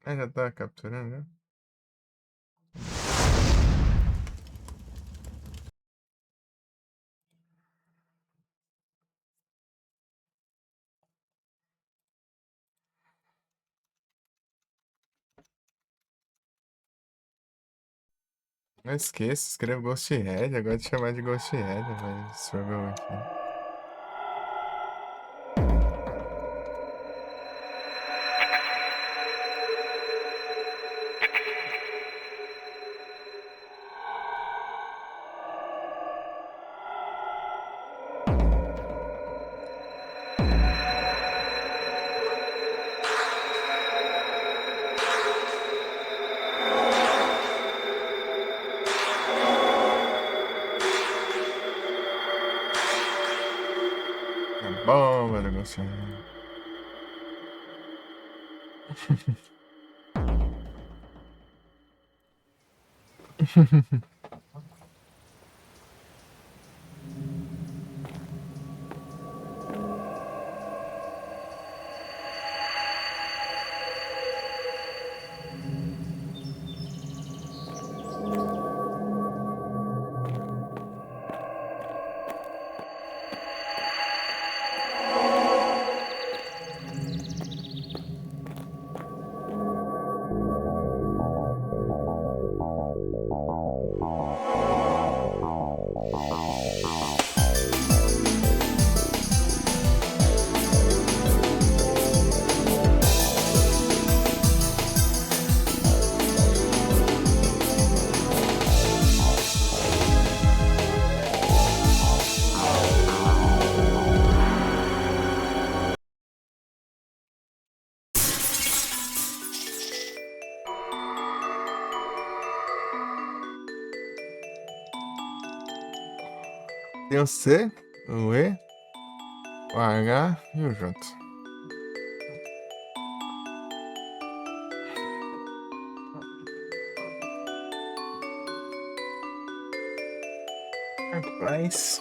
Já tá capturando, né? Não esqueça, escreva Ghost Red, agora de chamar de Ghost Red, velho. Struggle aqui. A bomba do Ghost Red. Tem o C, o E, o H e o J. Rapaz.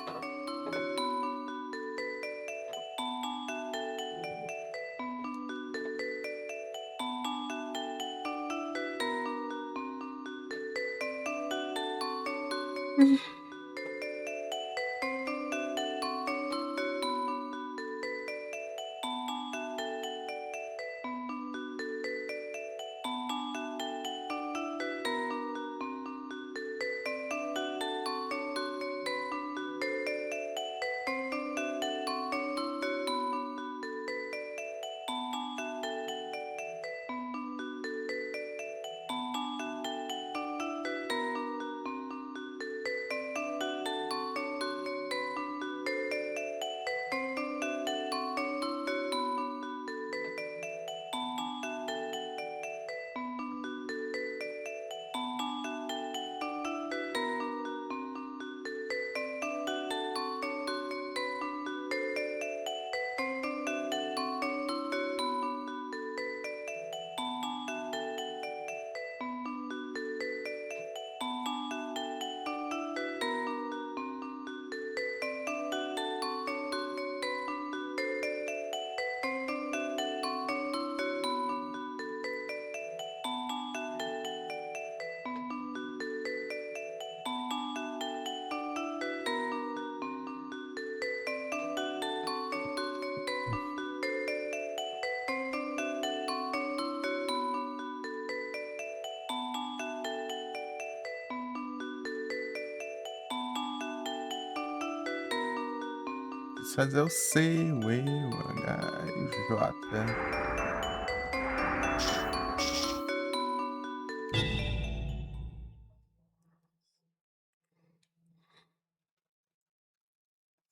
Preciso fazer o C, o E, o H e o J.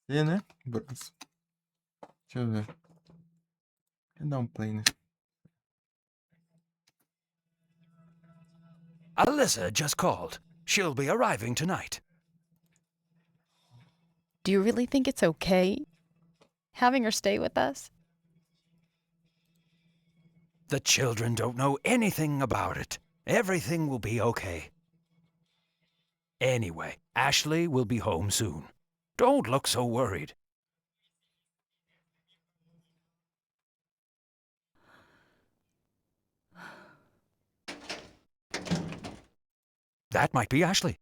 C, né? Bronze. Deixa eu ver. Vou dar um play, né? Alyssa just called. She'll be arriving tonight. Do you really think it's okay having her stay with us? The children don't know anything about it. Everything will be okay. Anyway, Ashley will be home soon. Don't look so worried. That might be Ashley.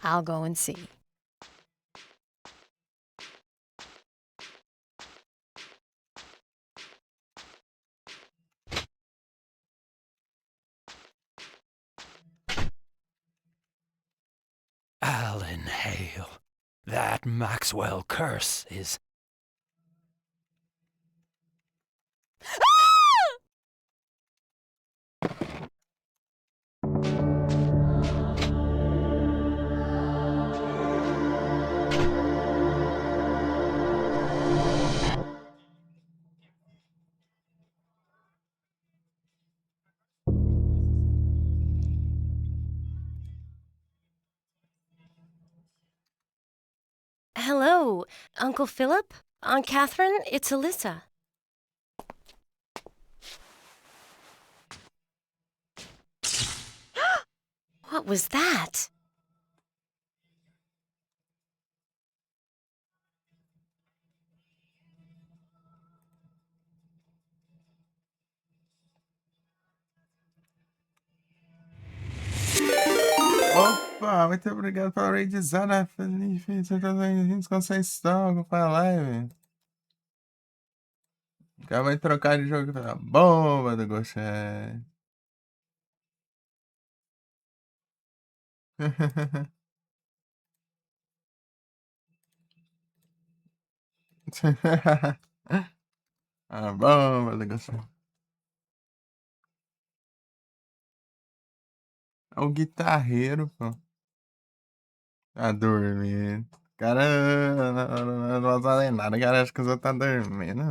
I'll go and see. Alan Hale. That Maxwell curse is... Hello, Uncle Philip? Aunt Catherine, it's Alyssa. What was that? Opa, muito obrigado pela raidizada, Felipe. Você tá bem-vindos com essa história pra live. Acabei de trocar de jogo pela bomba do Goshen. A bomba do Goshen. É o guitarreiro, pô. Tá dormindo. Cara, não vai fazer nada, cara. Acho que os outros tá dormindo.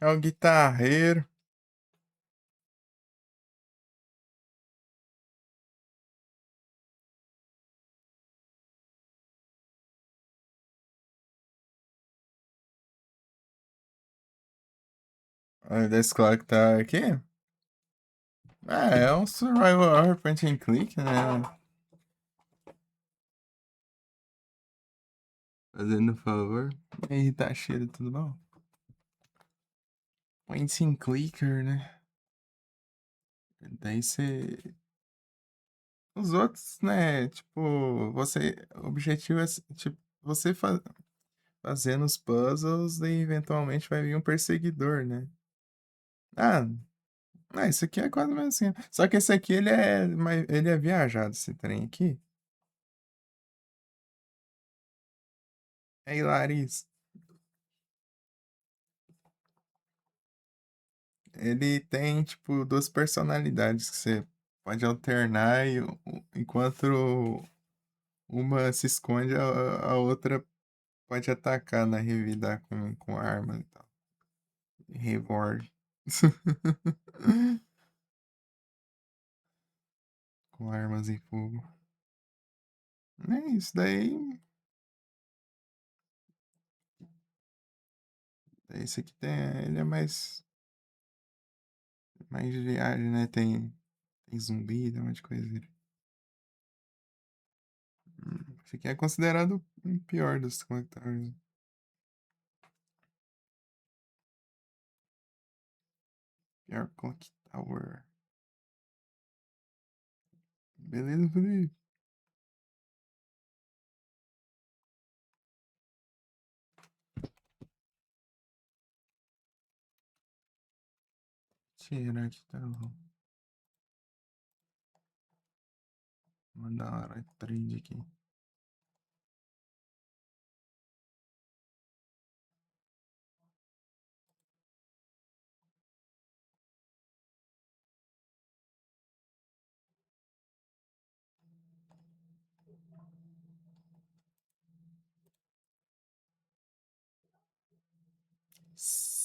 É o guitarreiro. Olha, desse clock tá aqui. É um survival horror point and click, né? Fazendo favor. E aí, Tashira, tudo bom? Point and clicker, né? Daí você. Os outros, né? Tipo, você. O objetivo é, tipo, você fazendo os puzzles, daí eventualmente vai vir um perseguidor, né? Ah, isso aqui é quase mais assim. Só que esse aqui, ele é viajado, esse trem aqui. É hilaris. Ele tem, tipo, duas personalidades que você pode alternar e enquanto uma se esconde, a outra pode atacar, né? Revidar com arma e tal. Reward. Com armas em fogo. É isso daí. Esse aqui tem. Ele é mais viagem, né? Tem zumbi, tem um monte de coisa. Esse aqui é considerado o pior dos comentários. Pior Clock Tower. Beleza, Felipe? Tirar aqui, tá bom. Mandar a trade aqui.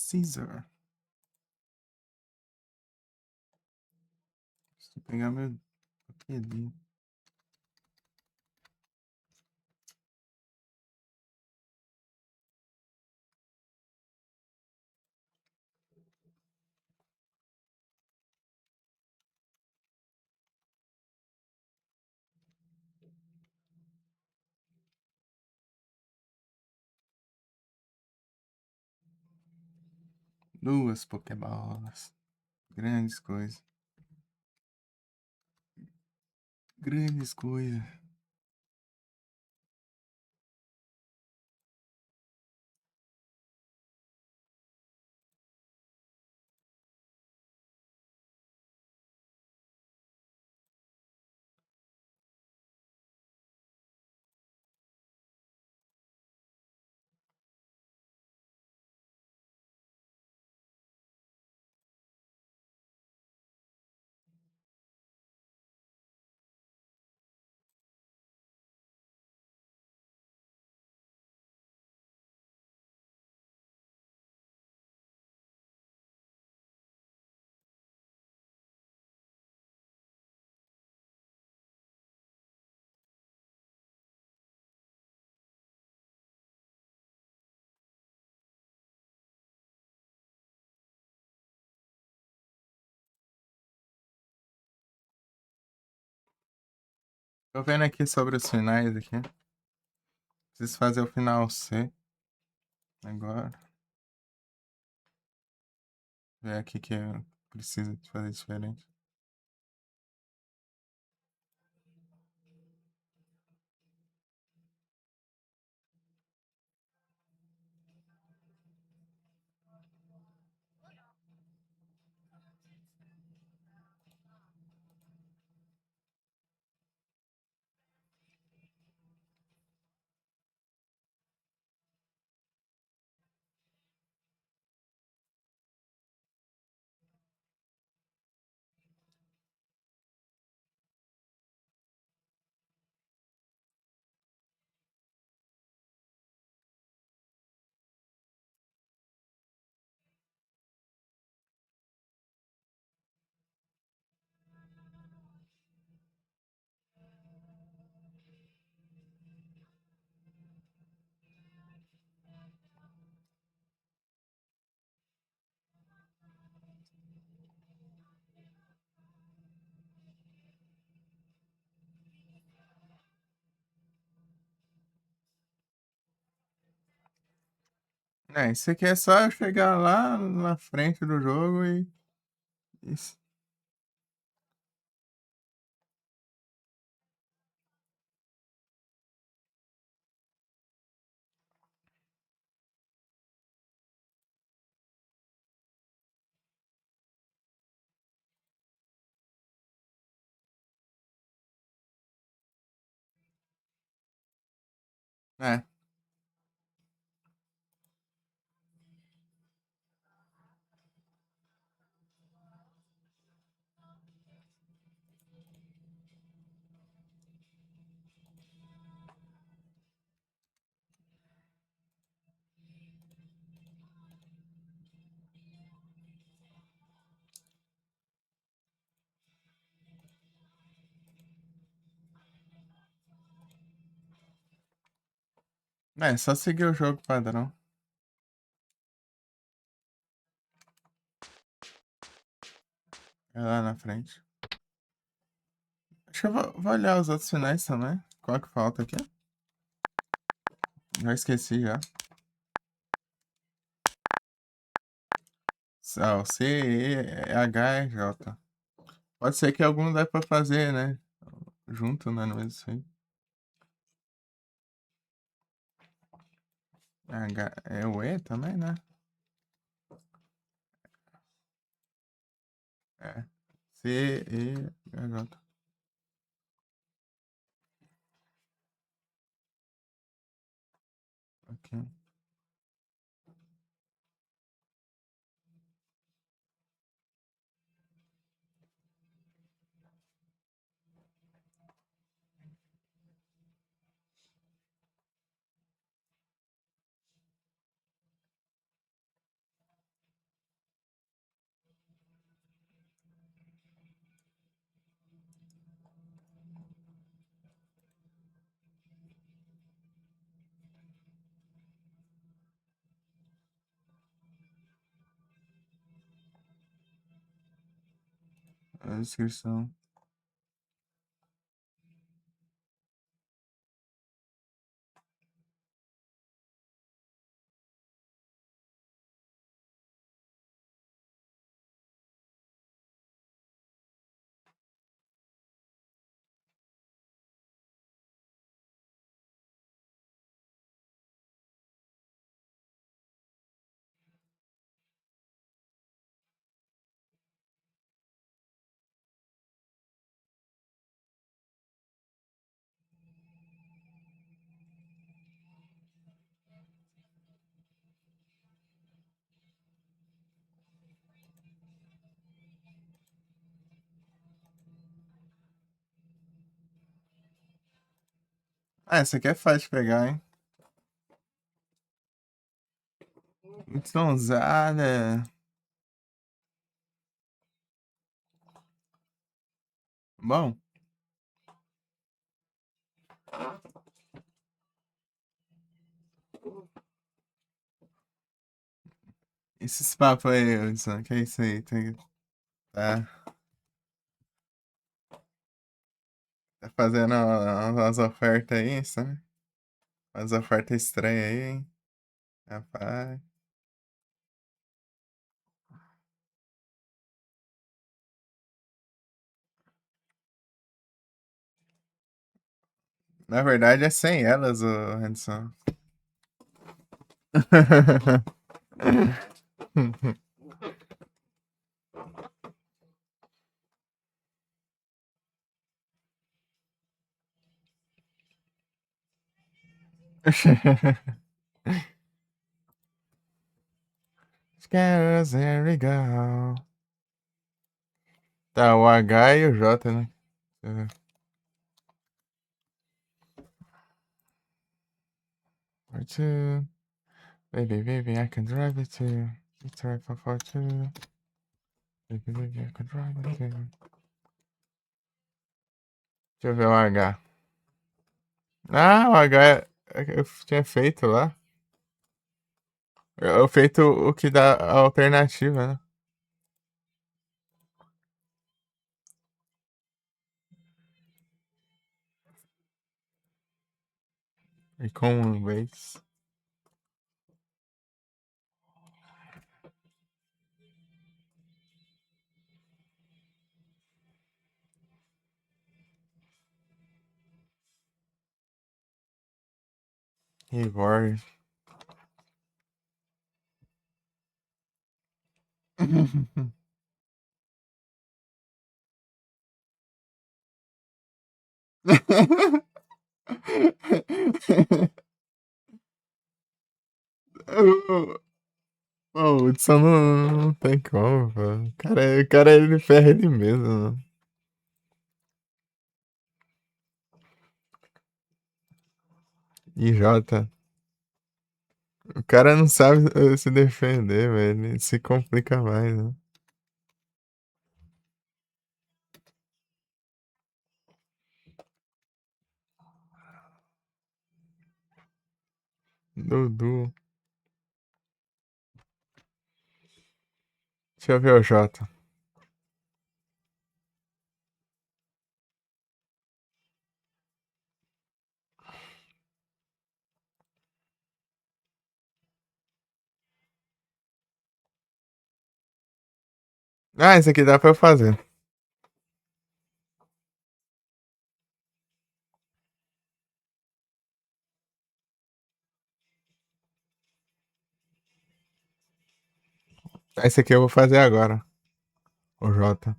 Caesar. Deixa eu pegar meu apelido. 2 Pokébolas. Grandes coisas. Grandes coisas. Tô vendo aqui sobre os finais aqui. Preciso fazer o final C. Agora. Ver aqui que eu preciso de fazer diferente. Isso aqui é só eu chegar lá na frente do jogo e. Isso. É. Só seguir o jogo padrão. É lá na frente. Acho que eu vou olhar os outros finais também. Qual que falta aqui? Já esqueci já. O C, E, H, E, J. Pode ser que algum dê pra fazer, né? Junto, né? No mesmo sim. H, é o E também, né? É. C, E, H, J. Ok. A descrição. Ah, essa aqui é fácil de pegar, hein? Muito usada. Bom, esses papos aí, Hudson, que é isso aí? Tá, tá fazendo umas ofertas aí, sabe? Umas ofertas estranhas aí, hein? Rapaz. Na verdade é sem elas, o Hudson. Scares, here we go. Tá, o H e o J, né? For two. Baby, baby, I can drive it too. It's right for two. Baby, baby, I can drive it too. Deixa eu ver o H. Ah, o H eu tinha feito lá. Eu feito o que dá a alternativa, né? E com um vez. Reward. O Hudson não tem como, pô. O cara ele ferra ele mesmo, né? IJ. O cara não sabe se defender, velho. Ele se complica mais, né? Dudu. Deixa eu ver o J. Ah, esse aqui dá pra eu fazer. Esse aqui eu vou fazer agora. O J.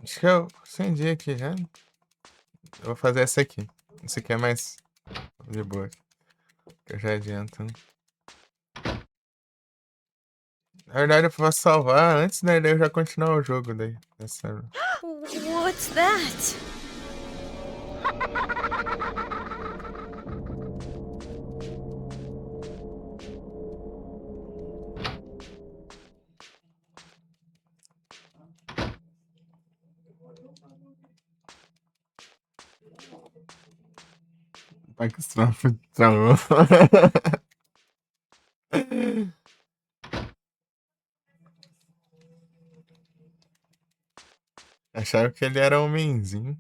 Acho que eu acendi aqui já. Eu vou fazer essa aqui. Esse aqui é mais de boa. Que eu já adianto, né? Na verdade, eu posso salvar antes, né? Daí eu já continuar o jogo daí. Dessa... What's that? Pakistan'ın travou. Acharam que ele era homenzinho.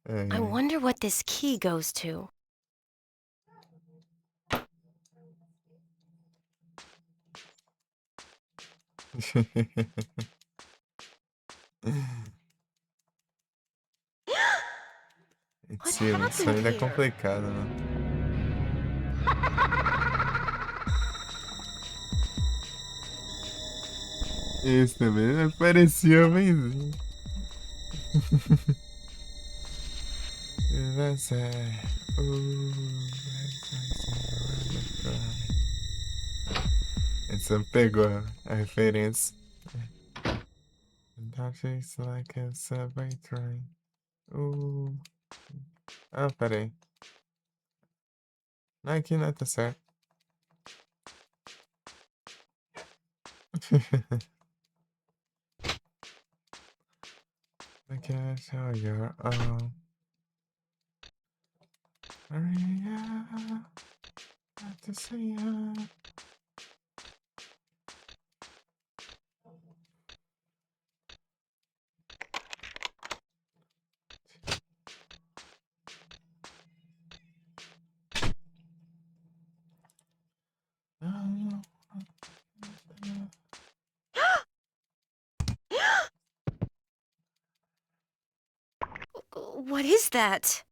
I É. wonder what this key goes to. What Sim, isso happened ainda é here? complicado, né? Esse também parecia homenzinho. That's Essa pegou a referência. That is like a subway train. Ah, peraí. Não, aqui não tá certo. I can't show your own. Maria, got to see ya. What is that?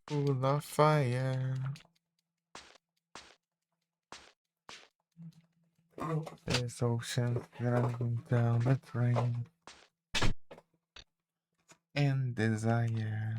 Full of fire. There's ocean driving down the train. And desire.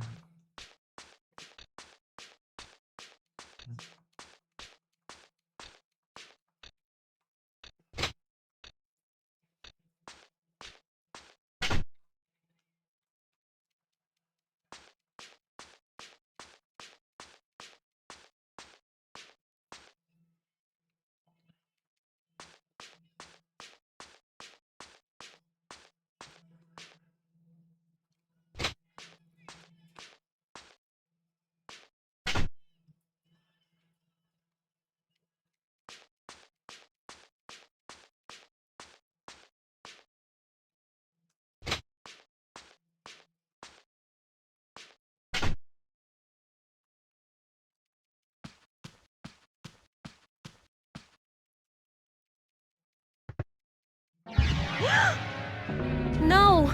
No!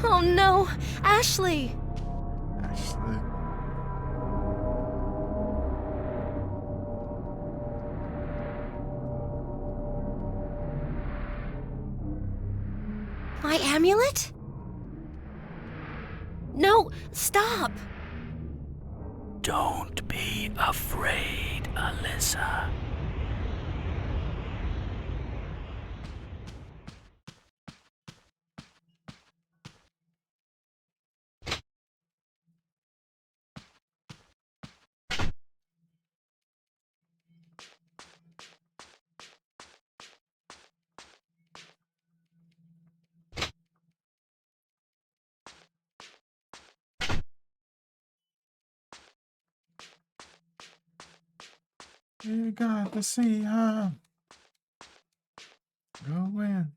Oh no! Ashley! Ashley. My amulet? No! Stop! Don't be afraid, Alyssa. You got to see her. Go in.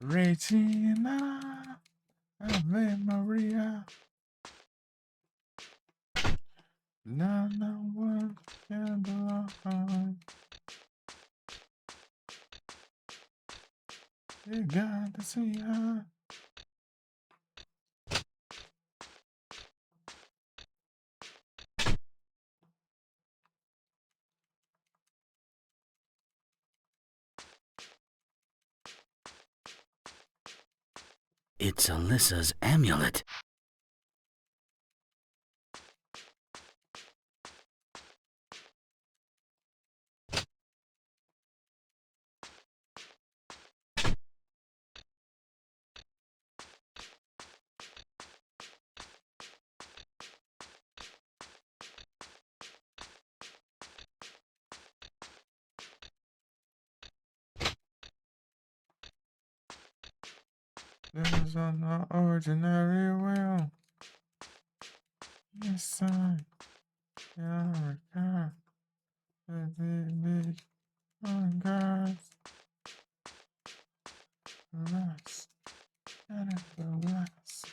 Regina. Ave Maria. Nana one candle on. You got to see her. It's Alyssa's amulet. There's an ordinary will. Yes, I. Yeah, yeah. Big guys. Relax. Gotta relax.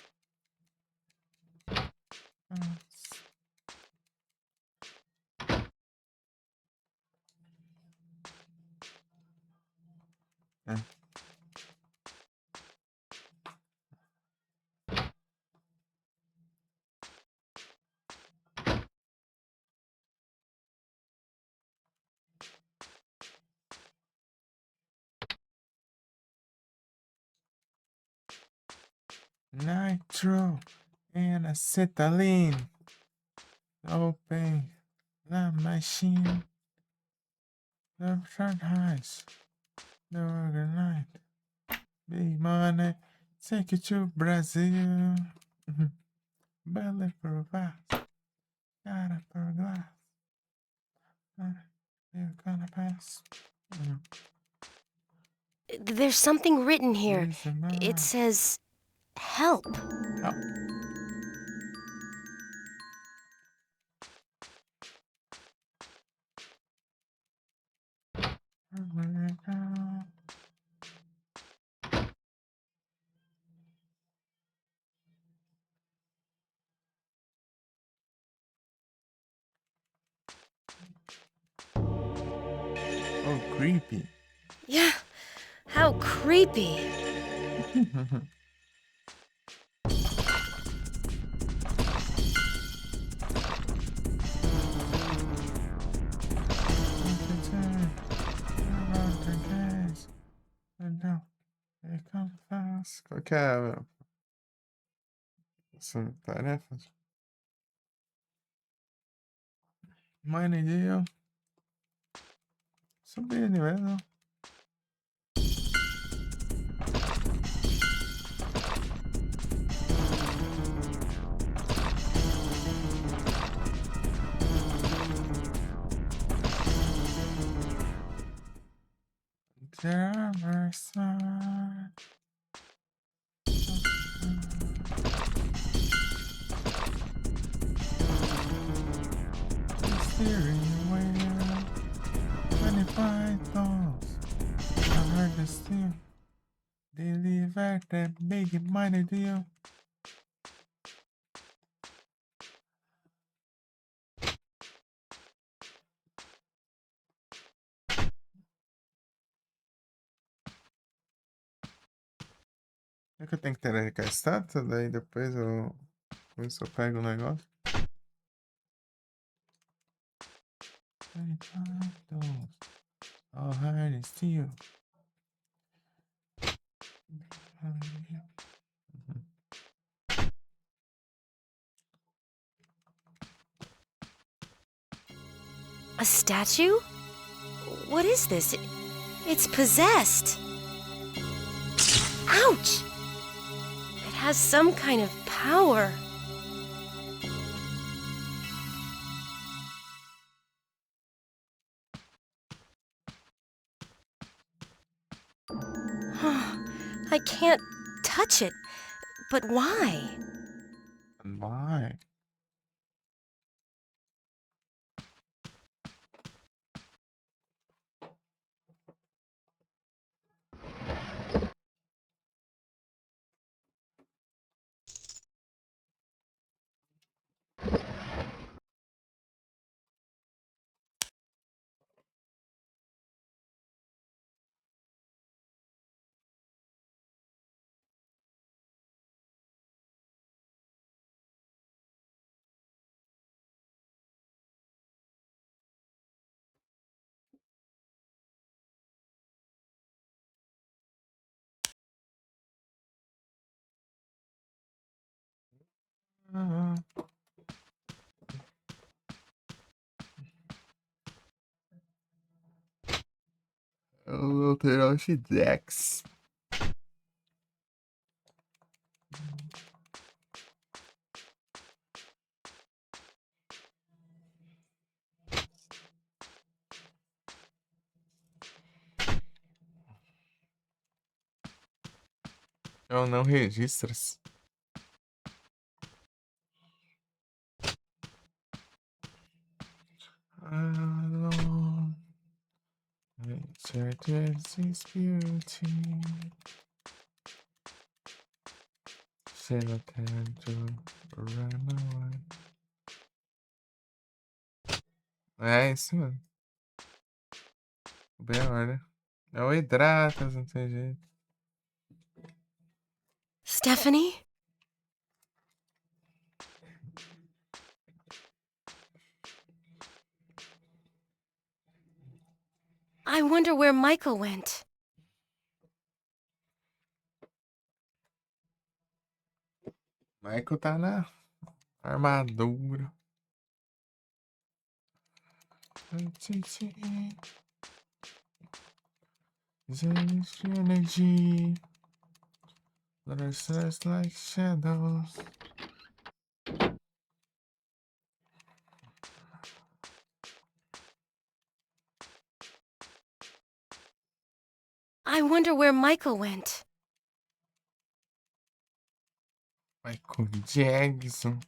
Relax. Yeah. Nitro and acetylene. Open the machine. The front highs. The organize. Big money. Take it to Brazil. Belly for a glass. Got it for a glass. You're gonna pass. There's something written here. Here's the It map. says, help. Help. America. Oh, creepy. Yeah, how creepy. Qual que é essa tarefa? Mine deal. Subir de nível. Traversar. Steering wheel. 25 tons. I heard the steel. Deliver that big money deal. É que eu tenho que ter a estátua, daí depois eu. Com isso eu pego o negócio. 25 tons. All hard and steel. A statue? What is this? It's possessed. Ouch! It has some kind of power. I can't touch it. But why? And why? Eu alterar o X-Dex. Eu não registras. Church's beauty. She don't tend to run away. É isso, mano. Bem, olha. É o hidratas, não tem jeito. Stephanie? I wonder where Michael went. Michael tá na armadura. Existe energy. Let us rest like shadows. I wonder where Michael went. Michael Jackson.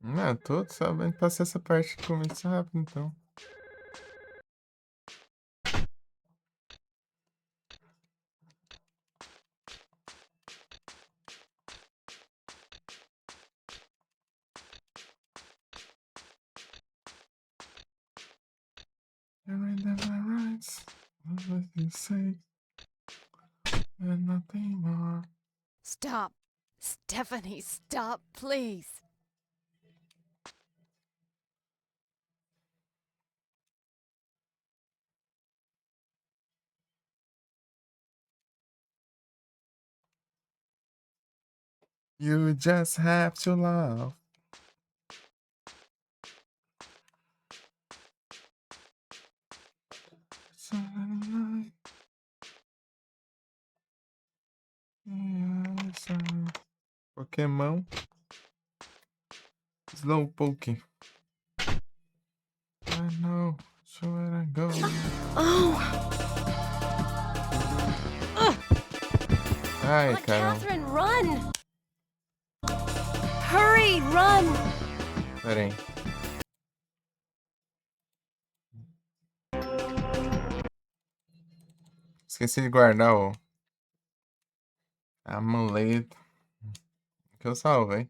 Não, tô sabendo passar essa parte comigo rápido, então. You read my rights, what you say, and nothing more. Stop. Stephanie, stop, please. You just have to love. Pokémon Slowpoke. I know, so where I go. Oh! Ai, Aunt caramba. Catherine, run! Hurry, run! Pera aí. Esqueci de guardar o amuleto que eu salvei.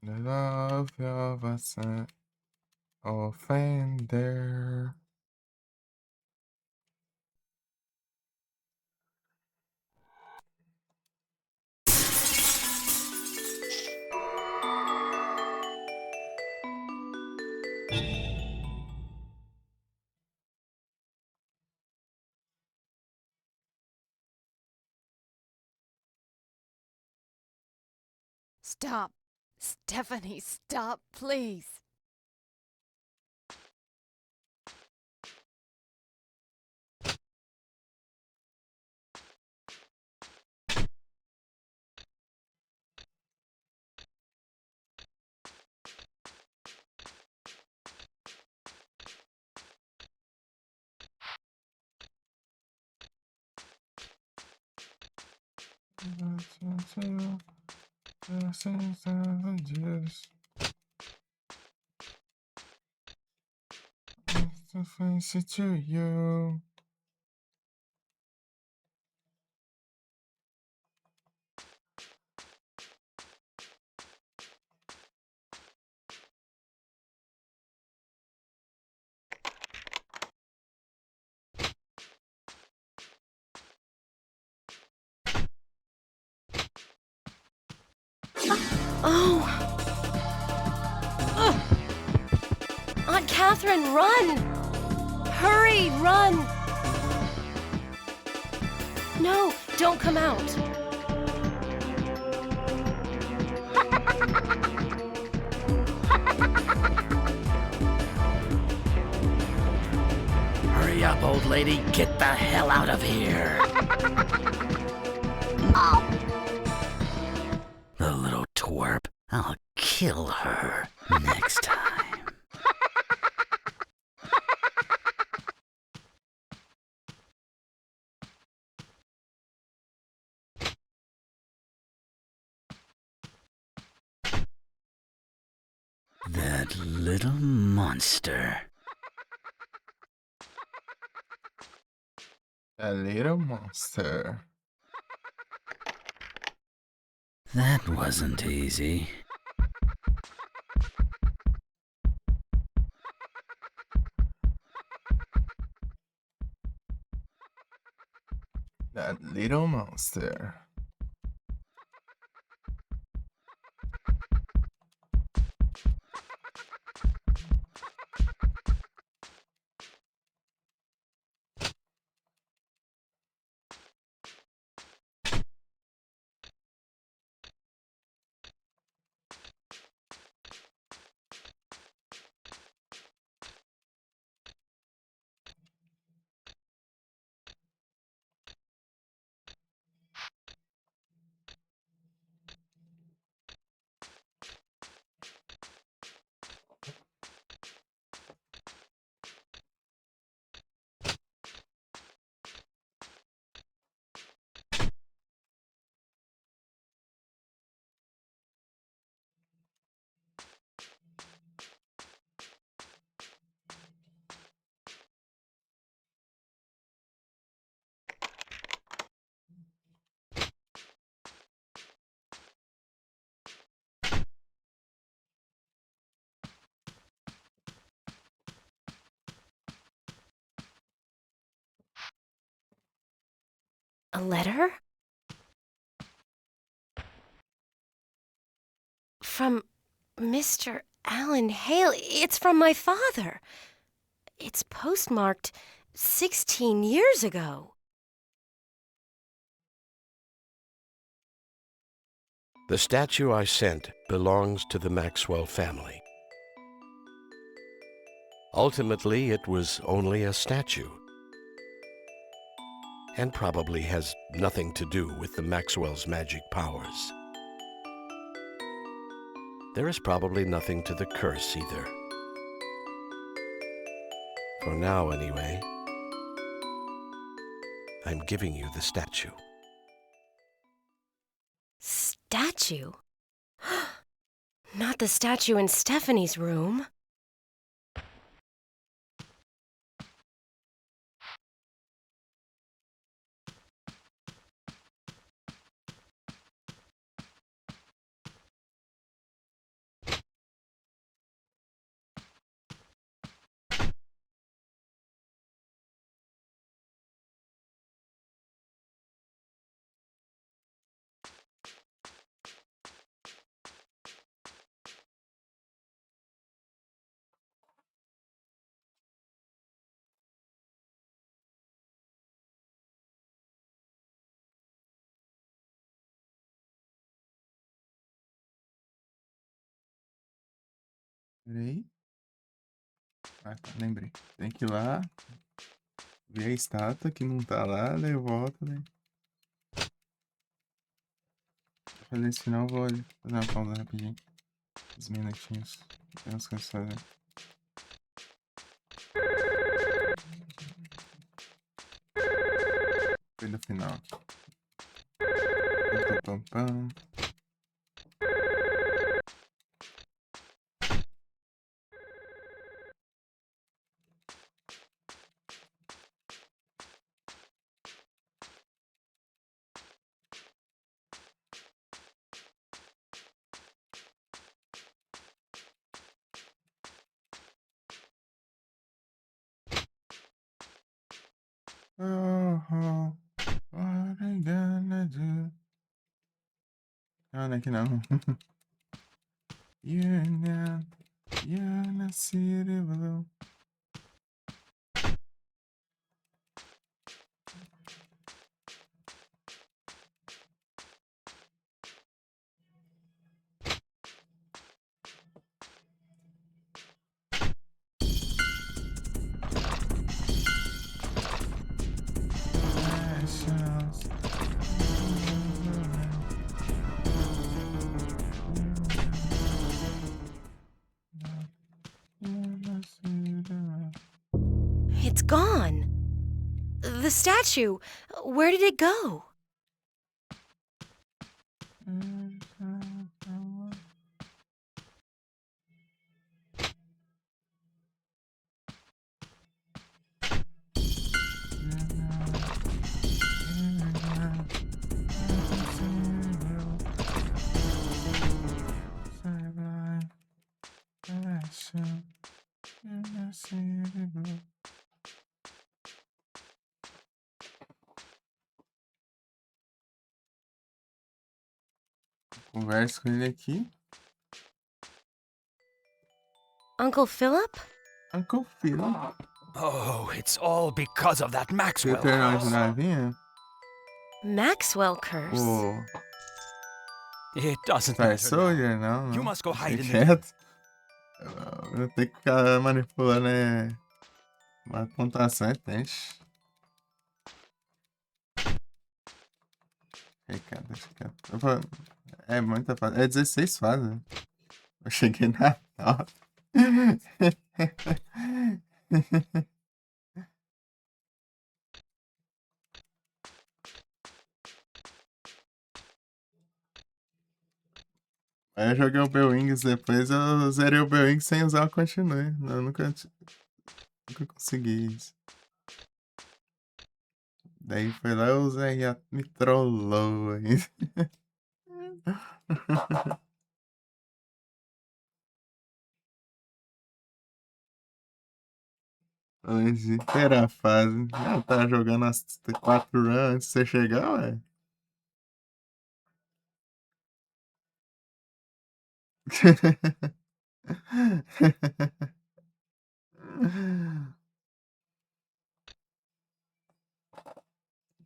The love of a son offender. Stop. Stephanie, stop, please. To face it to you. Oh! Aunt Catherine, run! Hurry, run! No, don't come out. Hurry up, old lady. Get the hell out of here. The little twerp. I'll kill her next time. That little monster. A little monster. That wasn't easy. That little monster. A letter? From Mr. Alan Hale. It's from my father. It's postmarked 16 years ago. The statue I sent belongs to the Maxwell family. Ultimately, it was only a statue, and probably has nothing to do with the Maxwell's magic powers. There is probably nothing to the curse either. For now, anyway, I'm giving you the statue. Statue? Not the statue in Stephanie's room. Peraí. Ah, tá, lembrei. Tem que ir lá, ver a estátua que não tá lá, daí eu volto, daí. Pra fazer esse final, eu vou fazer uma pausa rapidinho. Uns minutinhos. Tem umas coisas pra fazer. Foi do final. Pam, pam, pam. Oh, what I gonna do? Ah, não é que não. You're not city below. It's gone. The statue. Where did it go? Conversa com ele aqui. Uncle Philip? Uncle Phil. Oh, it's all because of that Você Maxwell terminou de curse. navinha? Maxwell curse. O It doesn't Star matter now. Soldier, não. You must go hide in the quieto. Eu tenho que ficar manipulando uma pontuação é teste. Deixa quieto. É muita fase. É 16 fases. Eu cheguei na 9. Aí eu joguei o Bell-Wings, depois eu zerei o Bell-Wings sem usar o Continue. Eu nunca consegui isso. Daí foi lá, eu usei e me trollou aí. Falei, era a fase. Eu tava jogando as 4 runs antes de você chegar, ué.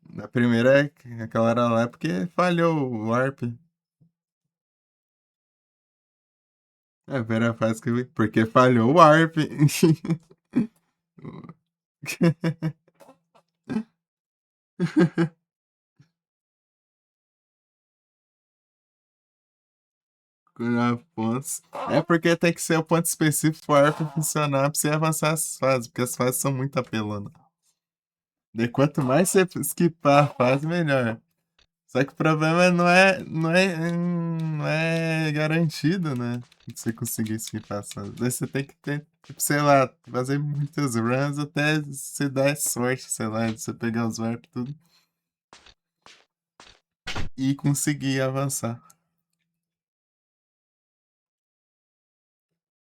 Na primeira, aquela era lá porque falhou o Warp. É a primeira fase que eu vi. Porque falhou o Warp. Curar pontos. É porque tem que ser o ponto específico pro Warp funcionar pra você avançar as fases. Porque as fases são muito apelonas. E quanto mais você skipar a fase, melhor. Só que o problema não é garantido, né? Que você conseguir skipar as fases. Daí você tem que ter, tipo, sei lá, fazer muitas runs até você dar sorte, sei lá, de você pegar os warp tudo. E conseguir avançar.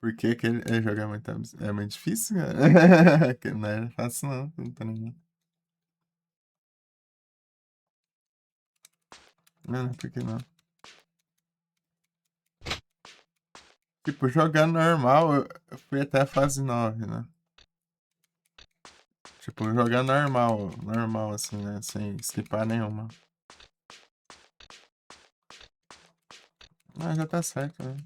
Porque aquele jogo é muito difícil, cara. Que não é fácil não tá nem. Não, por que não? Tipo, jogar normal, eu fui até a fase 9, né? Tipo, jogar normal assim, né? Sem skipar nenhuma. Ah, já tá certo, né?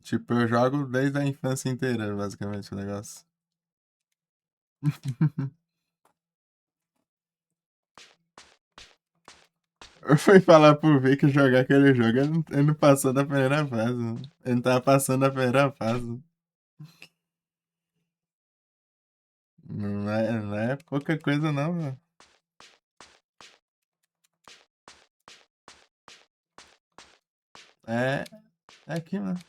Tipo, eu jogo desde a infância inteira, basicamente, o negócio. Eu fui falar pro Vic que jogar aquele jogo, ele não passou da primeira fase. Né? Ele não tava passando da primeira fase. Não é pouca coisa não, velho. É aqui, mano.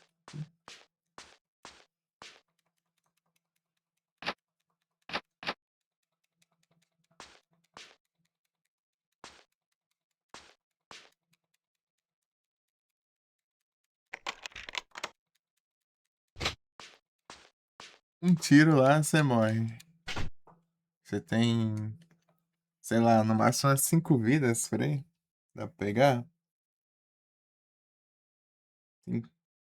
Um tiro lá, você morre. Você tem, sei lá, no máximo umas 5 vidas por aí. Dá pra pegar?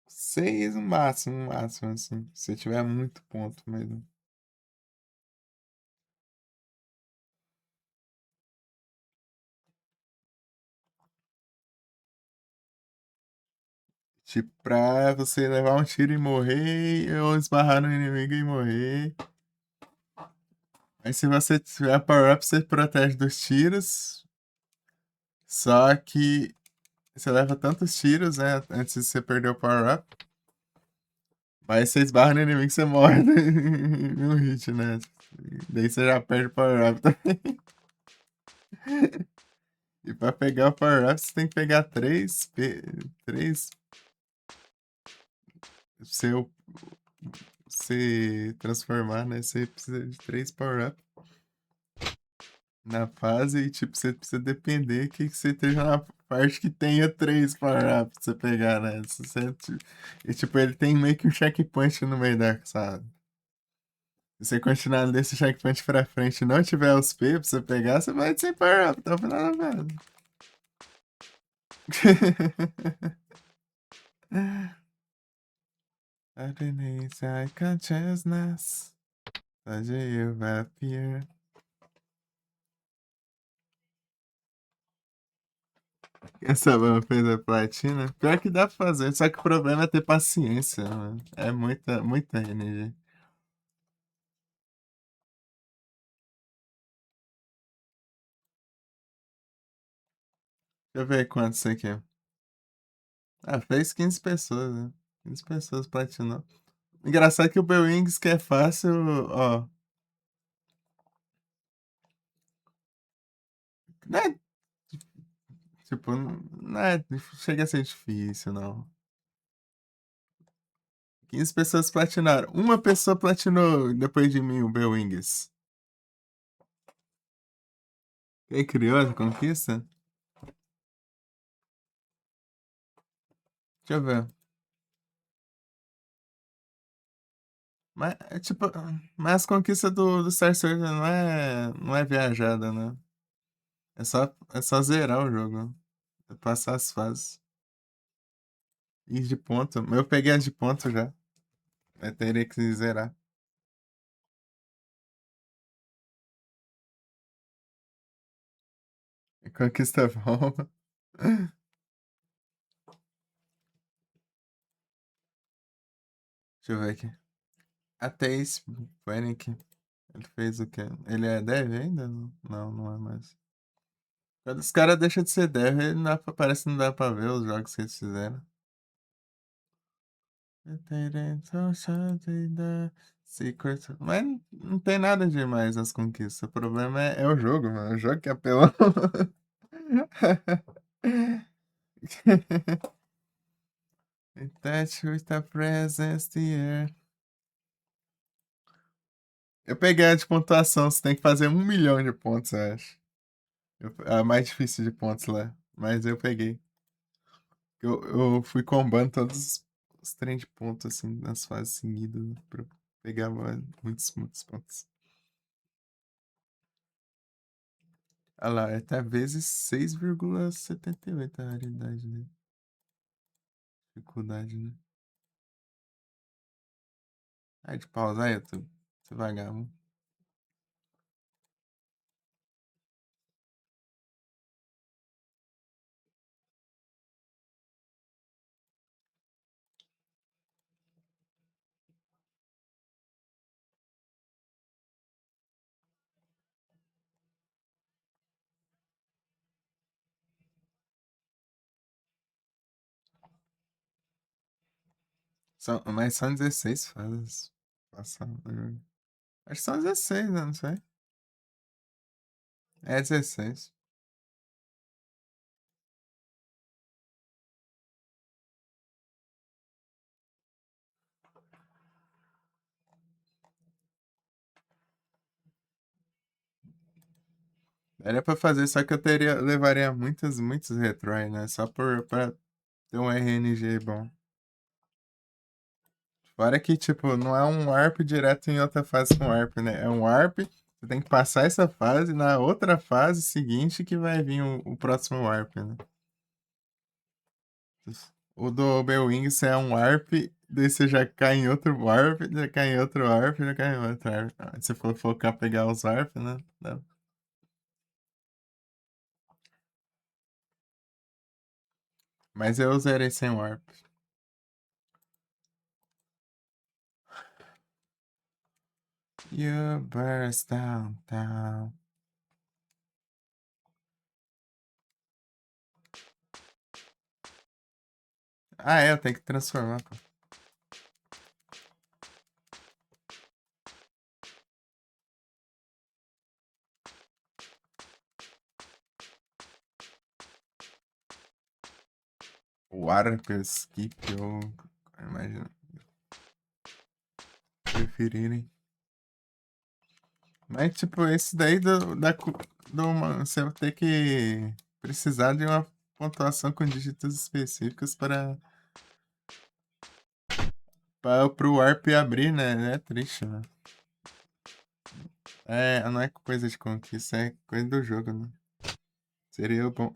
6 no máximo, assim. Se tiver muito ponto mesmo. Tipo, pra você levar um tiro e morrer, ou esbarrar no inimigo e morrer. Aí se você tiver power-up, você protege dos tiros. Só que você leva tantos tiros, né? Antes de você perder o power-up. Mas você esbarra no inimigo, você morre no hit, né? Daí você já perde o power-up também. E pra pegar o power-up, você tem que pegar três. Se eu se transformar, né? Você precisa de 3 power-up na fase e, tipo, você precisa depender que você esteja na parte que tenha 3 power-ups pra você pegar, né? E, tipo, ele tem meio que um checkpoint no meio da sala. Se você continuar desse checkpoint pra frente e não tiver os P pra você pegar, você vai sem power-up até o final da fase. Underneath our consciousness, onde you appear. Essa van fez a platina. Pior que dá pra fazer, só que o problema é ter paciência, mano. É muita energia. Deixa eu ver quantos isso aqui. Ah, fez 15 pessoas, né? 15 pessoas platinou. Engraçado que o Bewings, que é fácil, ó. Não é, tipo, não é, chega a ser difícil, não. 15 pessoas platinaram. Uma pessoa platinou depois de mim, o Bewings. Quem criou essa conquista? Deixa eu ver. Mas, é tipo, mas as conquistas do Star Soldier não é viajada, né? É só zerar o jogo. É passar as fases. E de ponto. Eu peguei as de ponto já. Eu teria que zerar. Conquista bomba. Deixa eu ver aqui. Até esse Panic. Ele fez o quê? Ele é dev ainda? Não é mais. Quando os caras deixam de ser dev, ele não parece que não dá pra ver os jogos que eles fizeram. Secret. Mas não tem nada demais nas conquistas. O problema é o jogo, mano. O jogo que é apelão. Touch with a presence here. Eu peguei a de pontuação. Você tem que fazer 1 milhão de pontos, eu acho. A mais difícil de pontos lá. Mas eu peguei. Eu fui combando todos os trem de pontos, assim, nas fases seguidas, né, pra pegar muitos pontos. Olha lá, é até vezes 6,78 a raridade, né? Dificuldade, né? Aí de pausar, YouTube. Você vagabundo. Mas são 16 fases. Passar, né? Acho que são 16, né? Não sei. É 16. Era pra fazer, só que levaria muitos retry, né? Só pra ter um RNG bom. Fora que, tipo, não é um warp direto em outra fase com warp, né? É um warp, você tem que passar essa fase, na outra fase seguinte que vai vir o próximo warp, né? O do Bewings é um warp, daí você já cai em outro warp, já cai em outro warp, já cai em outro warp. Ah, se for focar pegar os warp, né? Mas eu zerei sem warp. You burst down. Ah, é, eu tenho que transformar, pô. Warp, Skip ou... Imagina. Preferirem. Mas, tipo, esse daí você vai ter que precisar de uma pontuação com dígitos específicos para pro Warp abrir, né? É triste, né? Não é coisa de conquista, é coisa do jogo, né? Seria bom.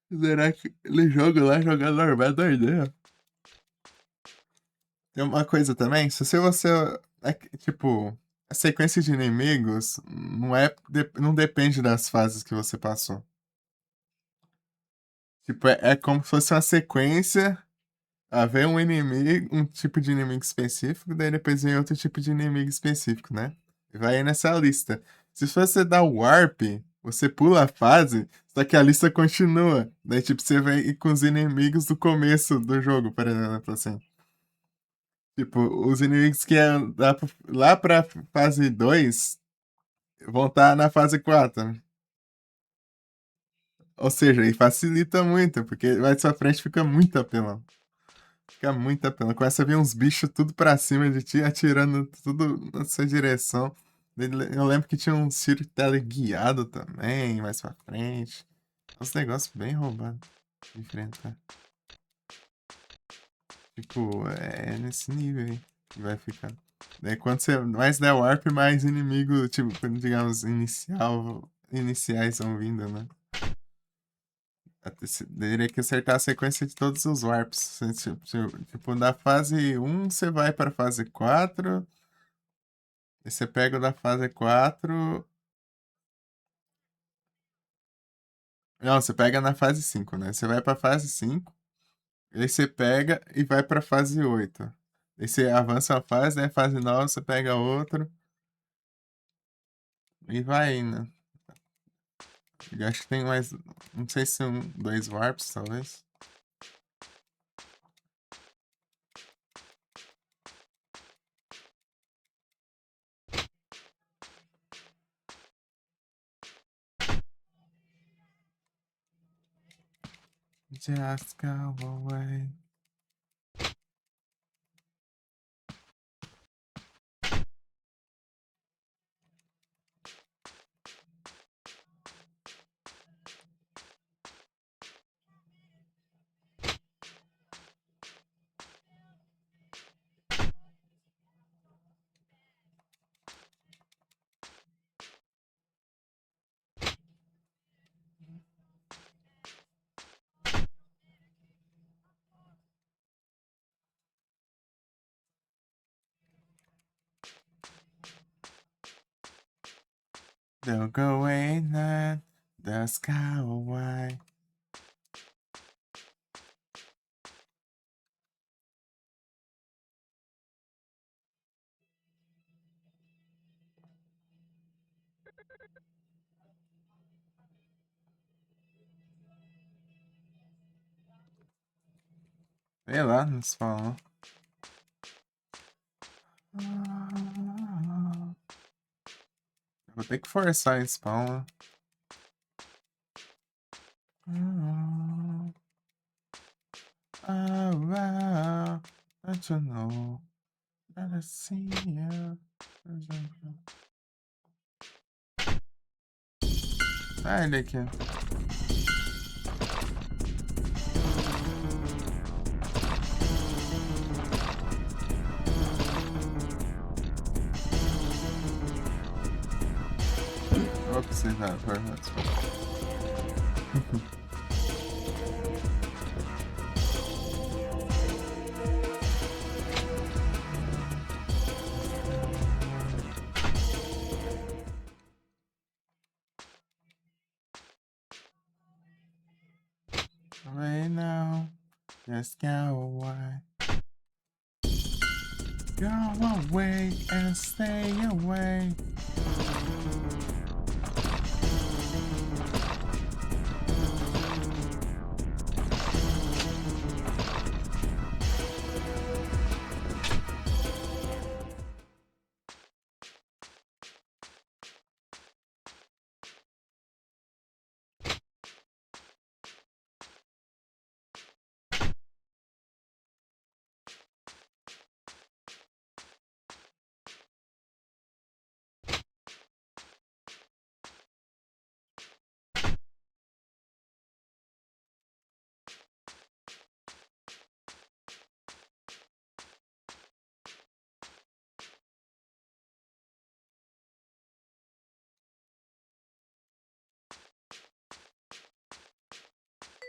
Será que ele joga lá, joga normal, é doideira? Tem uma coisa também, se você. Tipo, a sequência de inimigos não depende das fases que você passou. Tipo, é como se fosse uma sequência. Vem um inimigo, um tipo de inimigo específico, daí depois vem outro tipo de inimigo específico, né? E vai aí nessa lista. Se você dar o warp, você pula a fase, só que a lista continua. Daí, tipo, você vai ir com os inimigos do começo do jogo, por exemplo, assim. Tipo, os inimigos que é lá pra fase 2 vão estar na fase 4. Ou seja, aí facilita muito, porque mais pra frente fica muito apelão. Fica muito apelão. Começa a vir uns bichos tudo pra cima de ti, atirando tudo na sua direção. Eu lembro que tinha um tiro teleguiado também, mais pra frente. Uns negócios bem roubados de enfrentar. Tipo, é nesse nível aí que vai ficar. Daí quando você mais der warp, mais inimigo, tipo, quando digamos, iniciais vão vindo, né? Teria que acertar a sequência de todos os warps. Tipo, da fase 1 você vai pra fase 4. E você pega o da fase 4. Não, você pega na fase 5, né? Você vai pra fase 5. Aí você pega e vai pra fase 8. Aí você avança uma fase, né? Fase 9, você pega outro. E vai indo. Eu acho que tem mais. Não sei se são 2 warps, talvez. Just go away. Don't go away, not the sky away. Sei lá, não se fala. Vou ter que forçar esse spawn. Oh, wow, don't you know that I see you? Ah, ele aqui. Vou precisar formar. Right now, just go away. Go away and stay away.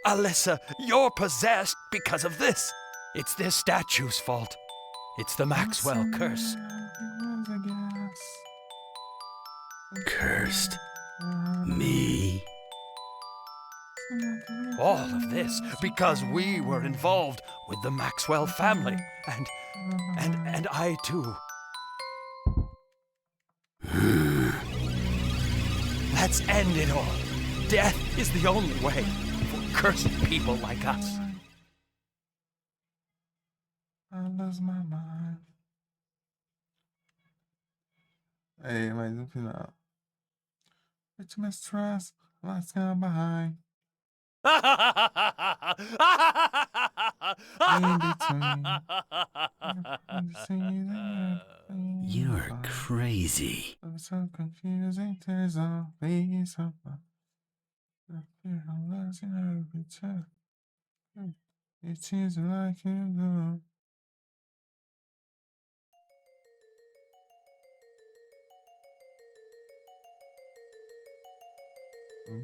Alyssa, you're possessed because of this. It's this statue's fault. It's the Maxwell curse. Cursed? Me? All of this because we were involved with the Maxwell family. And I too. Let's end it all. Death is the only way for cursed people like us. I lost my mind. Aí, mais um final. It's my stress, let's go behind. In between. You're crazy. I'm so confusing, there's always someone. I'm losing every time. It seems like you know.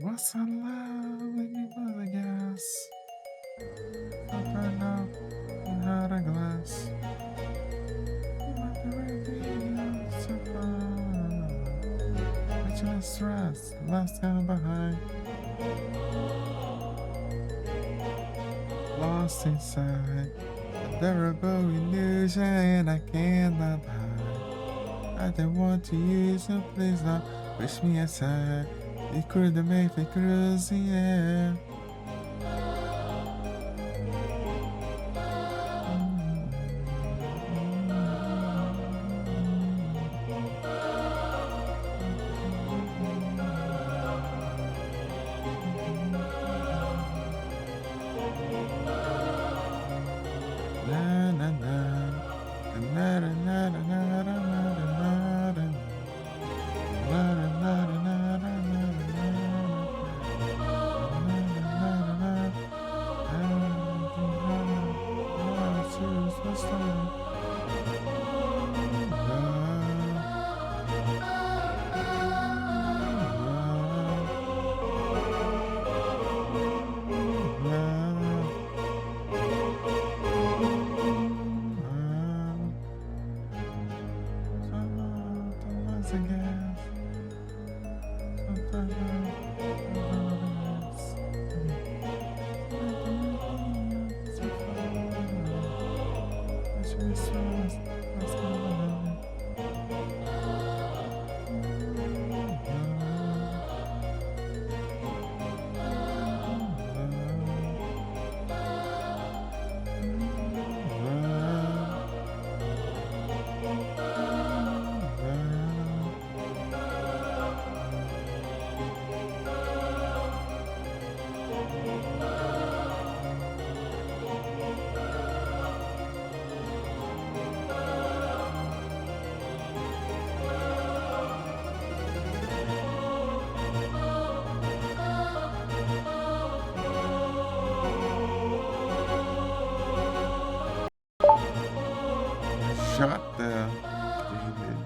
What's a love when you was a gas? I burn out in hot a glass. You might be ready so far. But you're stressed, last time behind. Lost inside a terrible illusion I cannot hide. I don't want to use so please don't push me aside. It could make me crazy, yeah. Na na na na na na na na na na na. Shut the David.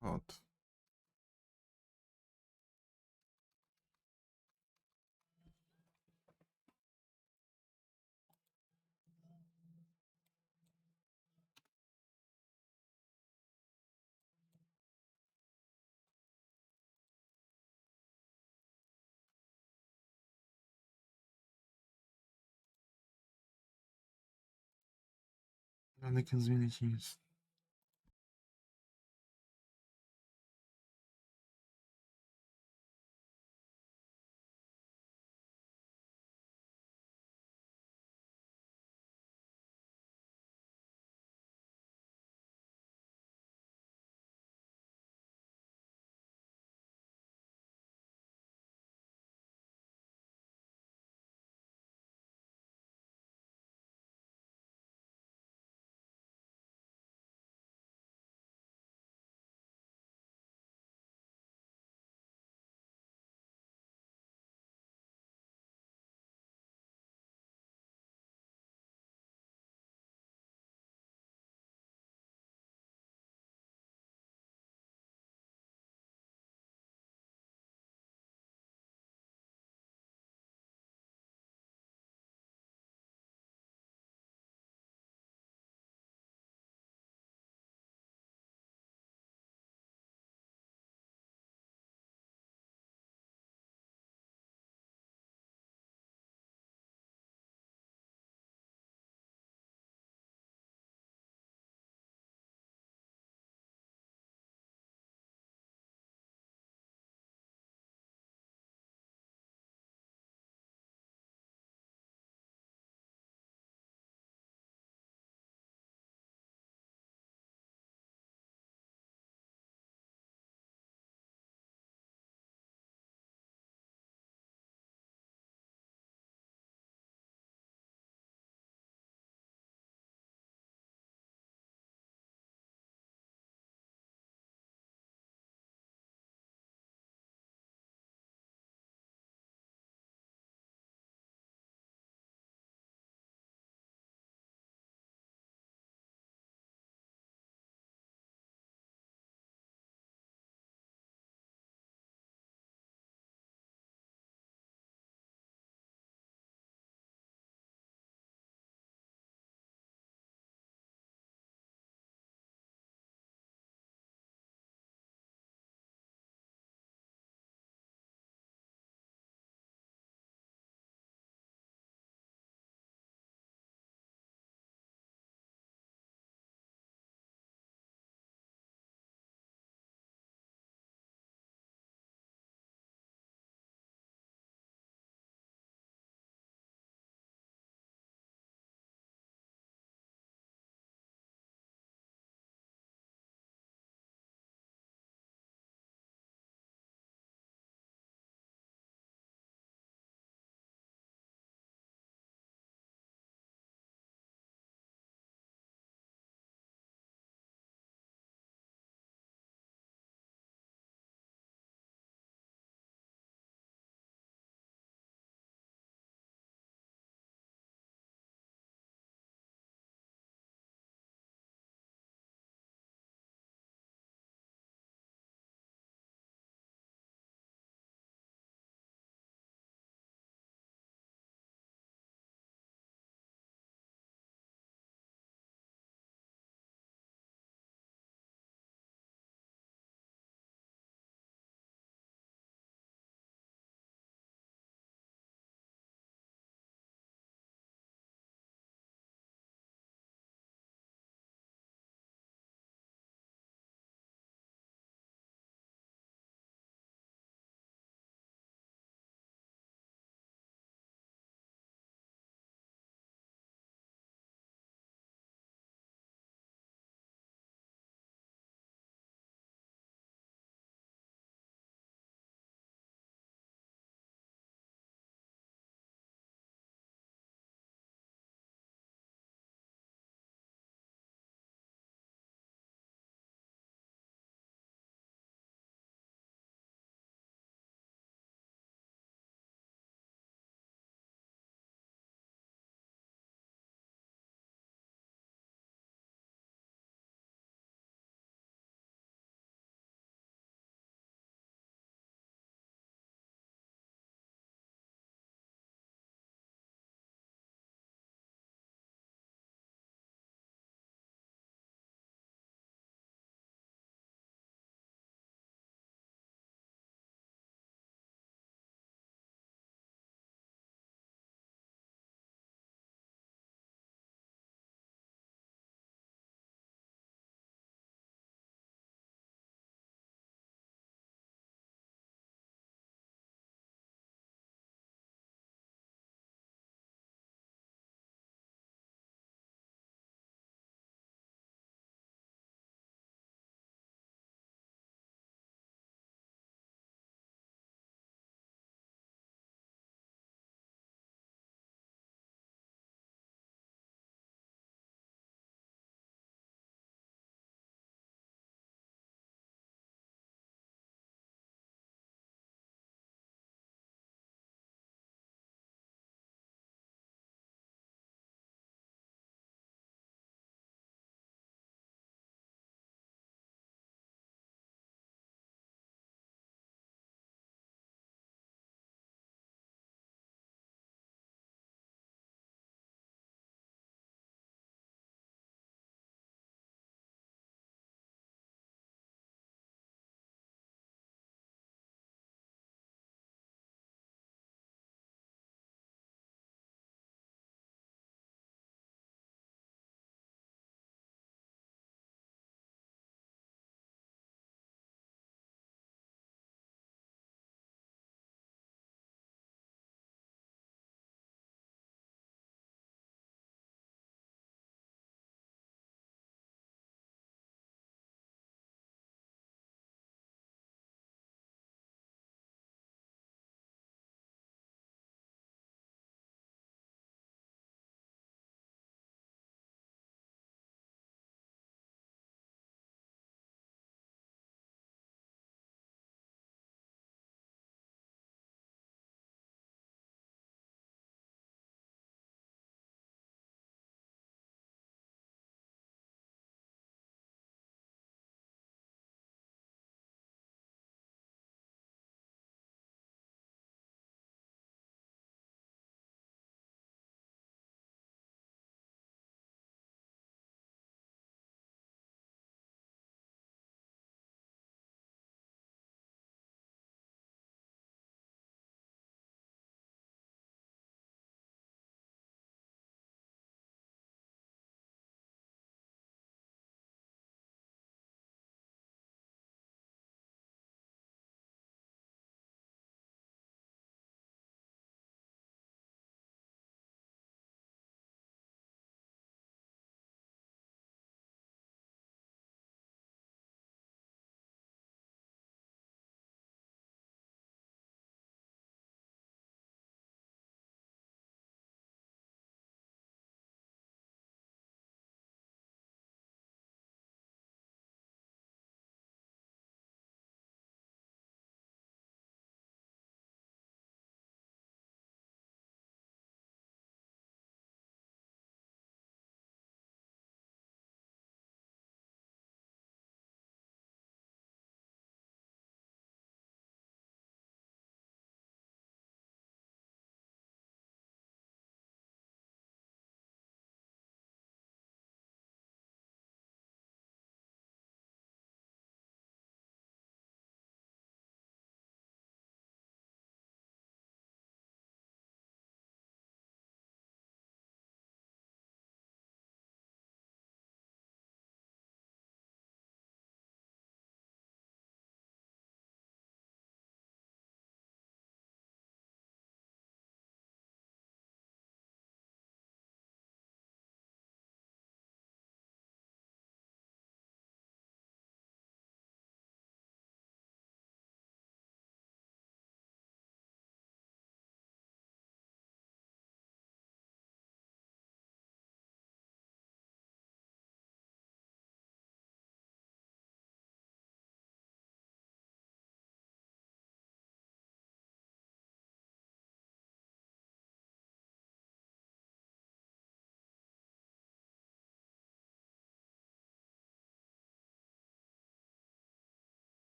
Pronto. Daqui uns minutinhos.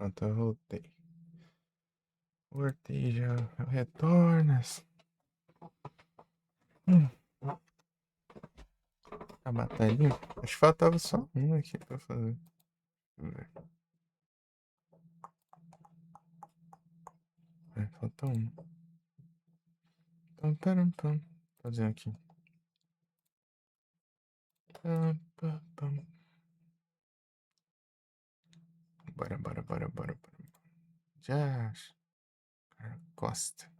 Pronto, eu voltei. Voltei já. Retornas. A batalhinha. Acho que faltava só um aqui pra fazer. Deixa eu ver. Falta um. Pam, param, pam. Fazer aqui. Pam, pam, pam. Bora, bora, bora, bora, bora. Já. Costa.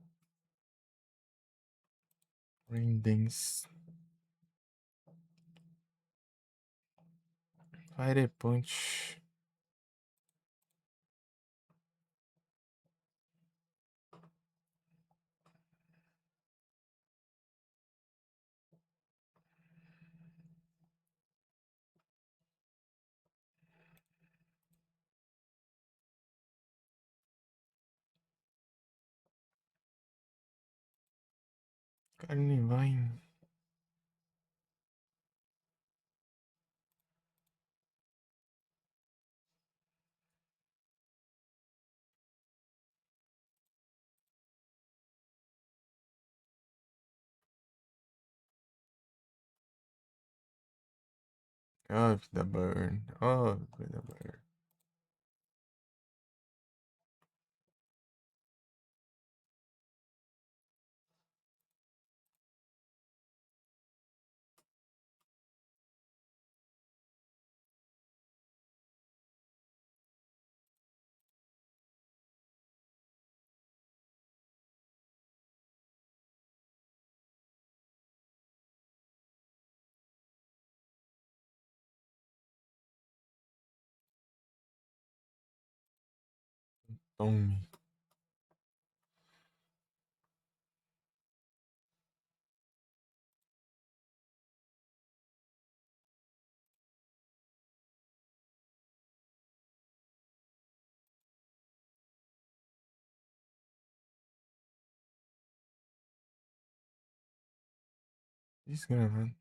Raindance. Fire Punch. Carnivine. Off the burn. Off the burn. Tome. Desgravando.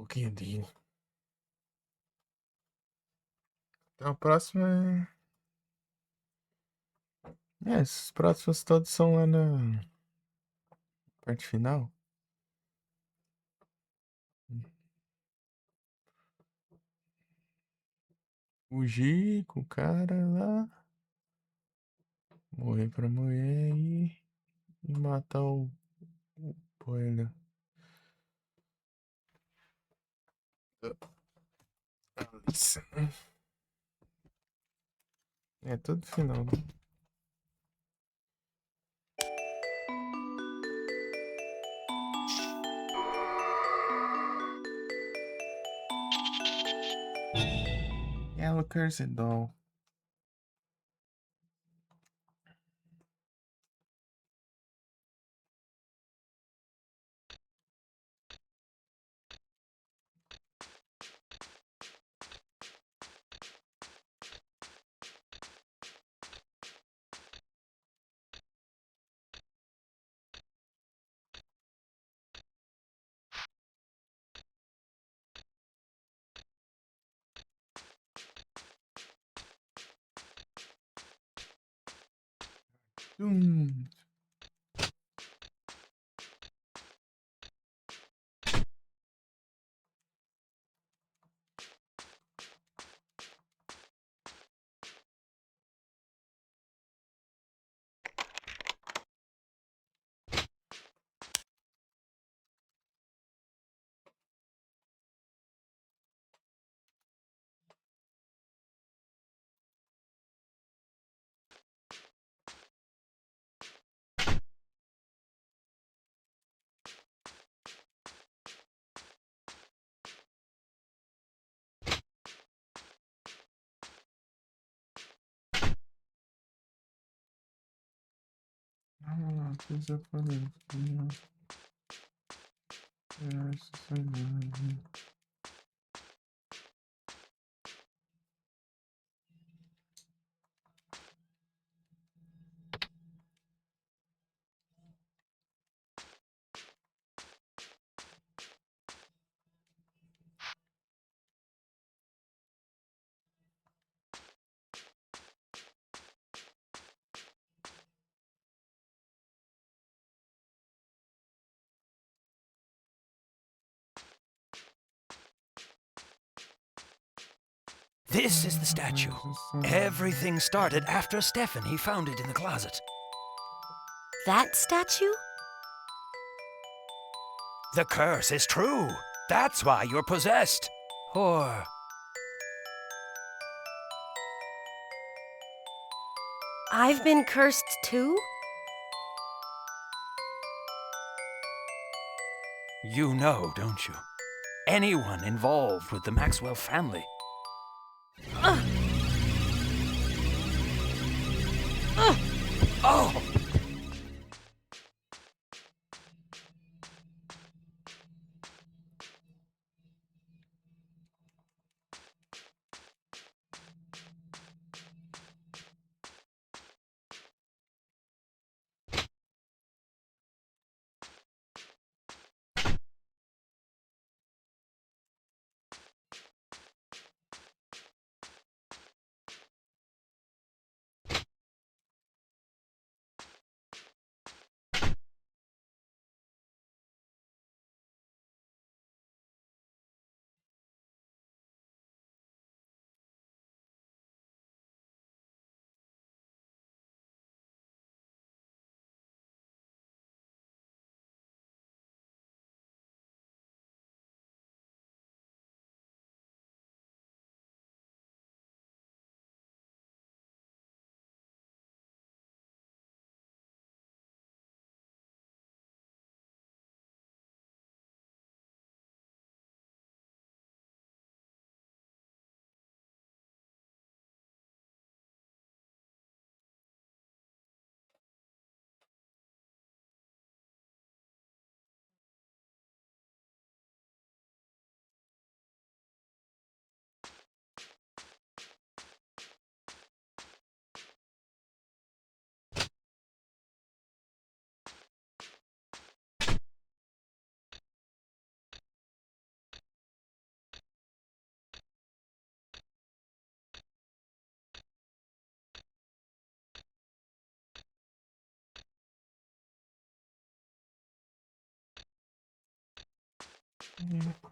Um pouquinho de. Então a próxima é. Esses próximos todos são lá na parte final. Fugir com o cara lá. Morrer pra mulher e matar o spoiler. Alice. É tudo final. Yellow Cursed Doll. Hum. Ah, desapareceu. Essa cidade. This is the statue. Everything started after Stephanie found it in the closet. That statue? The curse is true. That's why you're possessed. Or I've been cursed too? you know, don't you? Anyone involved with the Maxwell family. Oh!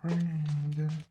Friend.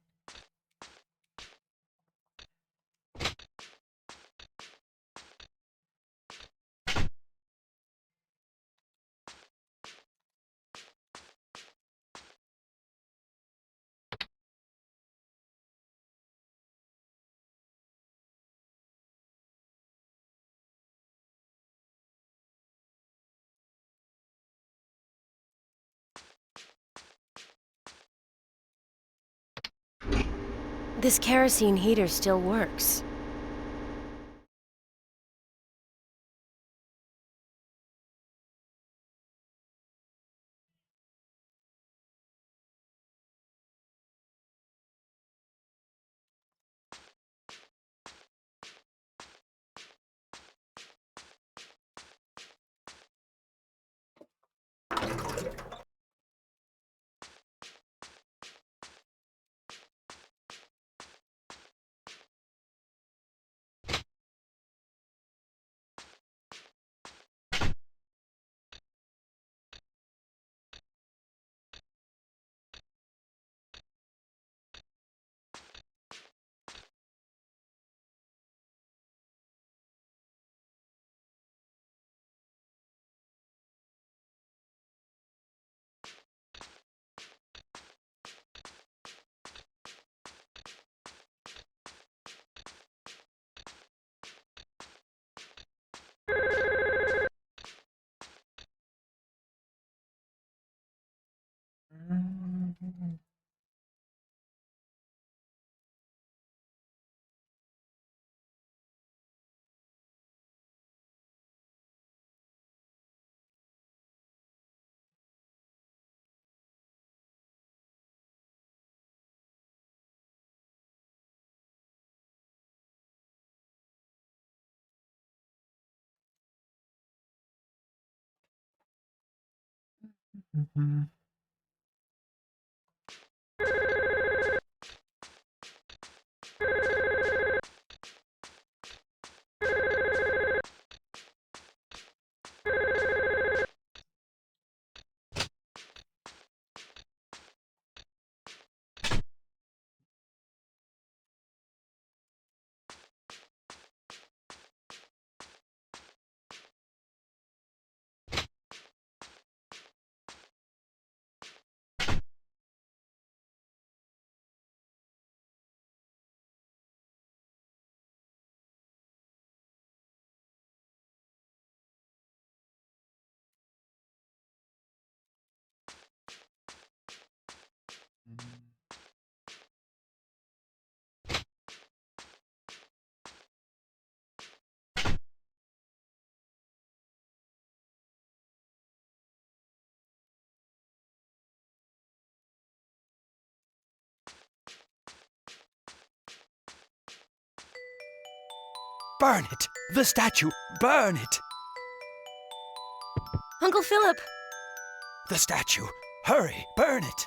This kerosene heater still works. Mhm. Burn it! The statue! Burn it! Uncle Philip! The statue! Hurry! Burn it!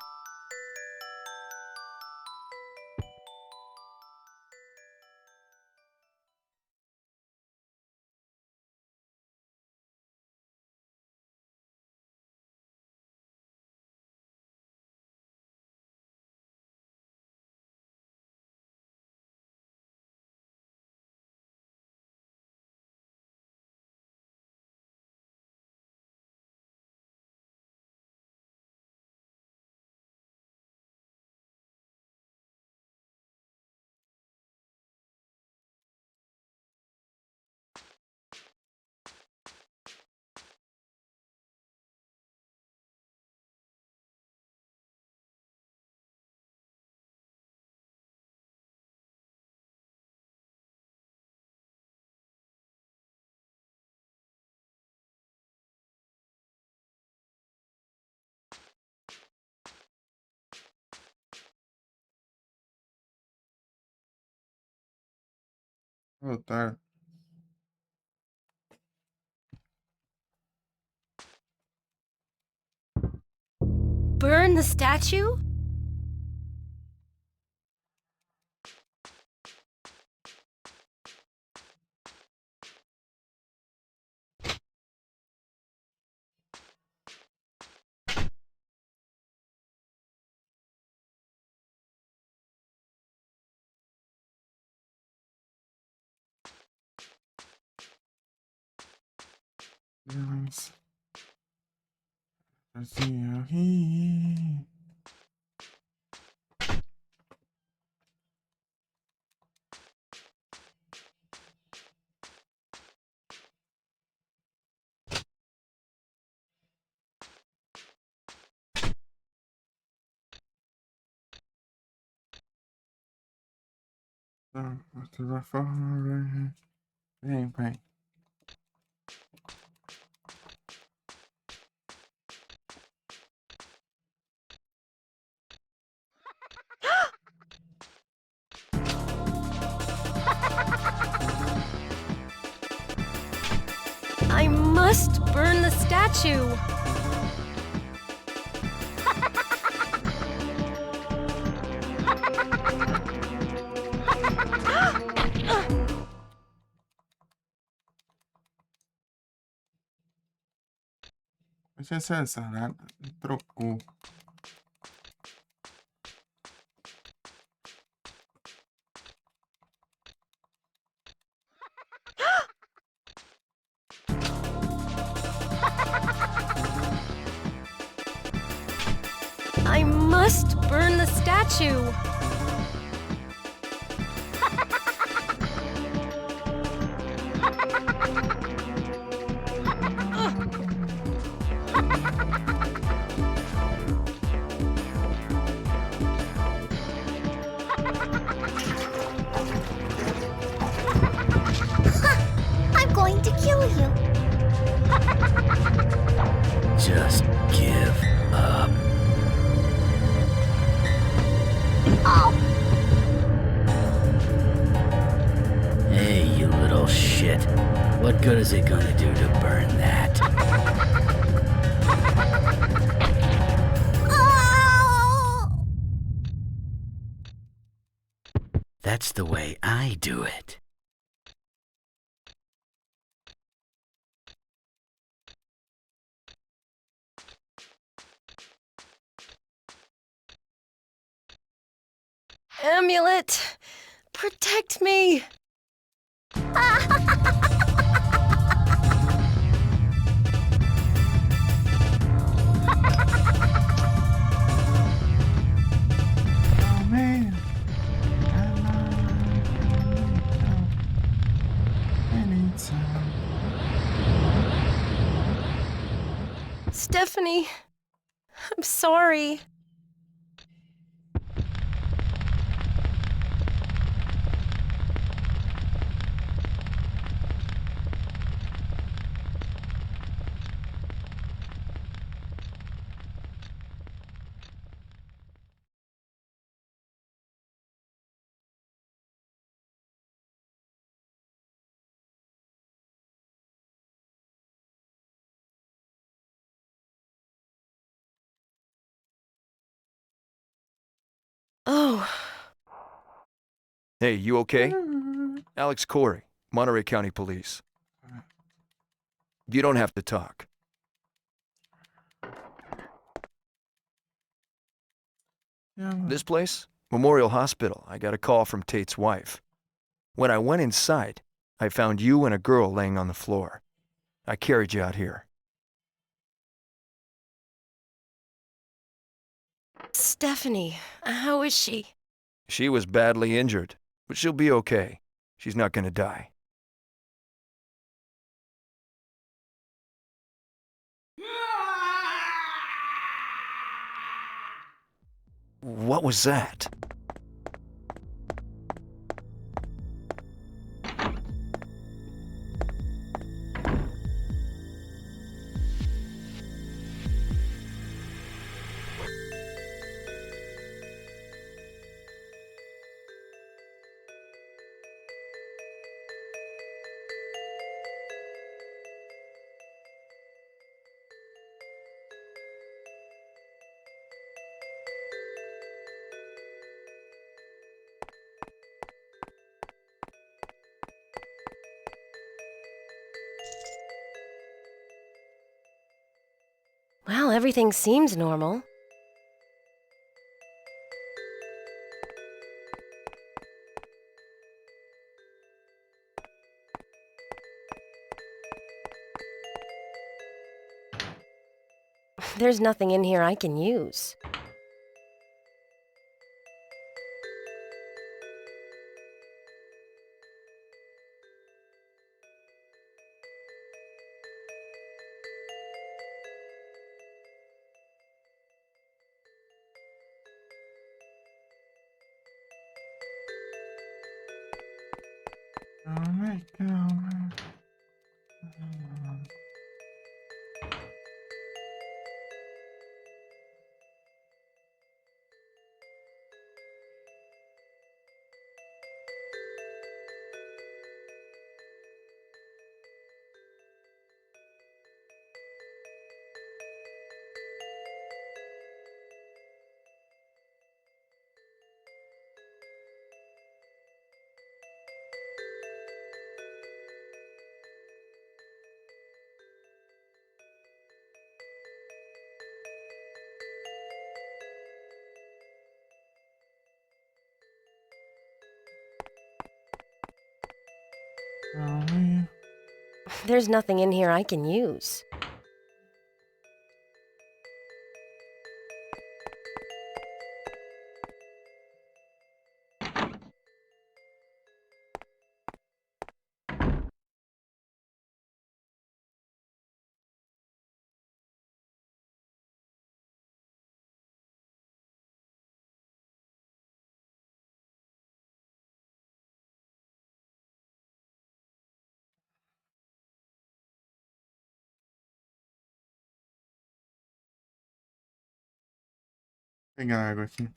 Voltar. Burn the statue? Mas assim aqui. Tá, de toda forma. Vem, pai. I must burn the statue! Deixa essa sarada. Trocou. I must burn the statue! I'm going to kill you. Just give up. Oh, Hey, you little shit. What good is it gonna do to burn that? That's the way I do it. Amulet! Protect me! Oh man. Anytime. Stephanie, I'm sorry. Oh, Hey, you okay? Alex Corey, Monterey County Police. You don't have to talk. Yeah. This place? Memorial Hospital. I got a call from Tate's wife. When I went inside, I found you and a girl laying on the floor. I carried you out here. Stephanie, how is she? She was badly injured, but she'll be okay. She's not gonna die. What was that? Well, everything seems normal. There's nothing in here I can use. Oh my god. Oh man. There's nothing in here I can use. Vou pegar água aqui.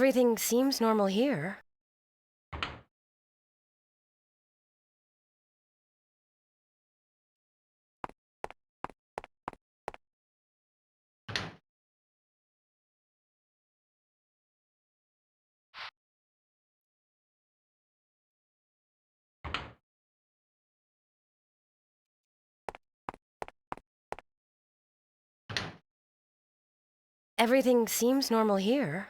Everything seems normal here. Everything seems normal here.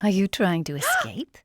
Are you trying to escape?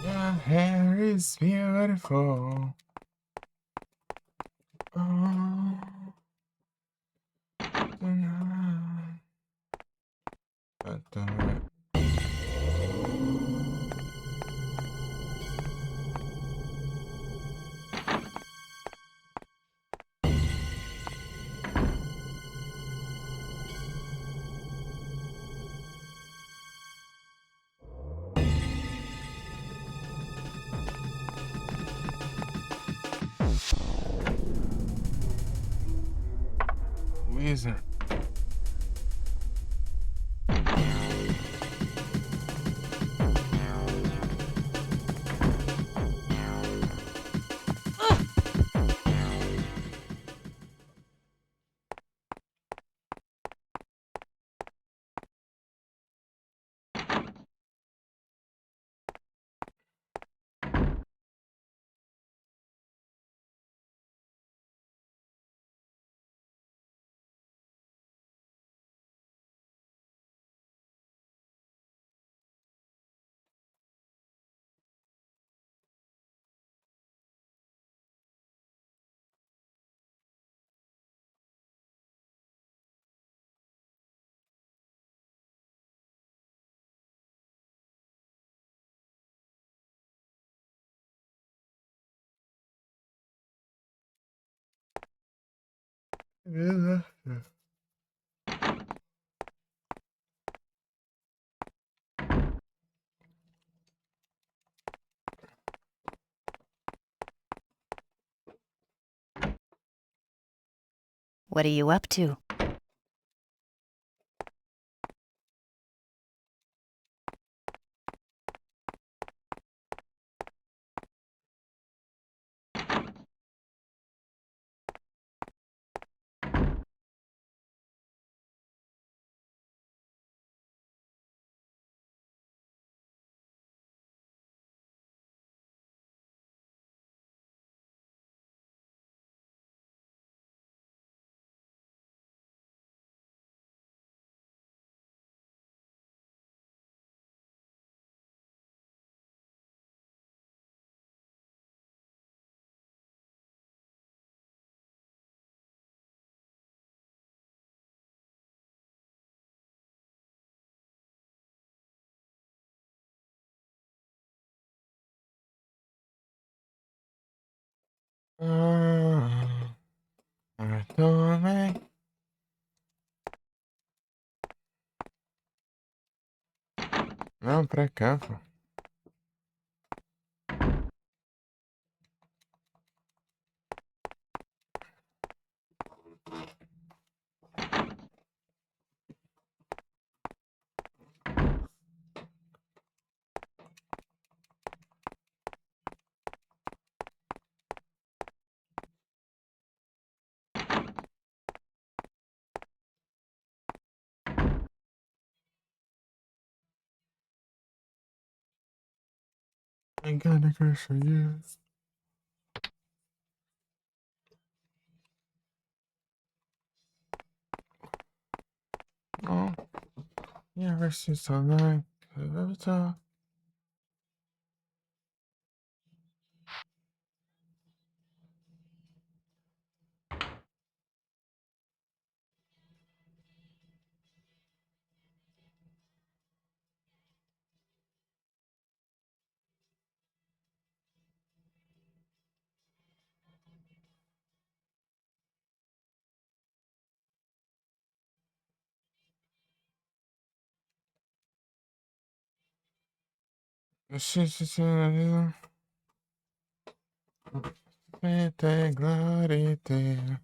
Your hair is beautiful. Oh, tonight. Weezer. What are you up to? Ah, tome. Não, pra cá, pô. I got a crush on you. Oh, yeah, we're so nice. Vete, glorite.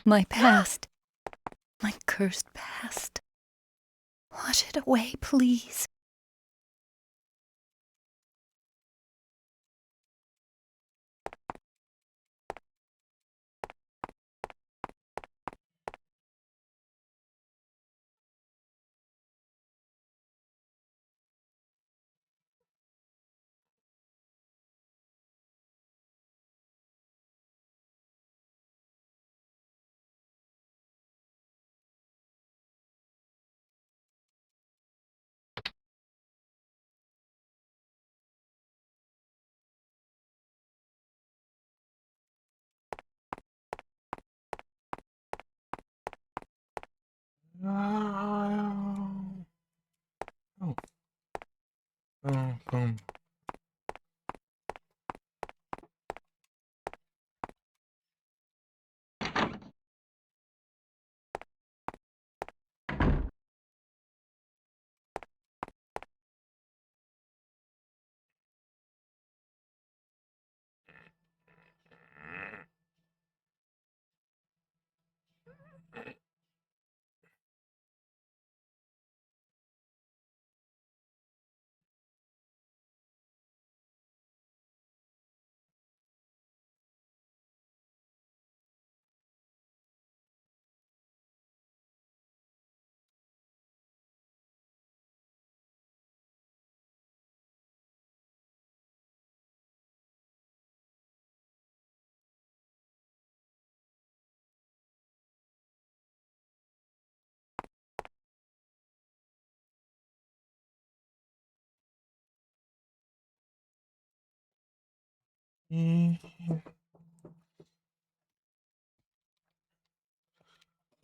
My past. My cursed past. Wash it away, please. Oh. Oh. Boom.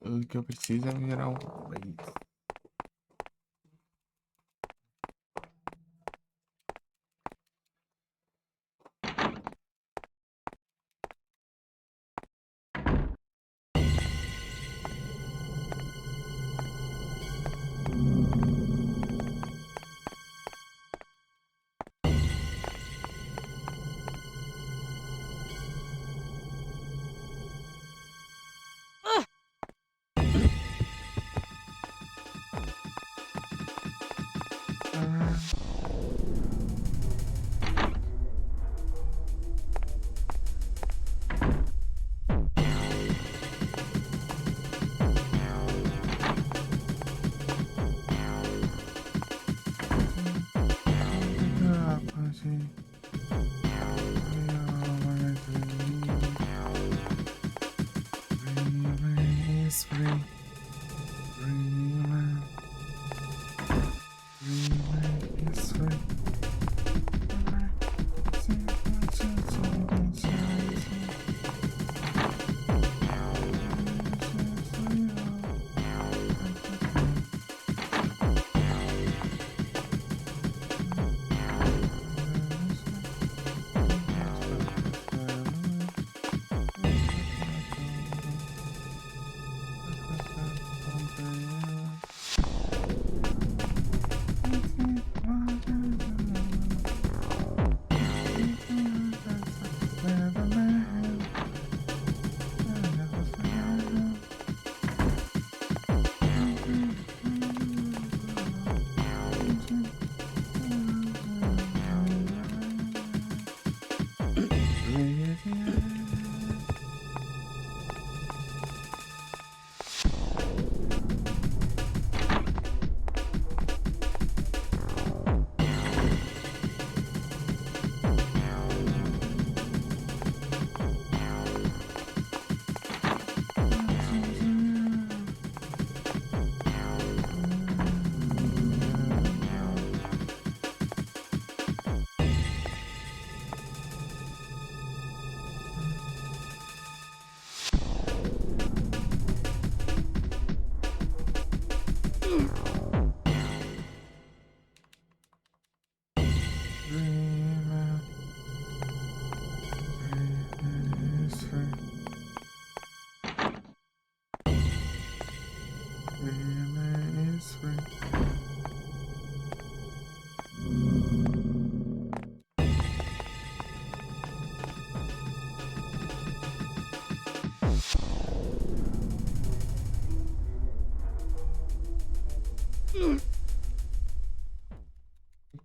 O que eu preciso é virar um país.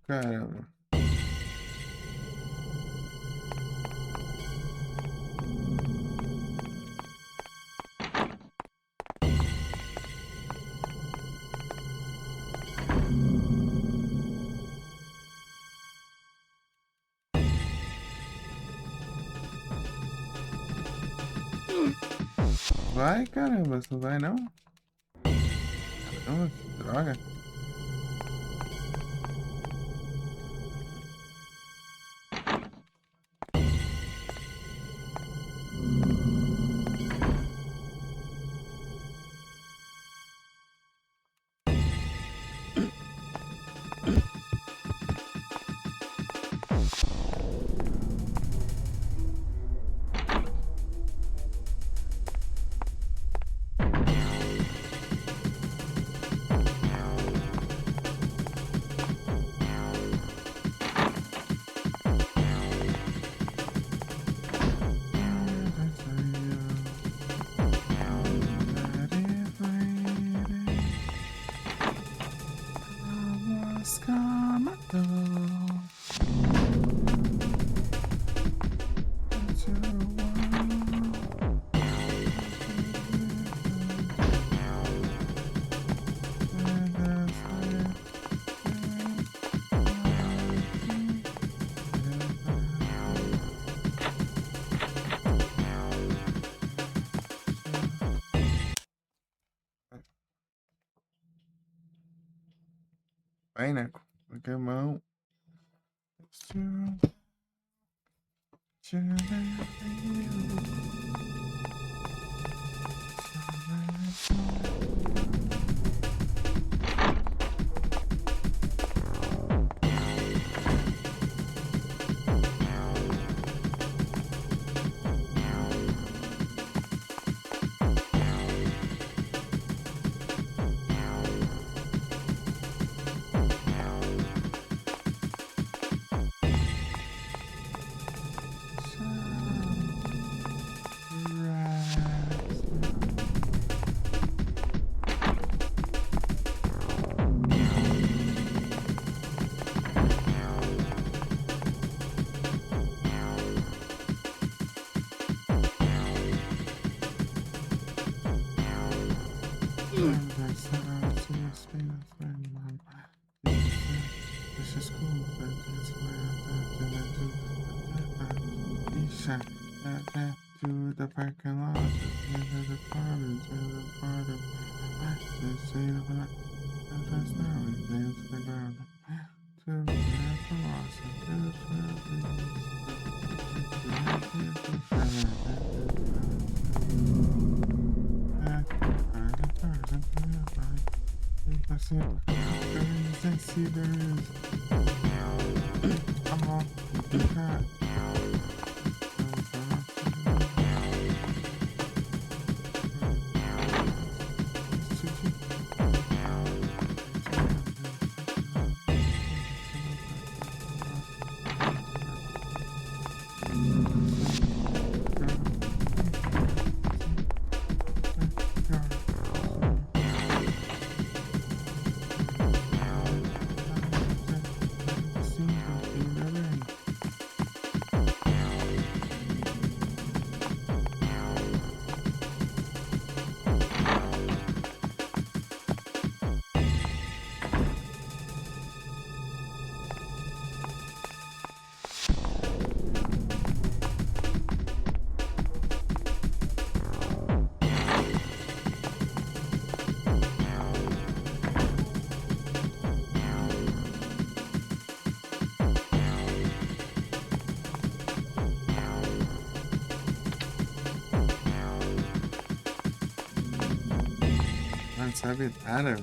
Caramba. Vai, caramba, você não vai não? Caramba, que droga. Vai, Neco. Pega a mão. To the parking lot, to the farm, to the part of the state of the just now, and then to the ground, to the velocity, não sabe nada.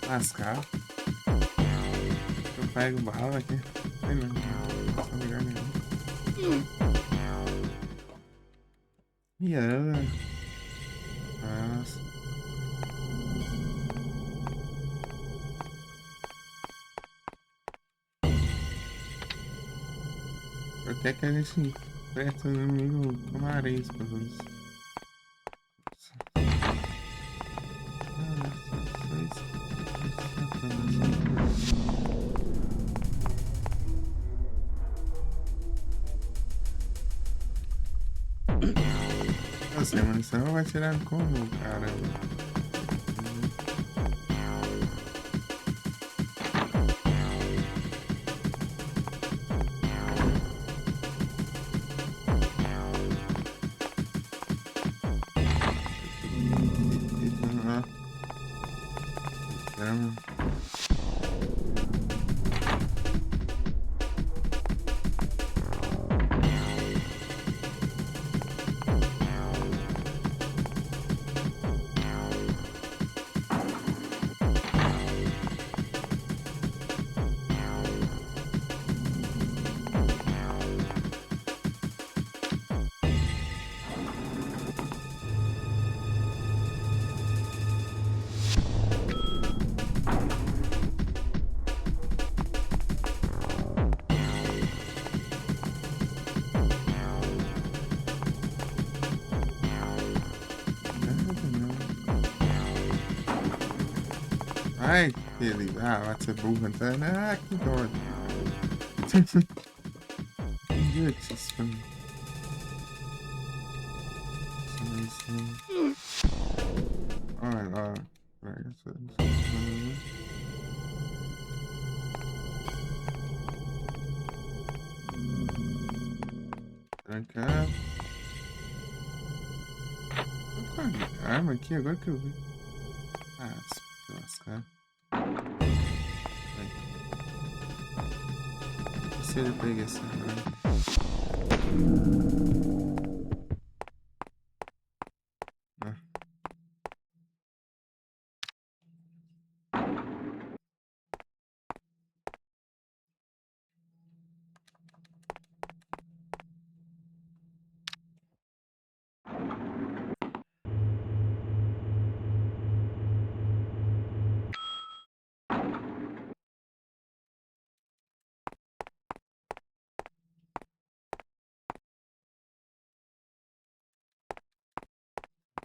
Lascar. Eu pego bala aqui. Ai, não, não tá lugar nenhum. E ela? Nossa. quer que a gente enfrente o inimigo com nariz, puzzles. Nossa, mano, isso não vai tirar como, cara? Ai, ele. Ah, vai ser burro, então. Ah, que dó. Idiotice, mano. Olha lá. Trancar. Qual a arma aqui? Agora que eu vi. Ah, se lascar. Se ele pega essa arma.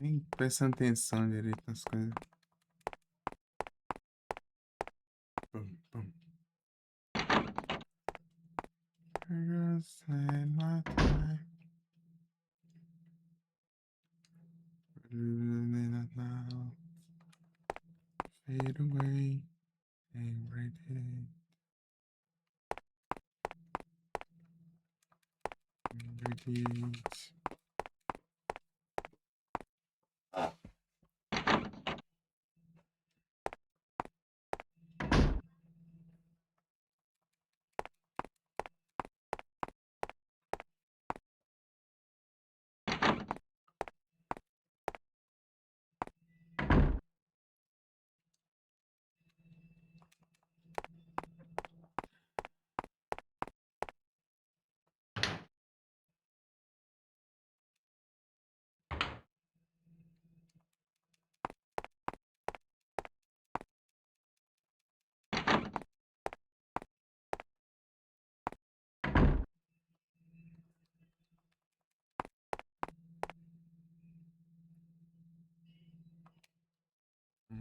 Nem prestando atenção direito nas coisas. Pum, pum. I just had my time. Now fade away every day. Every day.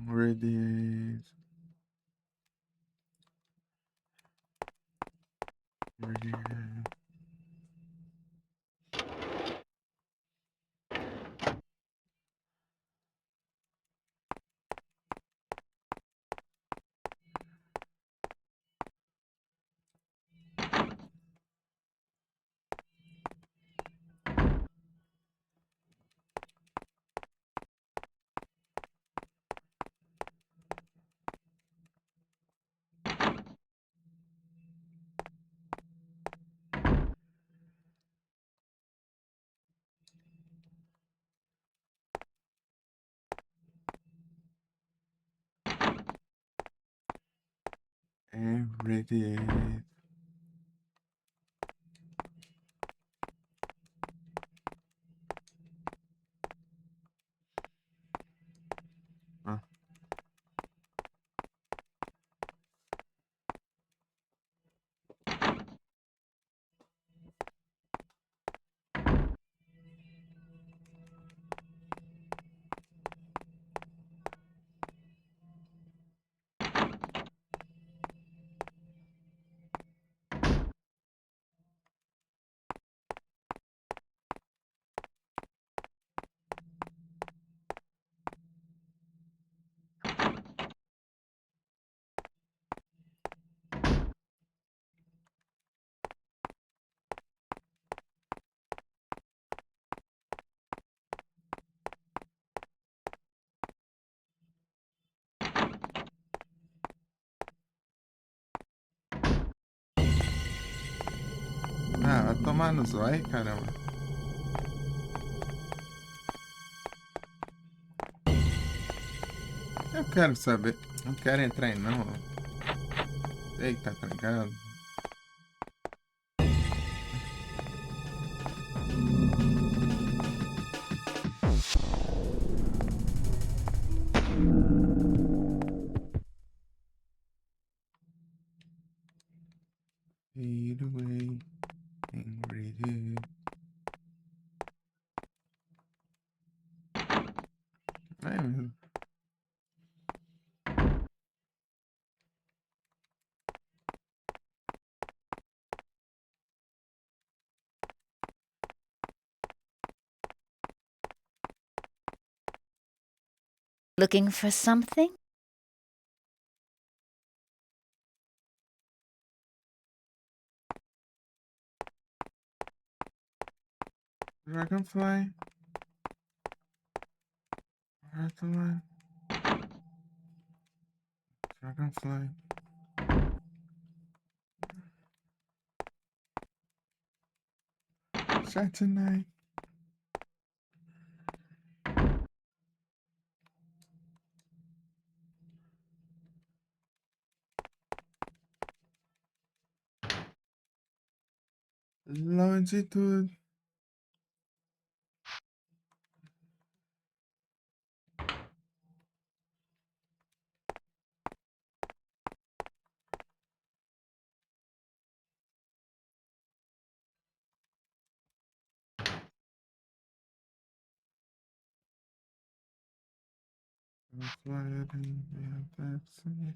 Radiate. Radiate. Radiate. Ah. tomar no zóio, caramba. Eu quero saber. Não quero entrar aí, não. Eita, tá trancado. Fade away and breathe it. É mesmo. Looking for something? Dragonfly. Dragonfly. Dragonfly. Shine tonight. Longitude. Flying, that's it.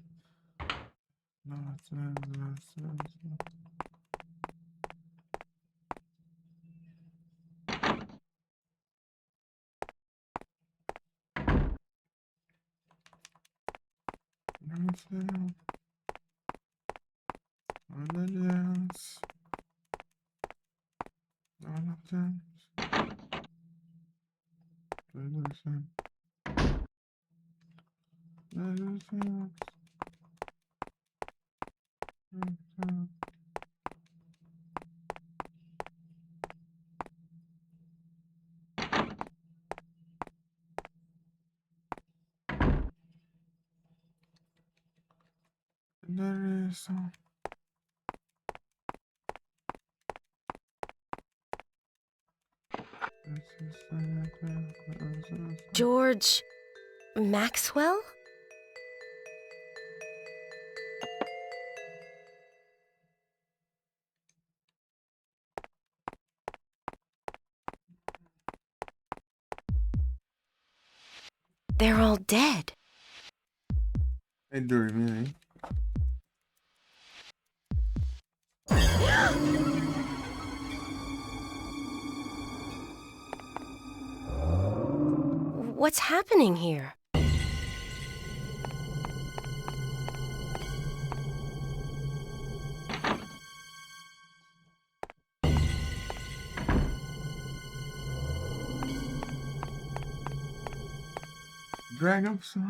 George Maxwell? They're all dead. Vai dormir aí. What's happening here? Dragonfly.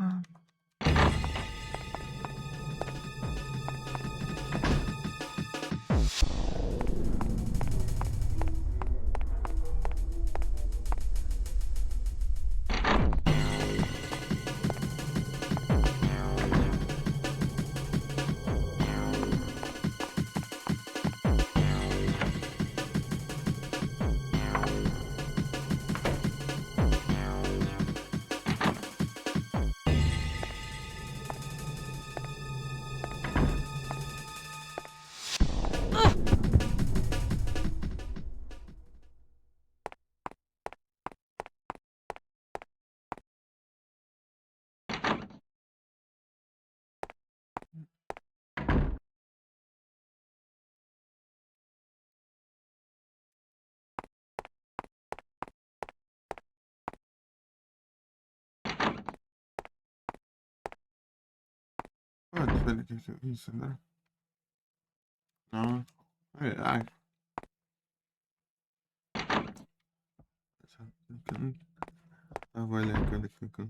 Pode ver aqui isso, né? Não. Ai. Tava olhando quando que ficou.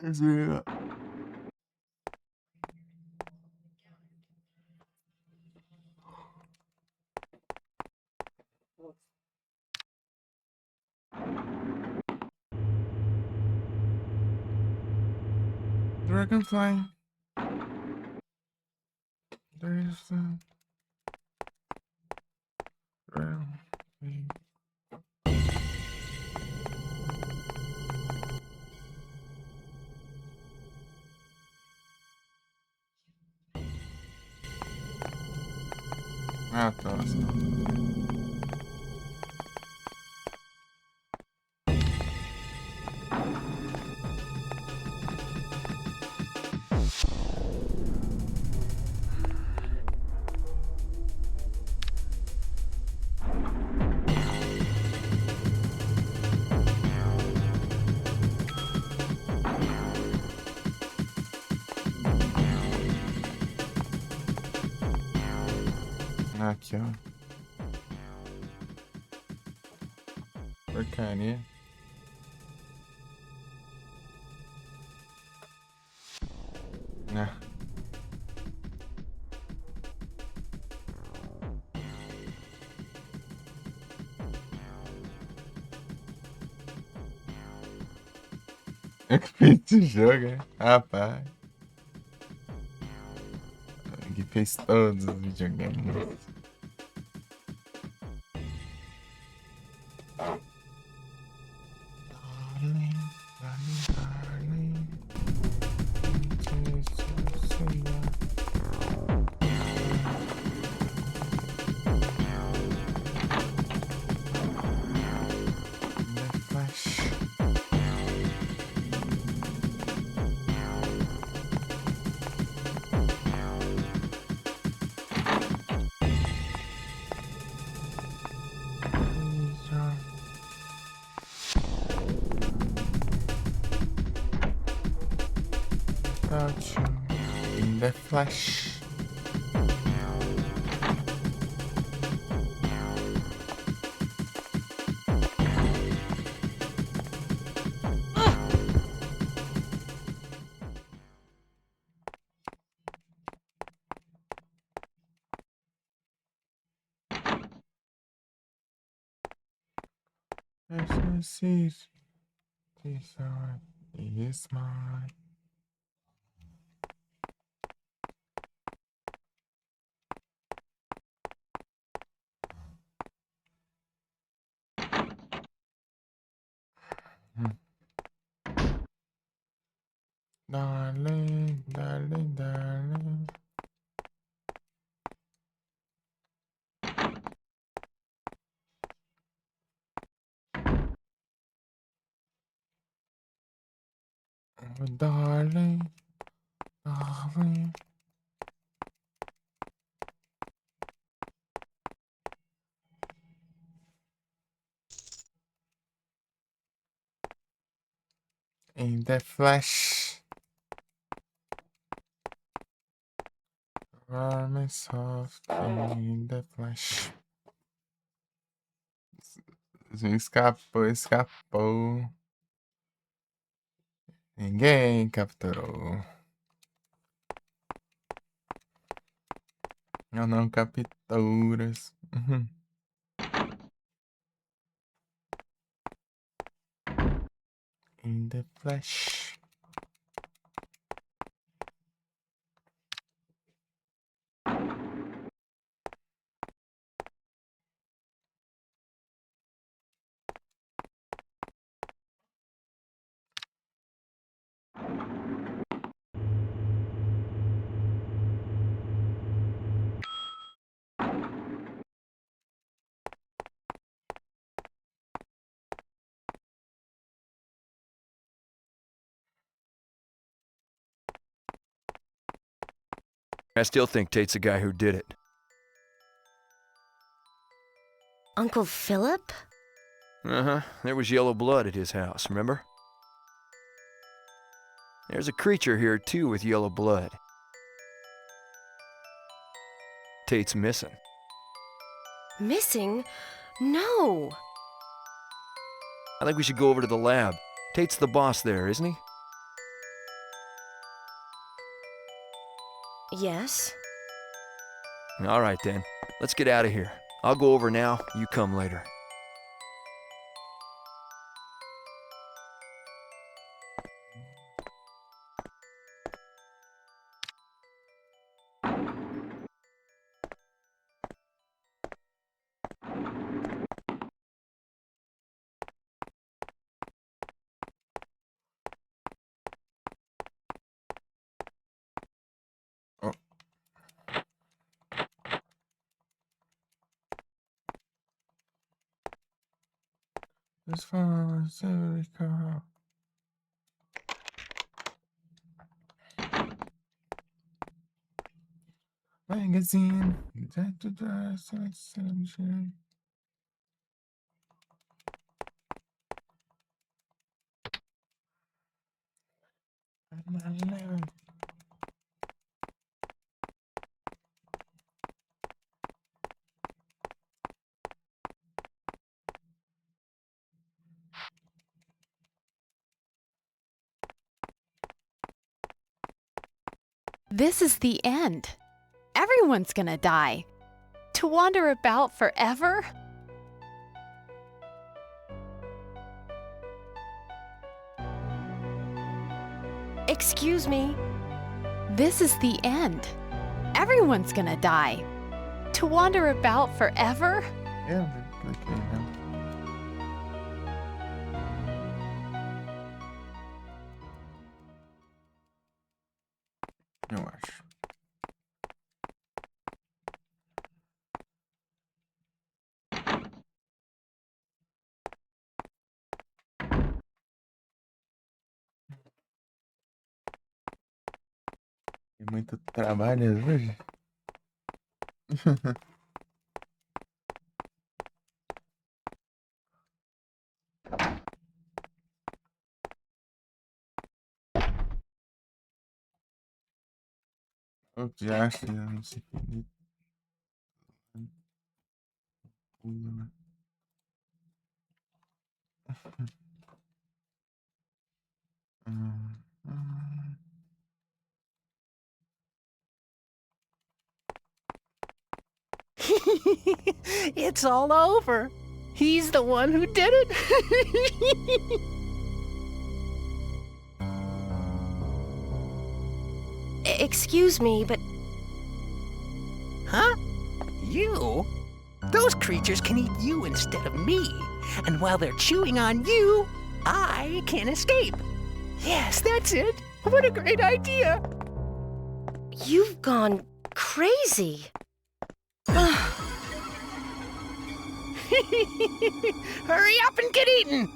Is it? Dragonfly. There's the dragonfly. Ah, tá. Aqui, ó. Porcaria. Ah. Eu que fiz esse jogo, hein? Rapaz. Que fez todos os videogames. Darling, darling, darling. The Flash. Without you in the flesh. This is mine. Darling, darling, darling. Oh, darling, darling. In the flesh. Warm and soft in the flesh. Escapou, escapou. Ninguém capturou. Eu não capturas. In the flesh. I still think Tate's the guy who did it. Uncle Philip? Uh-huh. There was yellow blood at his house, remember? There's a creature here, too, with yellow blood. Tate's missing. Missing? No. I think we should go over to the lab. Tate's the boss there, isn't he? Yes? All right, then. Let's get out of here. I'll go over now. You come later. Oh. This phone, car. Magazine. This is the end. Everyone's gonna die. To wander about forever? Excuse me. This is the end. Everyone's gonna die. To wander about forever? Yeah, cliquei, né? Eu acho. Tem muito trabalho hoje. O que acha? Não sei o que. It's all over. He's the one who did it. Excuse me, but Huh? You? Those creatures can eat you instead of me. And while they're chewing on you, I can escape. Yes, that's it. What a great idea. you've gone crazy. Hurry up and get eaten.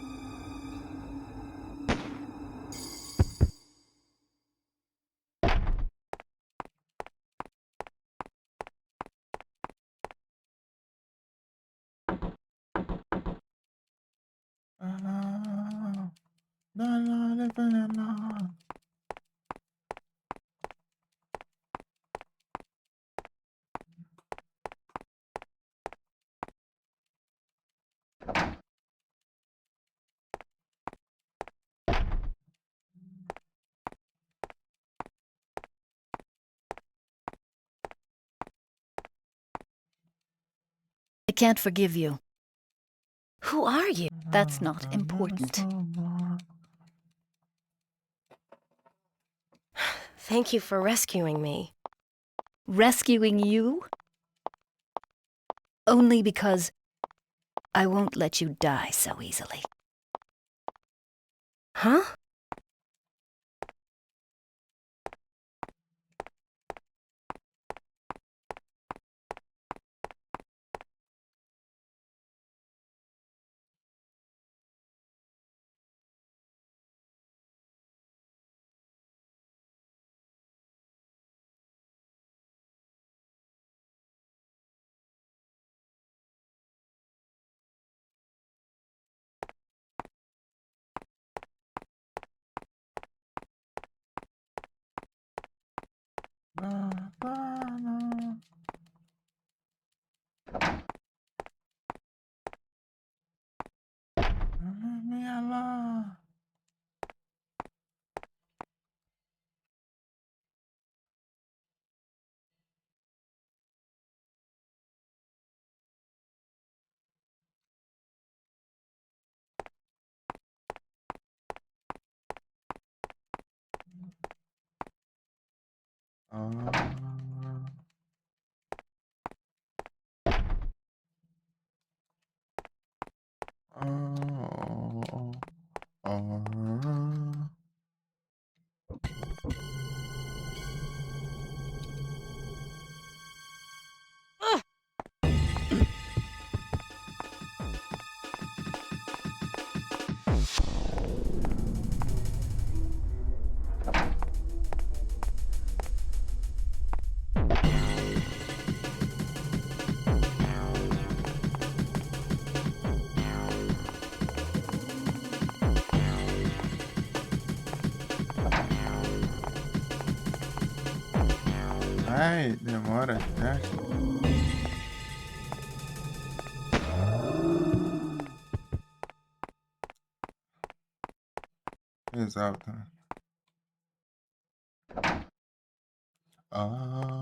I can't forgive you. Who are you? That's not important. Thank you for rescuing me. Rescuing you? Only because I won't let you die so easily. Huh? Ah. Oh. Ah. Ai, demora até. Exato. Ah.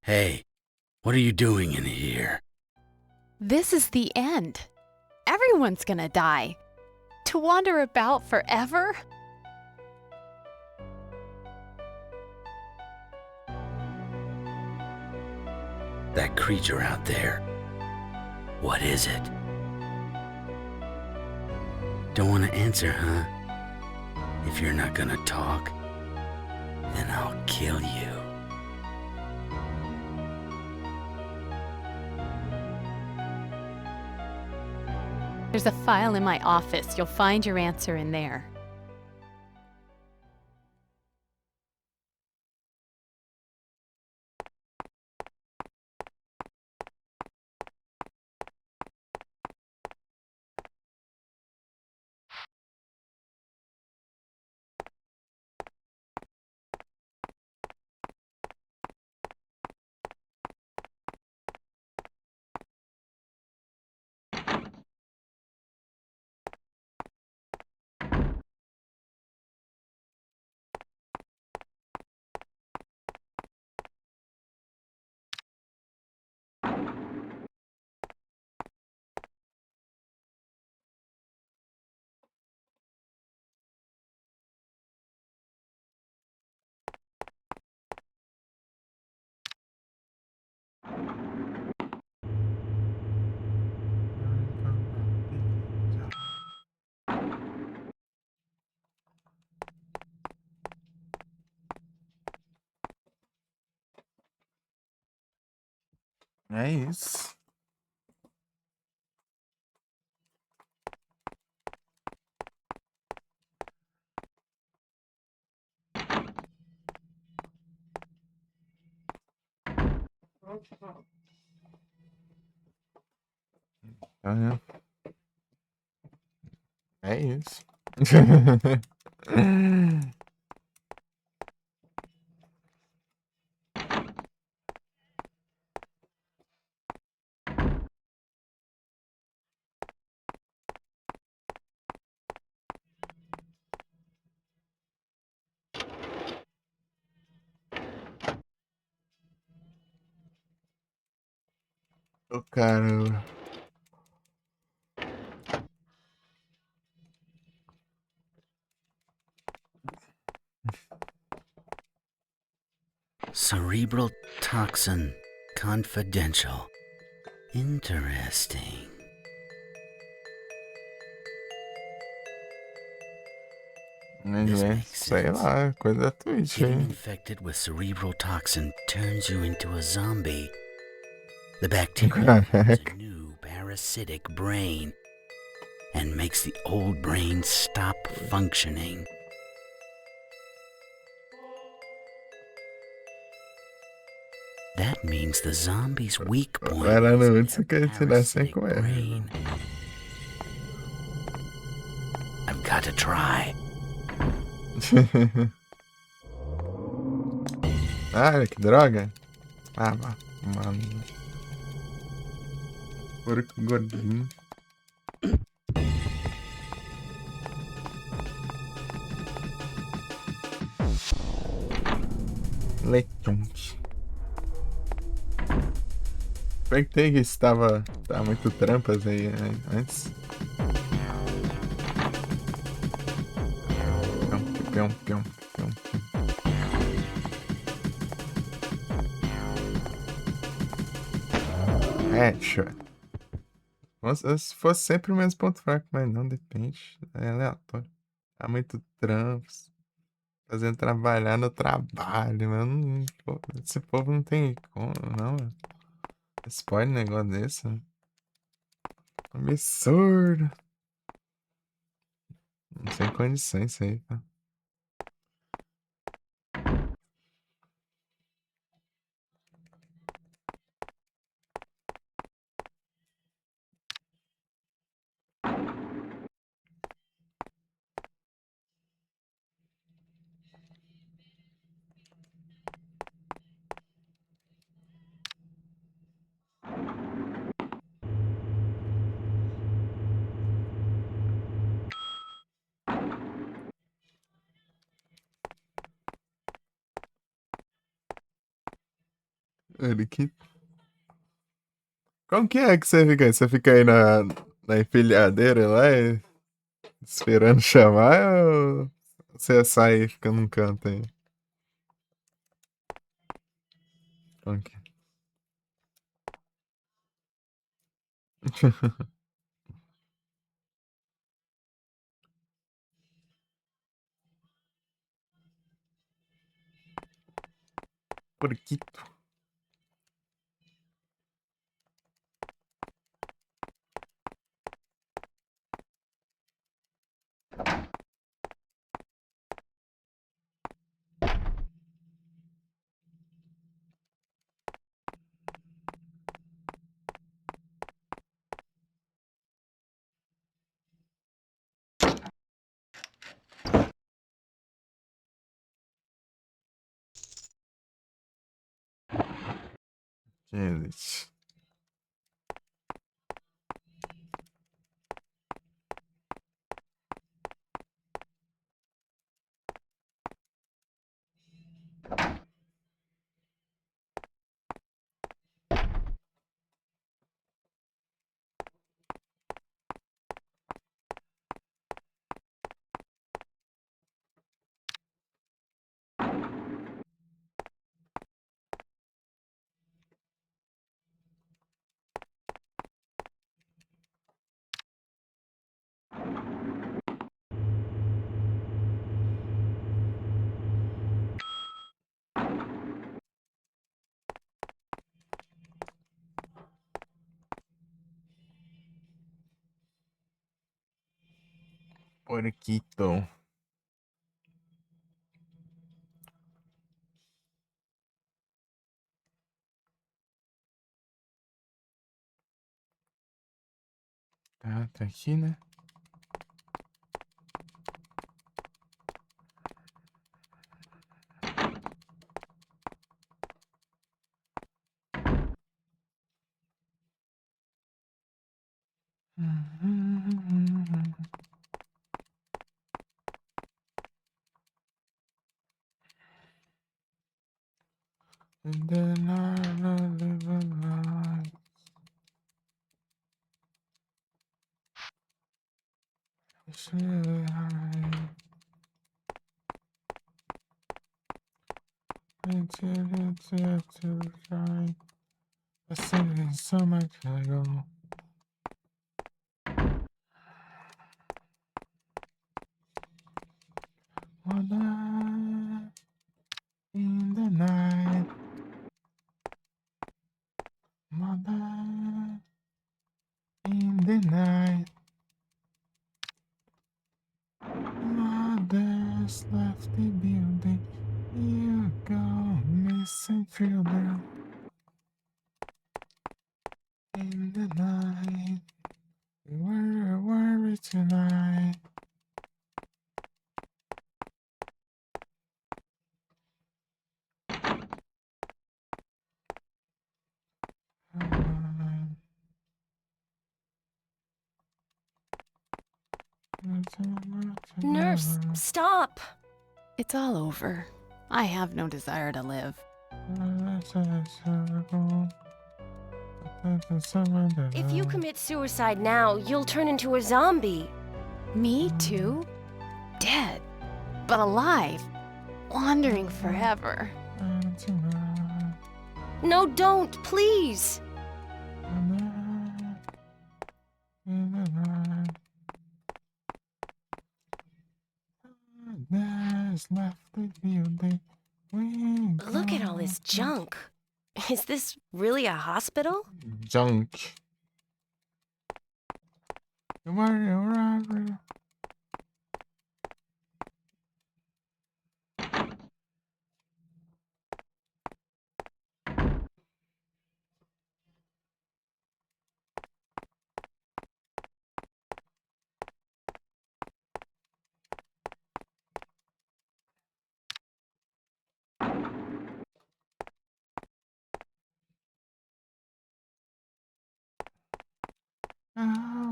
Hey, what are you doing in here? This is the end. Everyone's gonna die. To wander about forever? That creature out there. What is it? Don't want to answer, huh? If you're not gonna talk, then I'll kill you. There's a file in my office. You'll find your answer in there. É isso. Tá vendo? É isso. Ô, caramba. Cerebral toxin. Confidential. Interesting. This makes Sei sense. lá, coisa da Twitch, Getting hein? infected with cerebral toxin turns you into a zombie. The bacteria forms a new parasitic brain and makes the old brain stop functioning. That means the zombie's weak point Era is muito their quer tirar sem parasitic comer. brain. I've got to try. Ah, que droga. Ah, mano. Porco gordinho. Lequente. Perguntei que estava muito trampas aí, né, antes. Pião, pião, pião, pião. Headshot. Se fosse sempre o mesmo ponto fraco, mas não depende. É aleatório. Tá muito trampos. Fazendo trabalhar no trabalho, mano. Esse povo não tem como, não. Spoiler um negócio desse. Né? Absurdo. Não tem condições isso aí, cara. Ele que... Como que é que você fica aí? Você fica aí na empilhadeira lá, esperando chamar, ou você sai e fica num canto aí? Como que é? Porquito. Jesus. Porquito. Tá aqui, né? And then I live a life. It's really high. Until it's yet to shine. I said it so much ago. Mother in the night. Mother in the night. Mother's left the building. You go missing children. In the night. We're worried tonight. Nurse, stop! It's all over. I have no desire to live. If you commit suicide now, you'll turn into a zombie. Me too? Dead, but alive, wandering forever. No, don't, please! Look at all this junk. Is this really a hospital? Junk.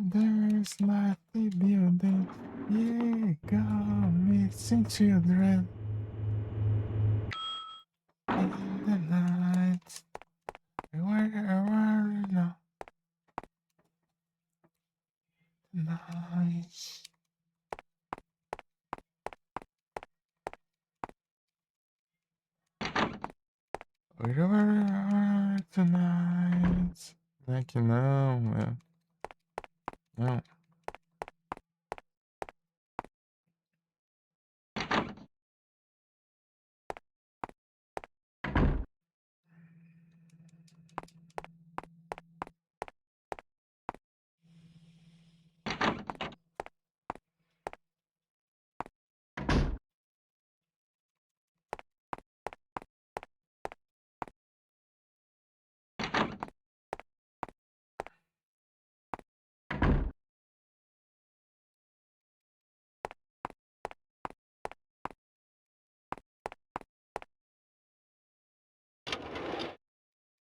There's likely building, yeah, gone missing children in the night. Where now? Night. Where tonight? Like não, man. Não.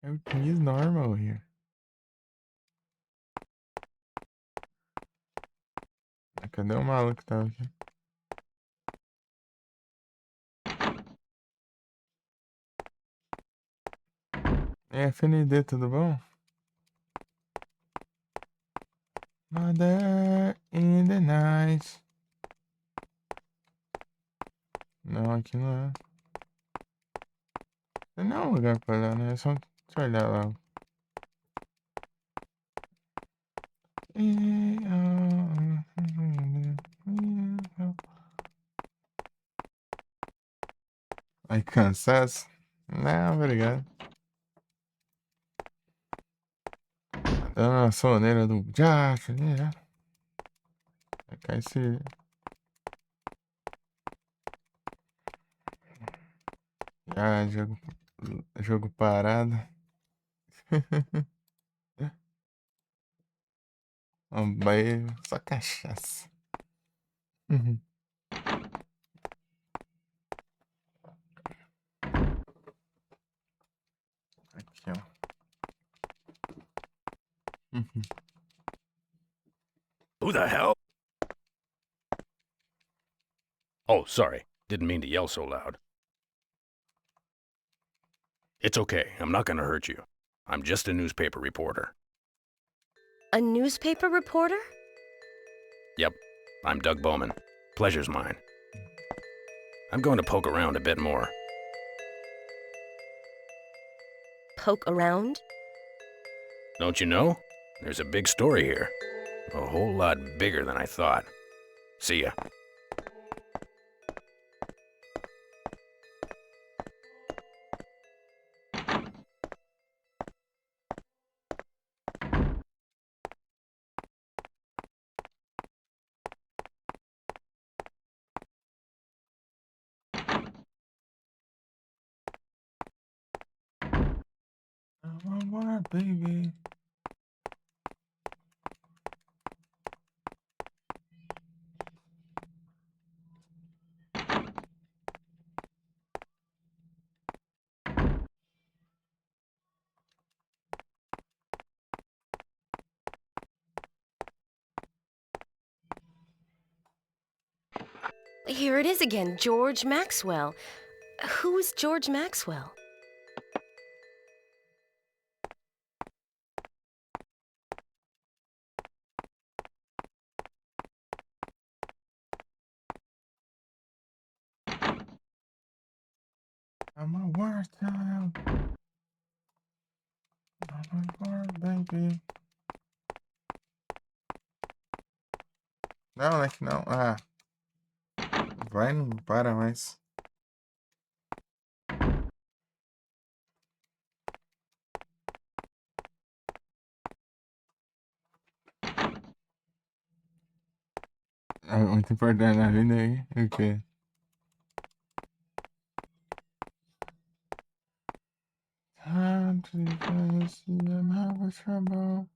Everything is normal here. Cadê o maluco que tava aqui? FND, tudo bom? Mother in the night. Não, aqui não é. Não é um lugar pra olhar, né? É só deixa eu olhar lá. Ai, cansaço? Não, obrigado. Dando uma soneira do Jack ali, já. Vai cair esse. Já, jogo parado. Vai só cachaça. Uhum. Aqui, ó. Uhum. Who the hell? Oh, sorry. Didn't mean to yell so loud. It's okay. I'm not gonna hurt you. I'm just a newspaper reporter. A newspaper reporter? Yep, I'm Doug Bowman. Pleasure's mine. I'm going to poke around a bit more. Poke around? Don't you know? There's a big story here. A whole lot bigger than I thought. See ya. Baby. Here it is again, George Maxwell. Who is George Maxwell? I'm a war child. I'm a war baby. Não, é que não. Ah. Vai, não para mais. É muito importante na vida aí. O quê? Time to face I'm having trouble.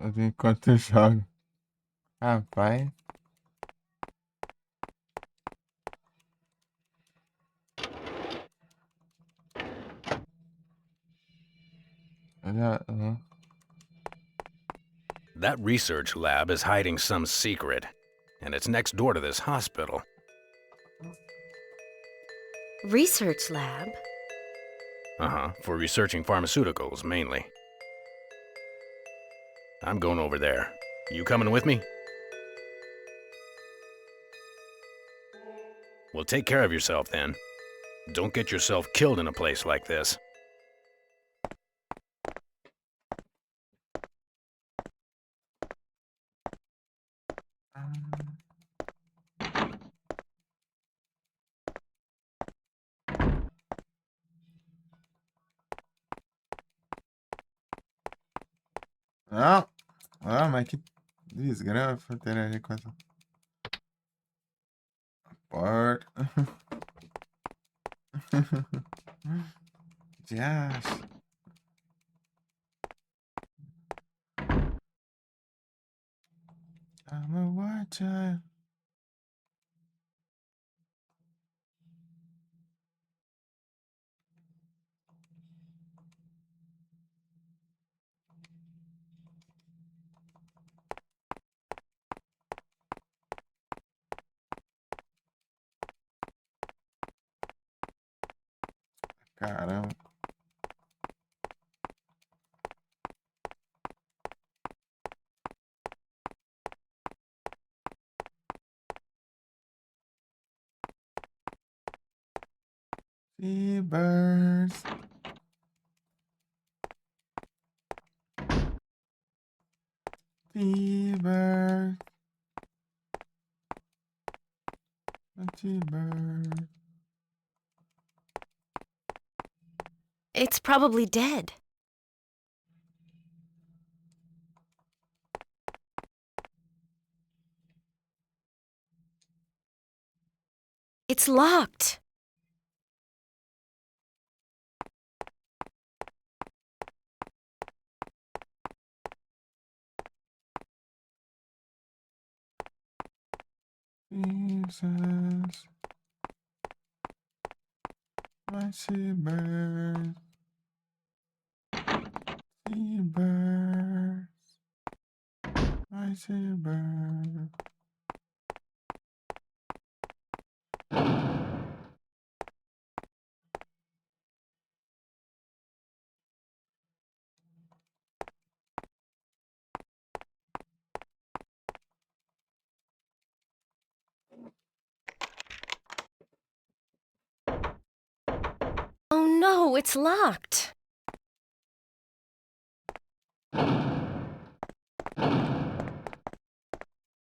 Eu tenho quanto jogo. Rapaz. That research lab is hiding some secret, and it's next door to this hospital. Research lab? Uh-huh, for researching pharmaceuticals, mainly. I'm going over there. You coming with me? Well, take care of yourself, then. Don't get yourself killed in a place like this. Não. Ah, mas que desgraça ter ali com essa porta. Yes. I'm a watcher. Caramba. Seabirds. Seabirds. Seabirds. It's probably dead. It's locked. Jesus. My seabirds. Seabirds. My seabirds. Oh no, it's locked.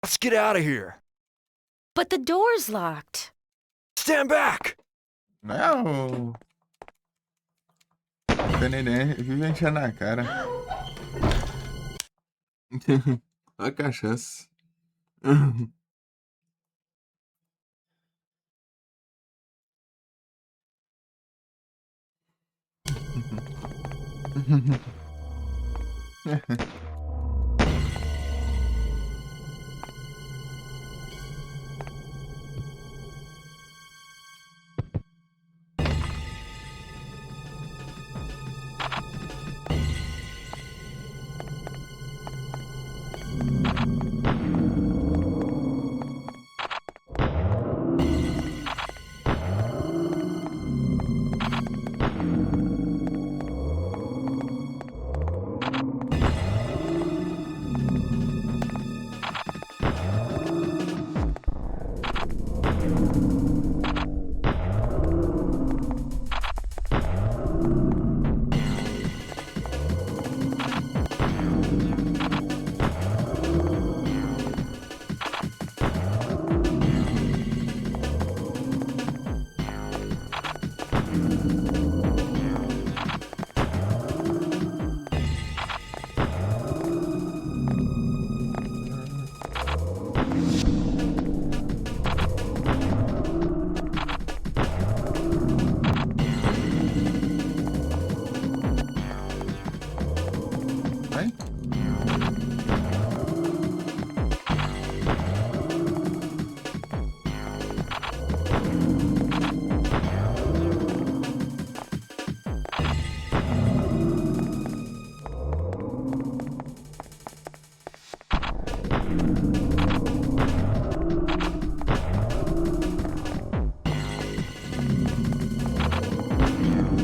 Let's get out of here. But the door's locked. Stand back! Não. O neném vive enchendo a cara. Olha a cachaça.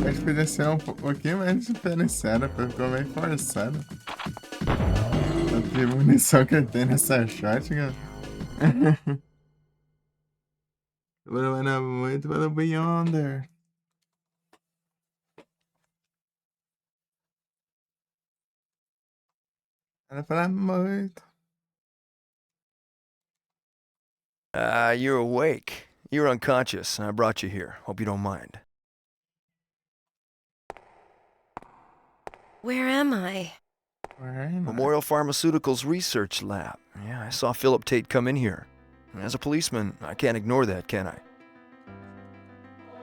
Acho que podia ser um pouquinho mais diferenciada, porque ficou meio forçado. A munição que tem nessa shotgun. Manda muito pelo Beyonder. Ela fala muito. You're awake. You're unconscious, and I brought you here. Hope you don't mind. Where am I? Where am I? Memorial Pharmaceuticals Research Lab. Yeah, I saw Philip Tate come in here. As a policeman, I can't ignore that, can I?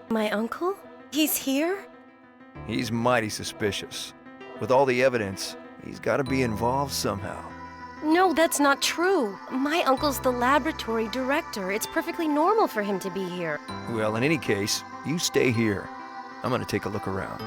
My uncle? He's here? He's mighty suspicious. With all the evidence, he's got to be involved somehow. No, that's not true. My uncle's the laboratory director. It's perfectly normal for him to be here. Well, in any case, you stay here. I'm gonna take a look around.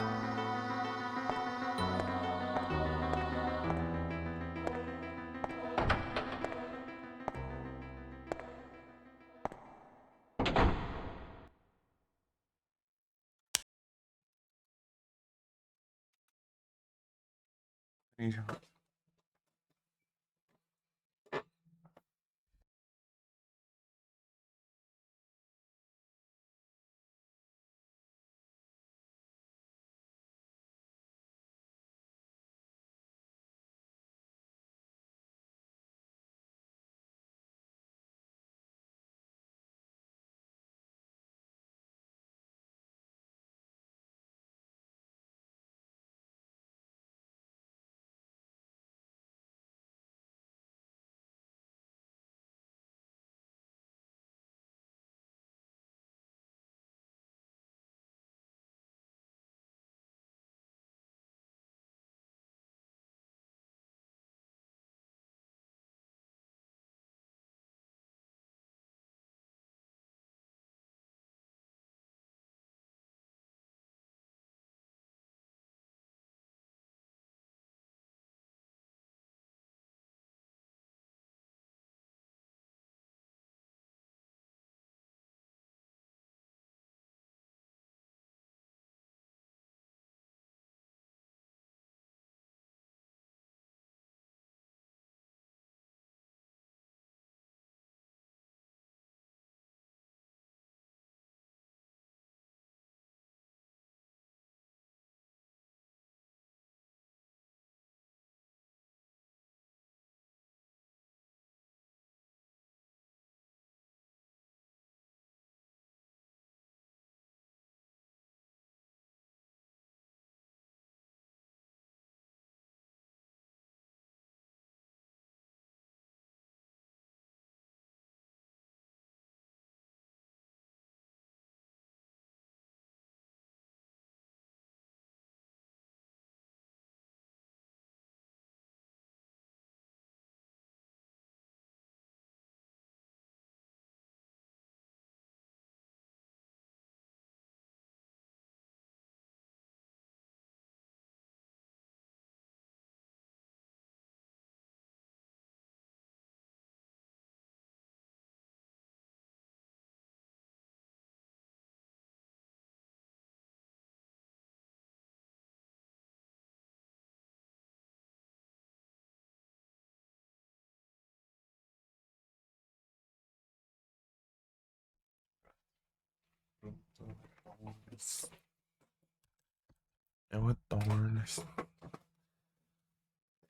É o Thorns.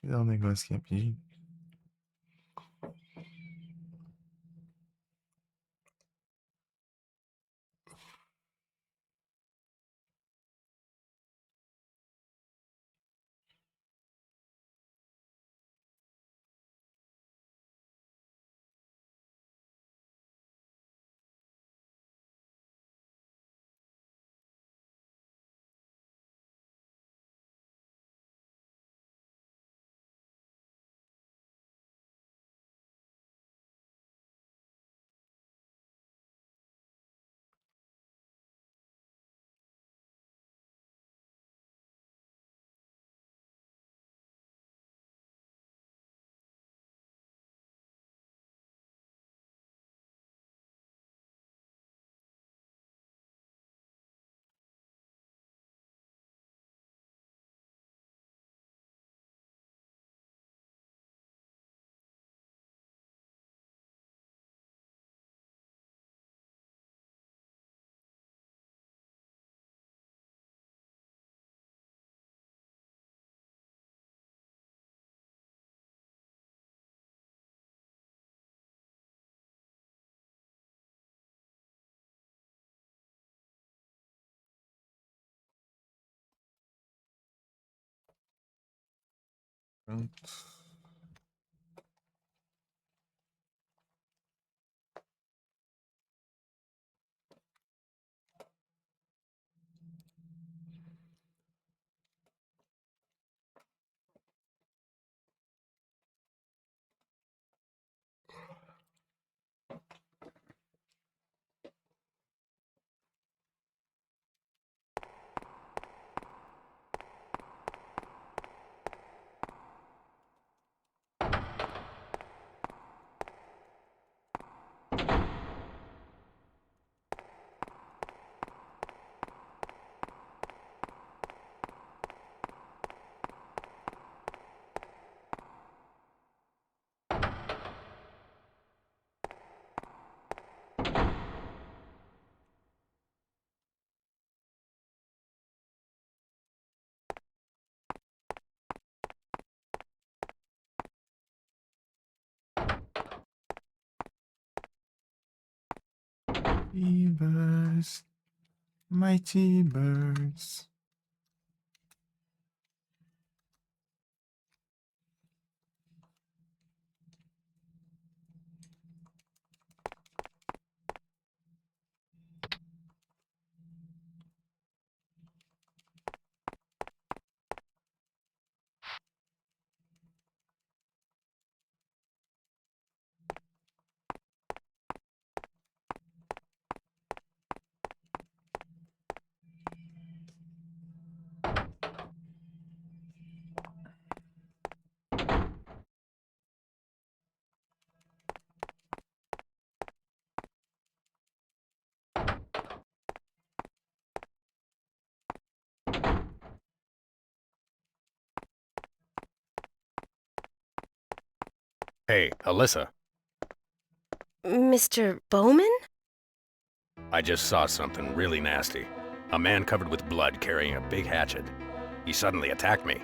Vou dar um negócio aqui rapidinho. Pronto. T-Birds, my T-Birds. Hey, Alyssa, Mr. Bowman? I just saw something really nasty. A man covered with blood carrying a big hatchet. He suddenly attacked me.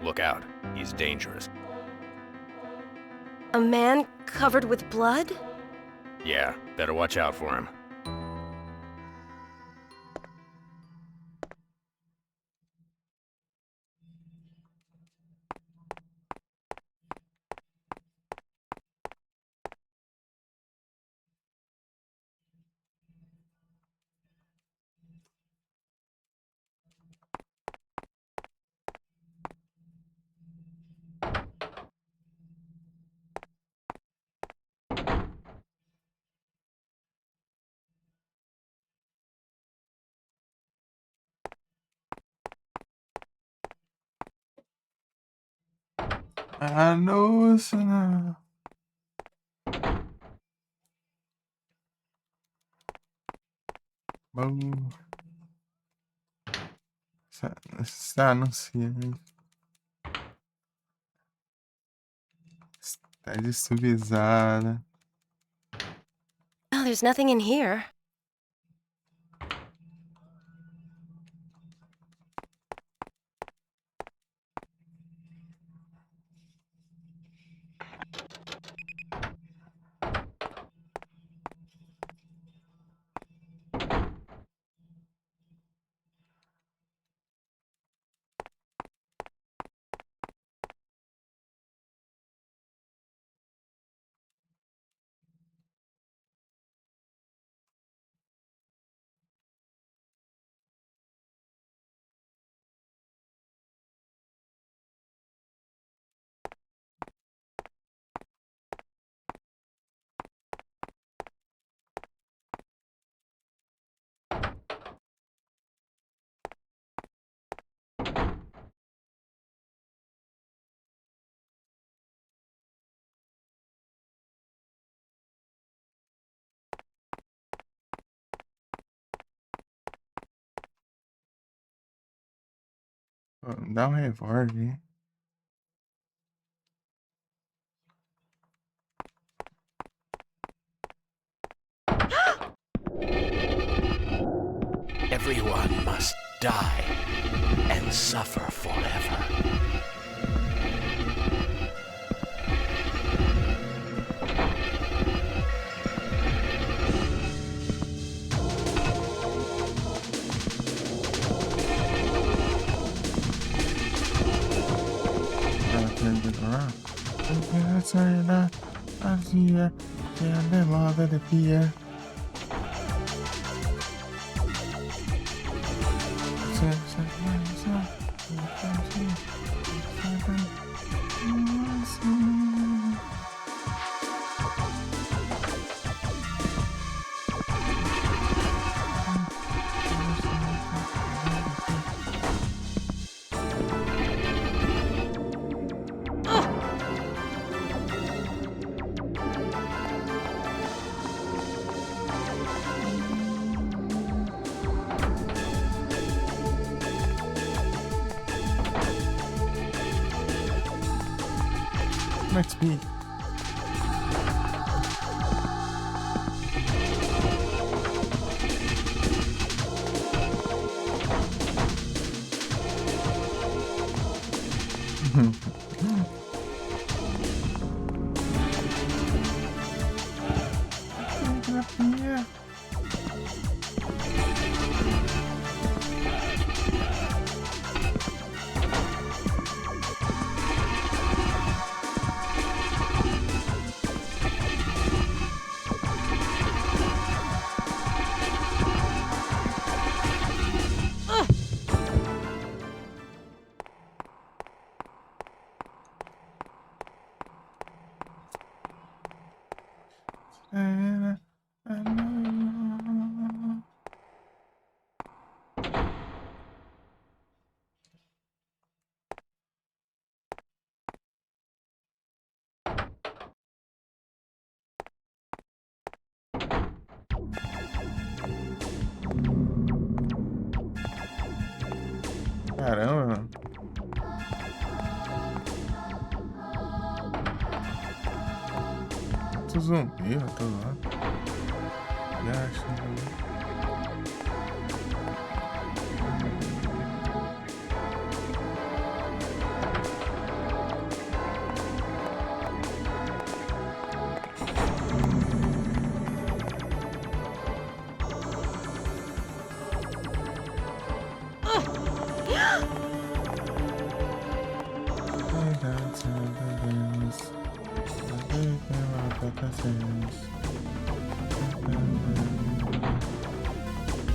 Look out, he's dangerous. A man covered with blood? Yeah, better watch out for him. I know it's enough. Bom. Está anunciando. Está desutilizada. Oh, there's nothing in here. Dá um revólver. Everyone must die and suffer forever. Next beat. Yeah. Caramba. Tô zumbi, eu tô lá. Já achei.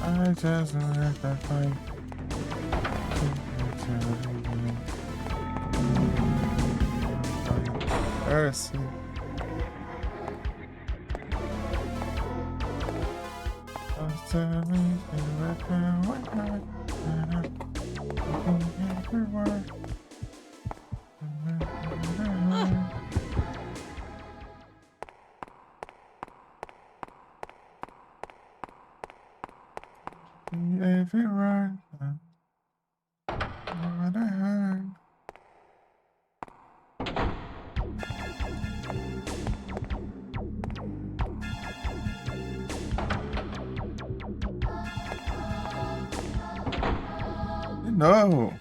I just let that fight. Mercy. Everywhere. What I heard. No.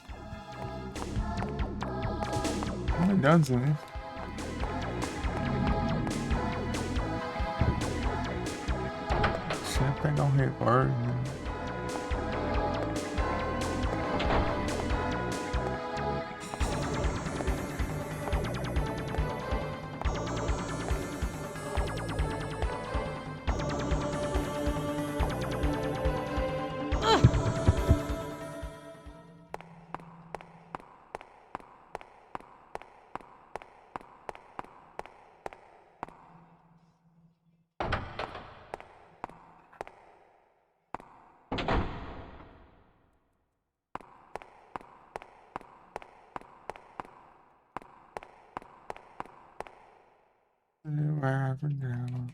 I'm done to me. Deixa eu pegar um revólver. Down.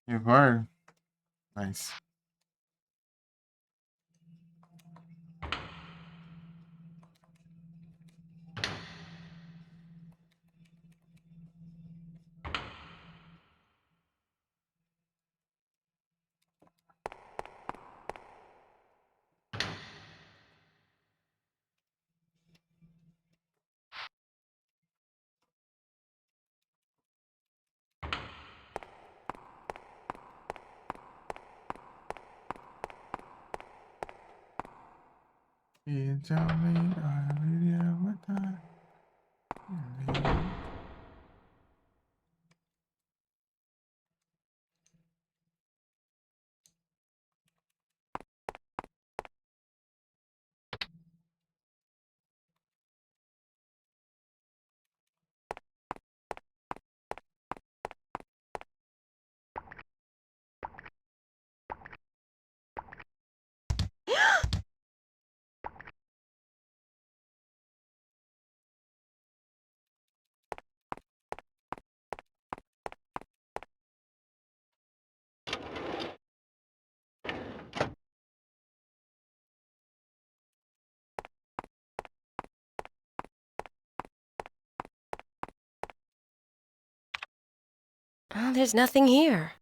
You are nice. You tell me I really have my time. Oh, there's nothing here.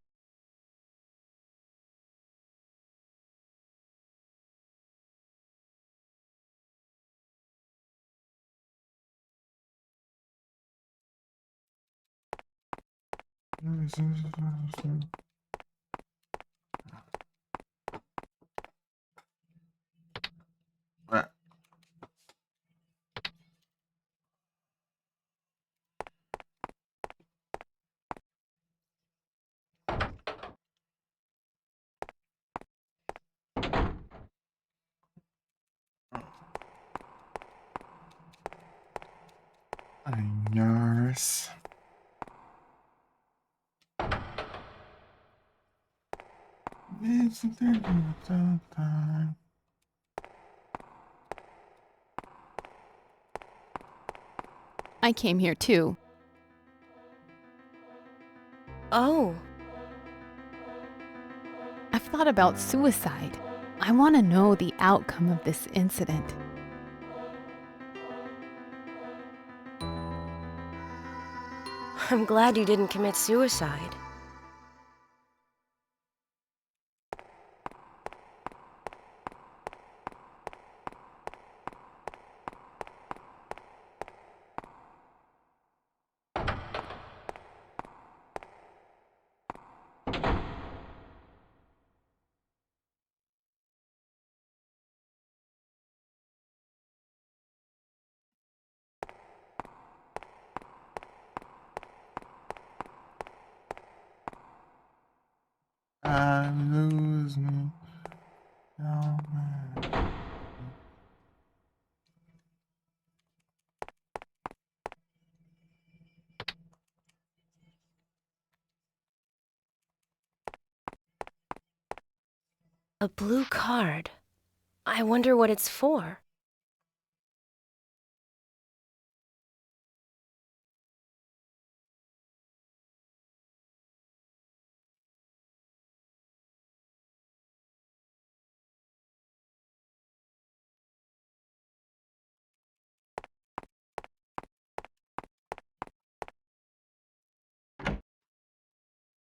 Yours. It's time. I came here too. Oh, I've thought about suicide. I want to know the outcome of this incident. I'm glad you didn't commit suicide. I lose me. Oh, man. A blue card. I wonder what it's for.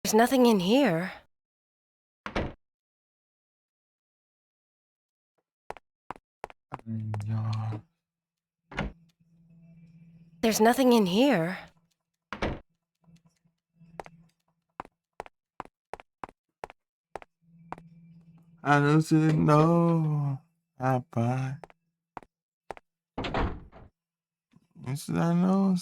There's nothing in here. Yeah. There's nothing in here. I lose it. No. I buy. This is I know.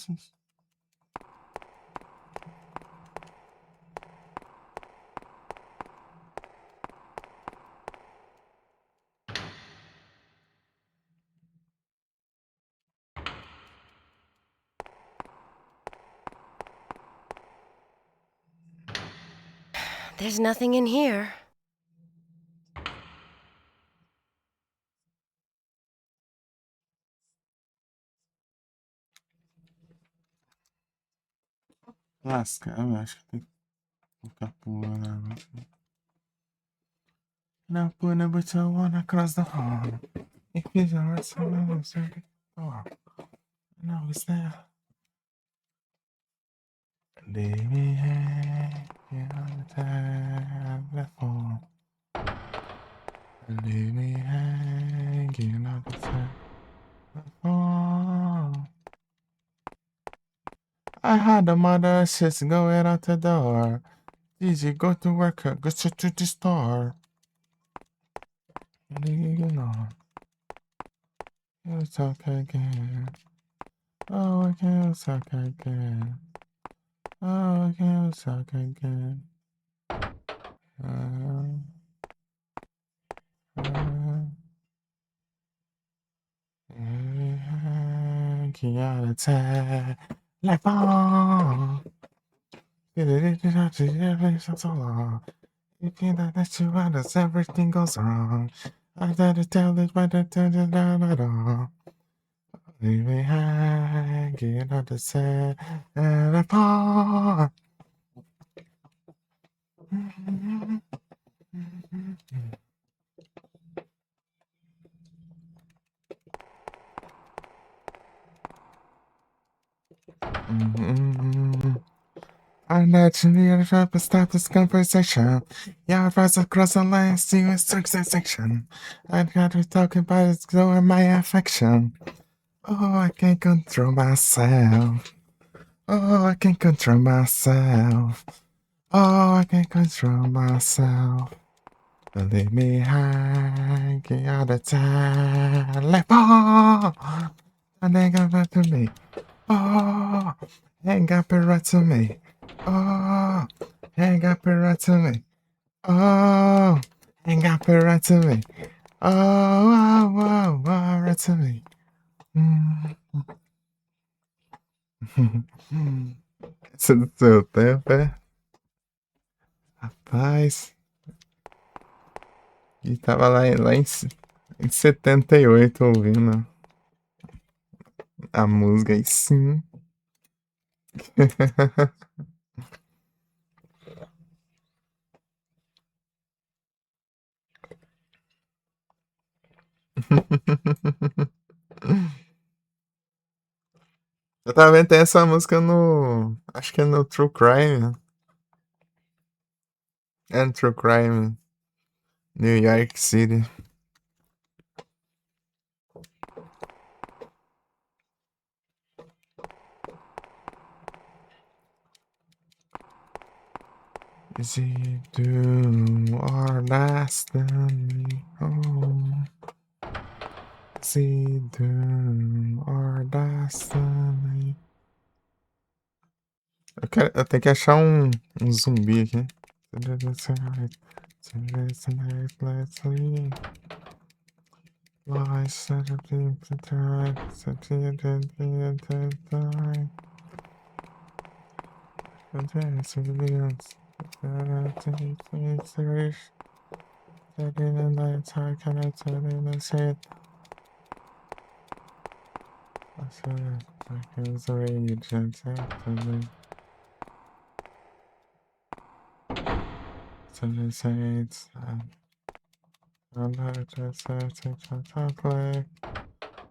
There's nothing in here. Lasca, eu acho que tem que ficar pulando. Now put a bit of one across the hall. If it's alright, so I'm sorry. Oh, now it's there. Leave me hanging on the telephone. Leave me hanging on the telephone. I had the mother sis going out the door. Easy, go to work, go to the store. You know. You talk again. Oh, I can't talk again. Oh, I can't talk again. Qui a le téléphone? You can't let you out as everything goes wrong. I gotta tell it by the da-da-da-da-da. Leave me hanging on the telephone. I'm naturally a try to start this conversation. Yeah, I rise across the line, see you in section. I got to talk about it, growing my affection. Oh, I can't control myself. Oh, I can't control myself. Oh, I can't control myself. Leave me hanging on the telephone. And they got back to me. Oh, hang up and right to me. Oh, hang up and right to me. Oh, hang up and right to me. Oh, right to me. Esse do seu tempo, é? Rapaz. E tava lá em 78 ouvindo a música aí sim. Eu tava vendo tem essa música no. Acho que é no True Crime. É no True Crime. New York City. Is it do or destiny? Oh. Is it do or destiny? Eu tenho que achar um zumbi aqui.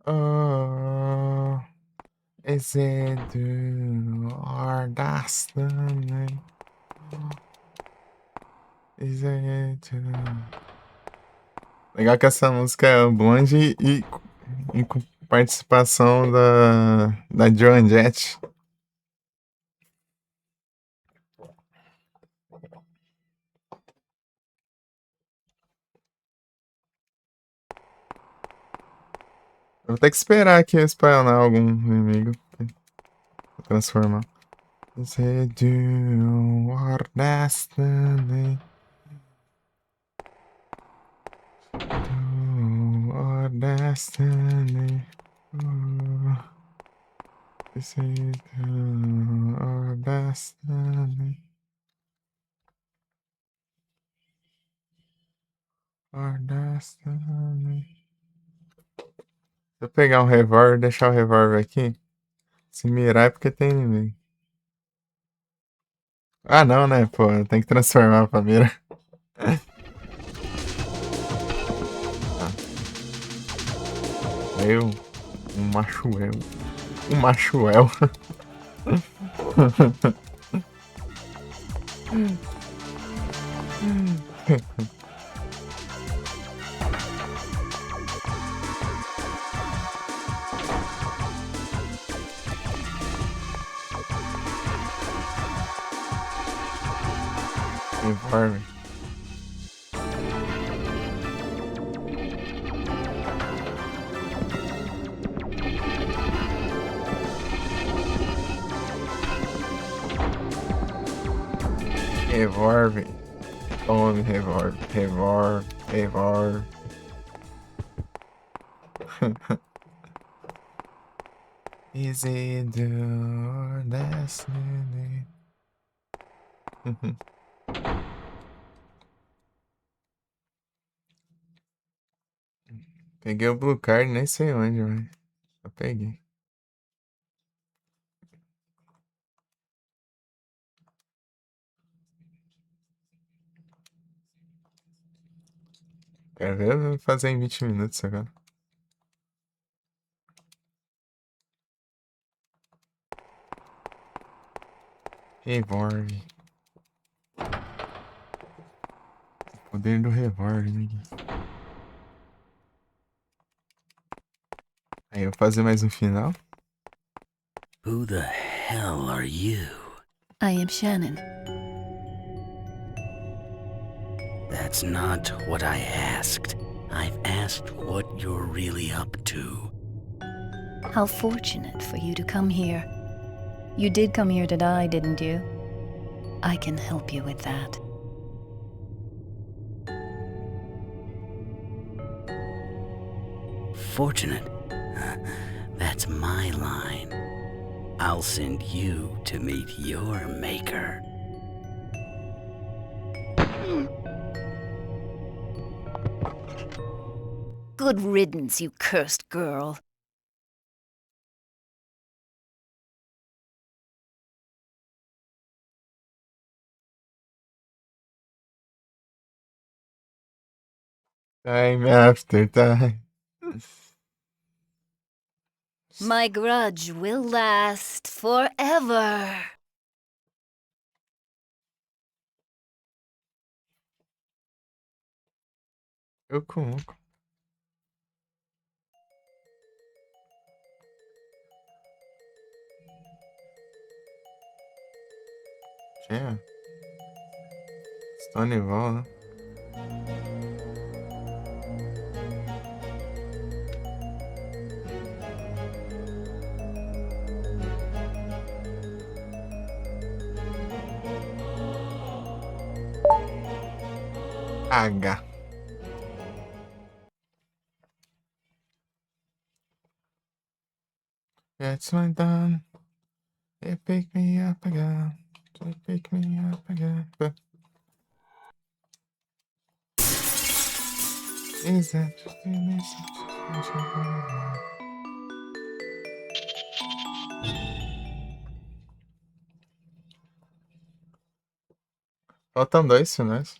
Oh, is it do or destiny? Is it do? Legal que essa música é blonde e com participação da Joan Jett. Eu vou ter que esperar aqui spawnar algum inimigo pra transformar. Is it do or destiny? Do or destiny? Is it do or destiny? Or destiny? Se eu pegar um revólver e deixar o revólver aqui, se mirar é porque tem inimigo. Ah, não, né? Pô, tem que transformar pra mirar. Eu, um machuel. Um machuel. Revólver. Revolve. Tome, revolve. Revolve. Revolve. Is it your destiny? Peguei o Blue Card, nem sei onde, mas eu peguei. Quero ver eu fazer em 20 minutos agora. Revolve. Poder do revólver, né? Aí eu vou fazer mais um final. Who the hell are you? I am Shannon. That's not what I asked. I've asked what you're really up to. How fortunate for you to come here. You did come here to die, didn't you? I can help you with that. Fortunate? That's my line. I'll send you to meet your maker. Good riddance, you cursed girl. Time after time. My grudge will last forever. Eu com. Tinha. Stonewall, né? H. It's my done. They pick me up again. They pick me up again. But is that faltam 2 finais.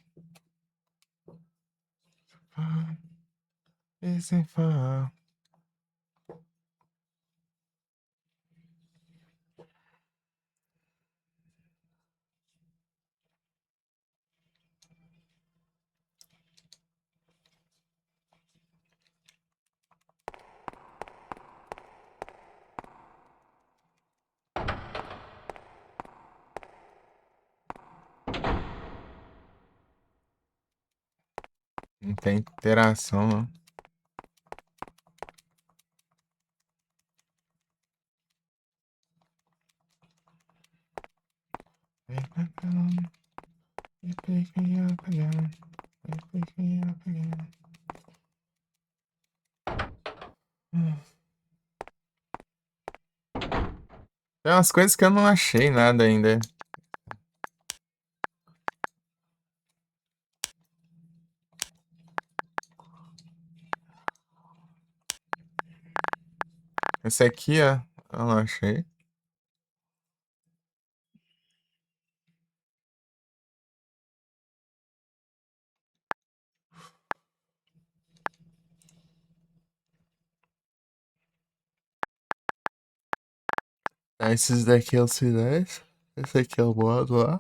Esse fala. Não tem interação, não. You pick me up again. You pick me up again. Tem umas coisas que eu não achei nada ainda. Esse aqui, ó, eu não achei. Esses daqui é os finais. Esse aqui é o modo lá.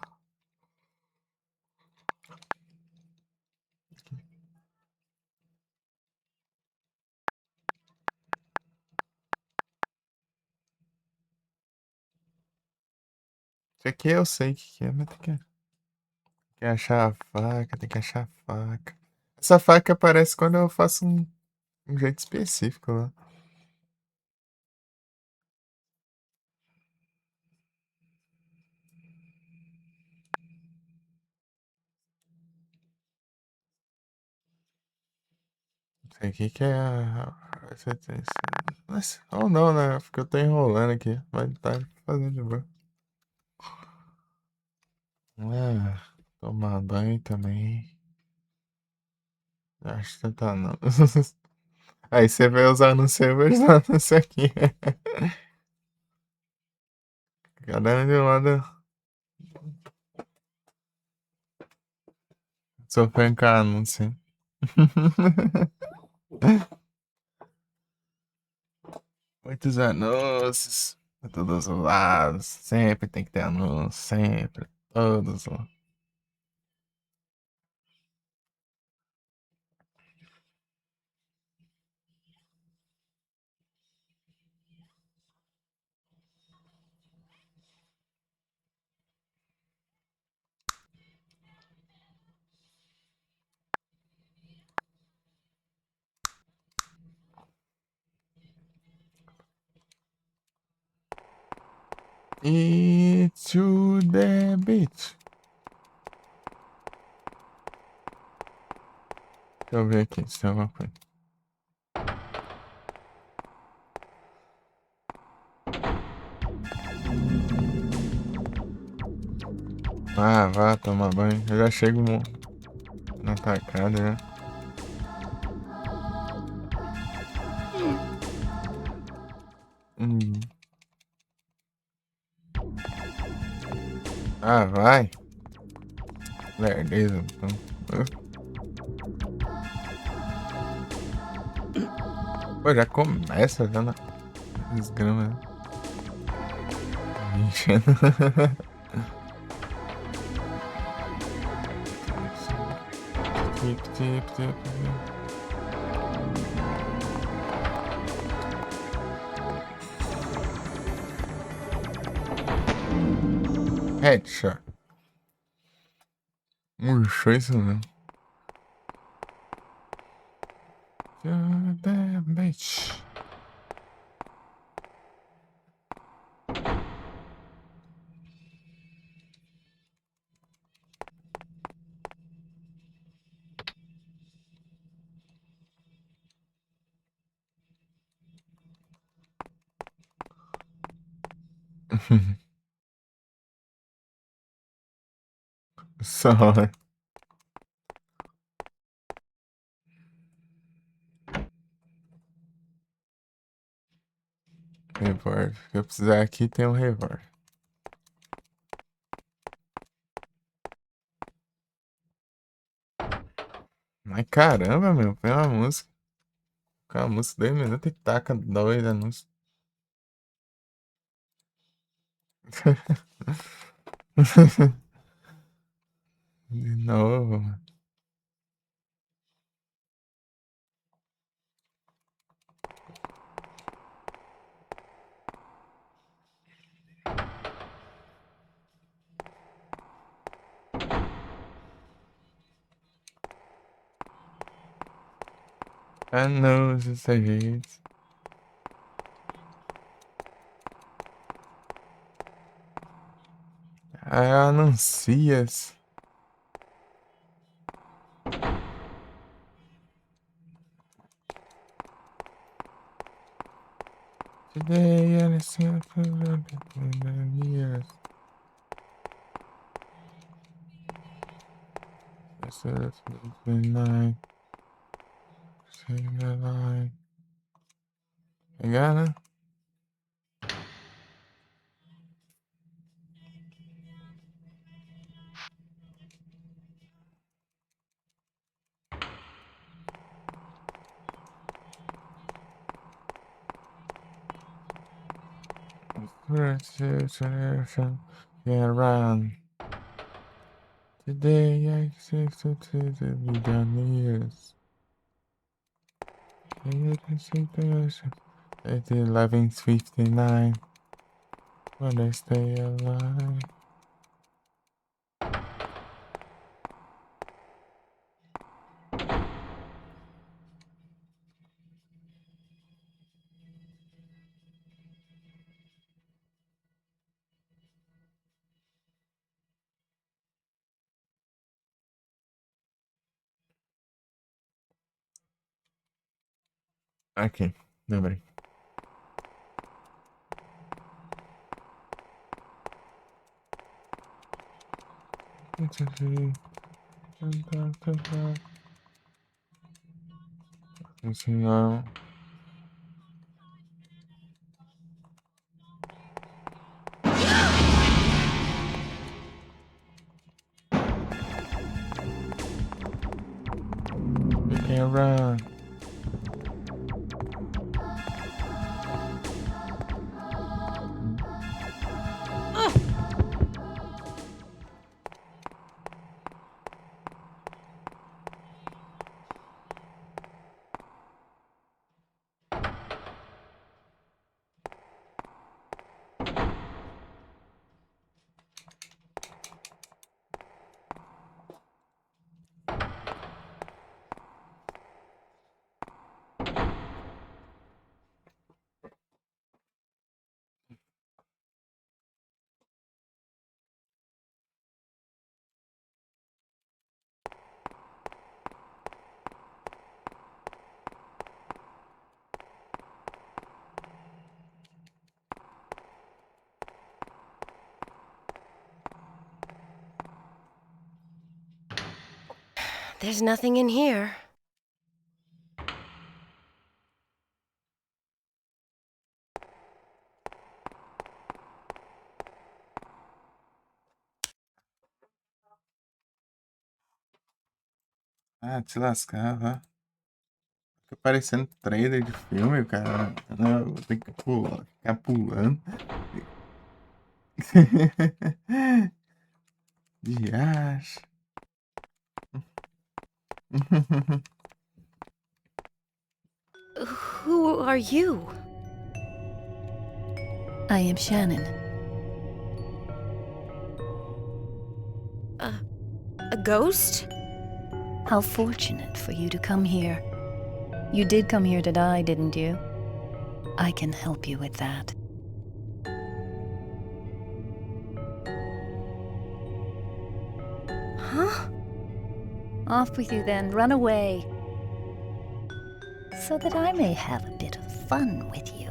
Esse aqui eu sei o que é, mas tem que achar a faca, tem que achar a faca. Essa faca aparece quando eu faço um jeito específico lá. Sei que é ou não, né? Porque eu tô enrolando aqui. Mas tá fazendo de boa. Tomar banho também. Acho que tá não. Aí você vai usar no seu versão isso aqui. Cada um de um lado. Sofrendo com anúncio. Muitos anúncios. Pra todos os lados. Sempre tem que ter anúncio. Sempre. Todos lá. E to the beach. Deixa eu ver aqui se tem alguma coisa. Ah, vá tomar banho. Eu já chego na tacada, né? Hum. Ah, vai. Lerdeza, então. Pô, já começa já na desgrama, né? Enchendo. Headshot. Murchou isso mesmo. Damn bitch. Só. Revólver. Se eu precisar aqui, tem um revólver. Mas caramba, meu. Põe uma música. Com a música 2 minutos e taca dois anúncios. De novo, mano. Anúncios, serviços. Anuncias. Today I listen to the years. This is the night. Sing the line. Engana? Generation can run. Today I say to the millionaires. You can see the ocean. It's 11:59. When I stay alive. Ok, dobra. Não. You can run. There's nothing in here. Ah, te lascava. Fica parecendo trailer de filme, cara. Não, tem que pular, ficar pulando. Viagem. Who are you? I am Shannon. A ghost? How fortunate for you to come here. You did come here to die, didn't you? I can help you with that. Huh? Off with you then, run away. So that I may have a bit of fun with you.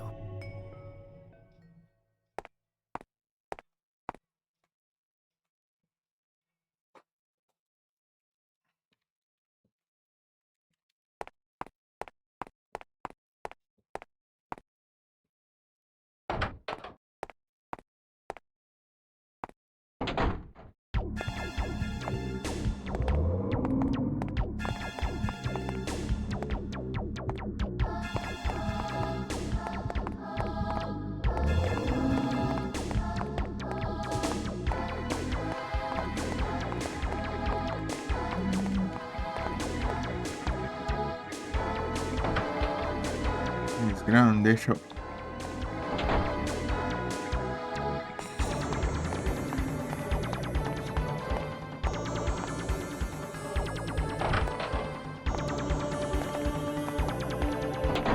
Grão, deixa eu.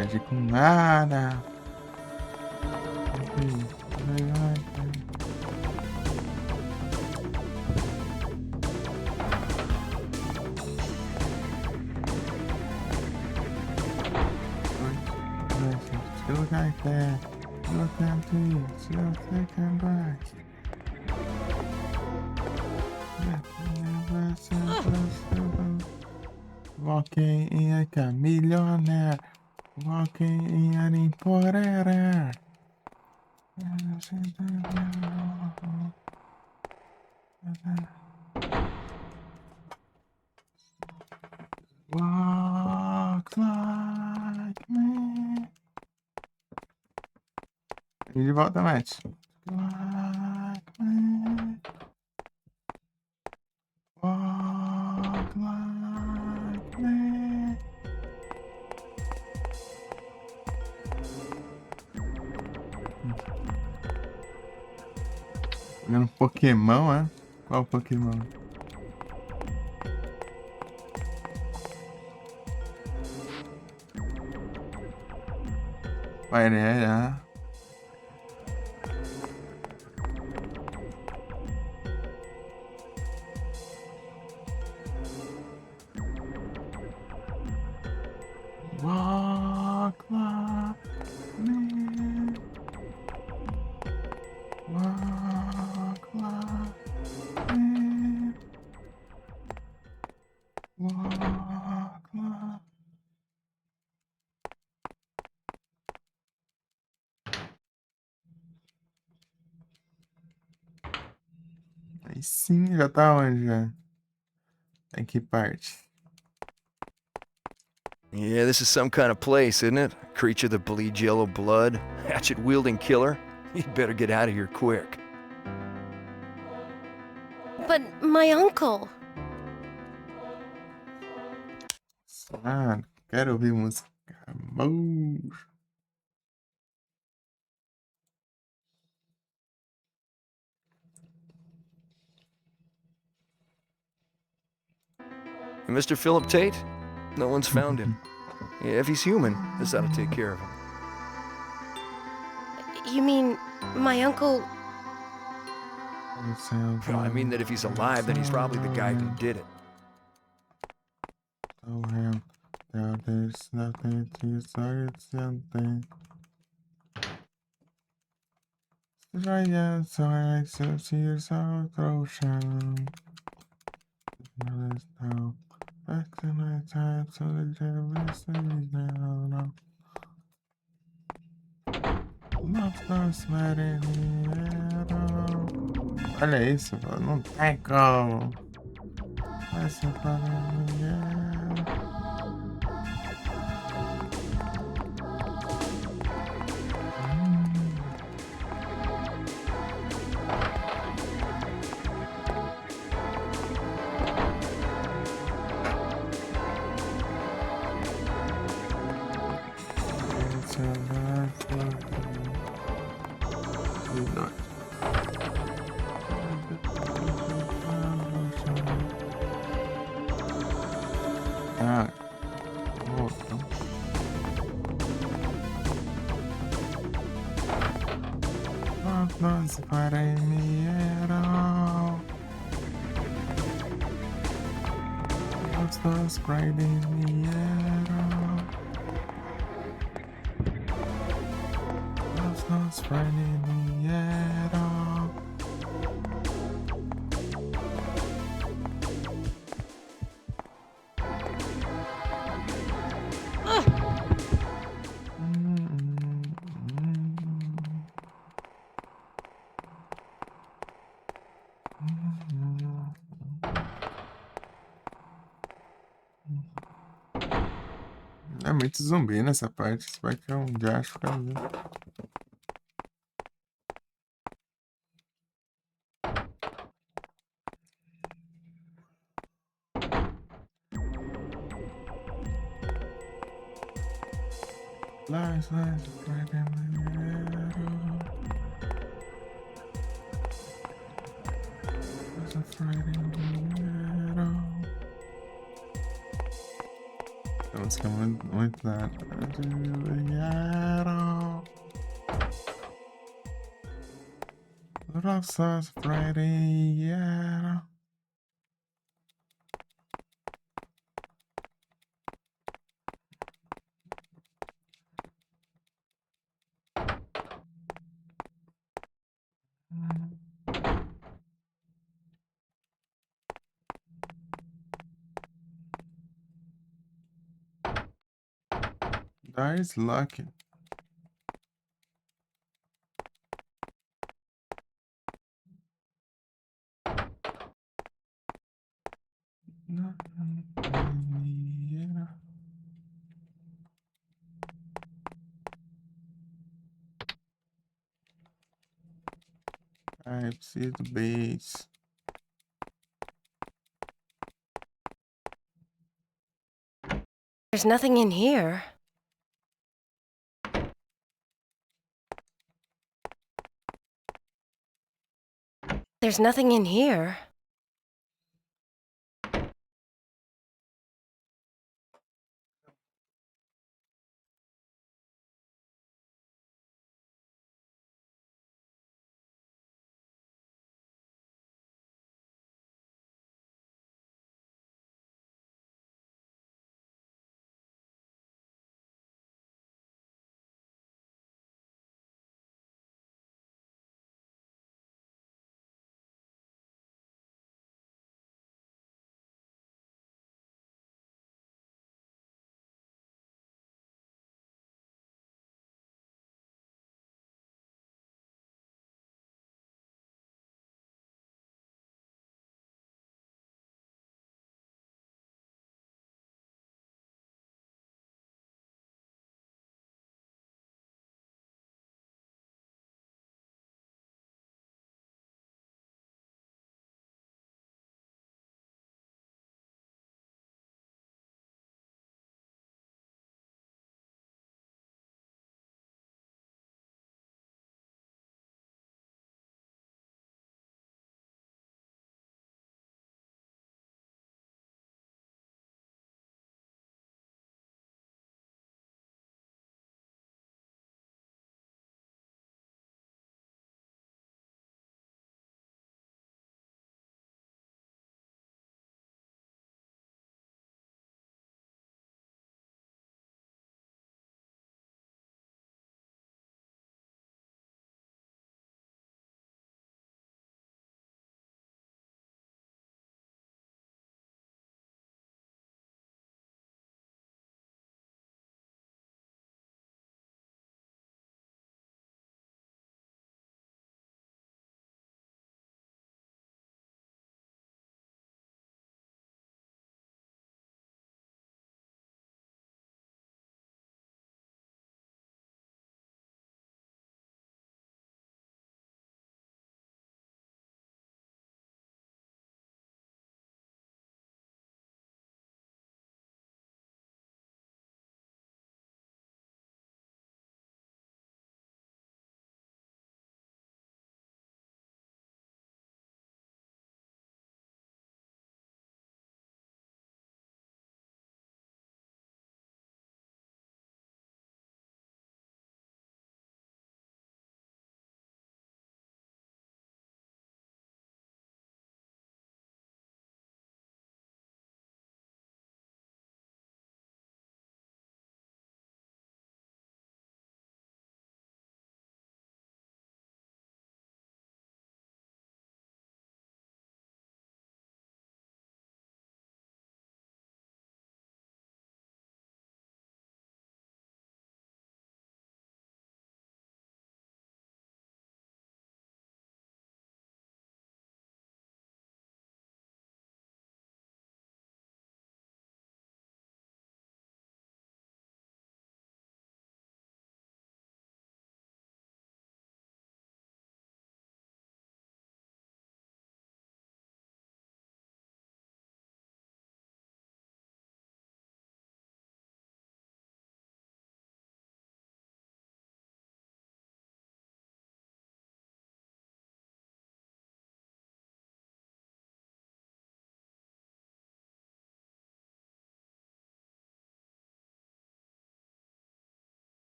Agir com nada. Look like that. Look at you. Still thinking back. Walking in like a millionaire. Walking in an importer. Walk like me. E de volta, Matt. Like me. Walk like me. Olhando Pokémon, é? Qual Pokémon? Pareja. Walk like Lock, lock. Aí sim, já tá onde já? Em que parte? Yeah, this is some kind of place, isn't it? Creature that bleeds yellow blood, hatchet-wielding killer. You'd better get out of here quick. But my uncle. Ah, quero ouvir música. Amor. Mr. Philip Tate? No one's found him. Yeah, if he's human, this ought to take care of him. You mean my uncle? Well, I mean that if he's alive, then he's probably the guy who did it. Tell him that there's nothing to say, something. Straya, sorry, so tears out, ocean. Now, back to my time, so the generation now. Not sweating at all. Olha isso, não tem como. Vai ser para Ah, volta. Not sweating me at all. Not spreading me at all. Not spreading me at all. É muito zumbi nessa parte. Isso vai que é um gacho, cara. Lies, Friday, There's a Friday, Let's go with that. Rockstars Friday, yeah. That is lucky. I see the base. There's nothing in here. There's nothing in here.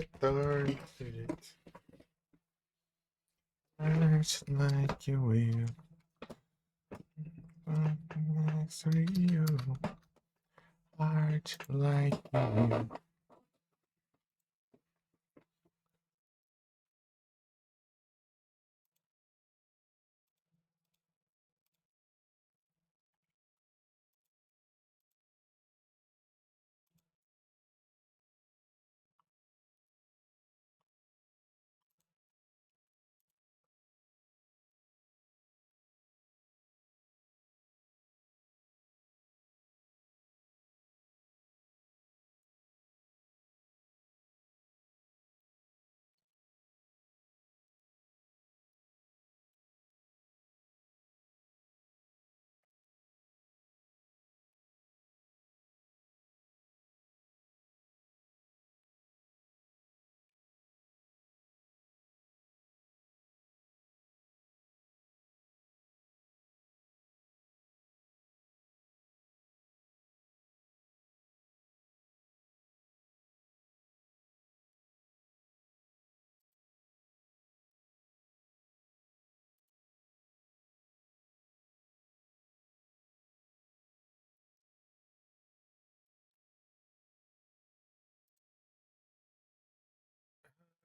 Retorno. Art like you will. Next to you. Art like you will.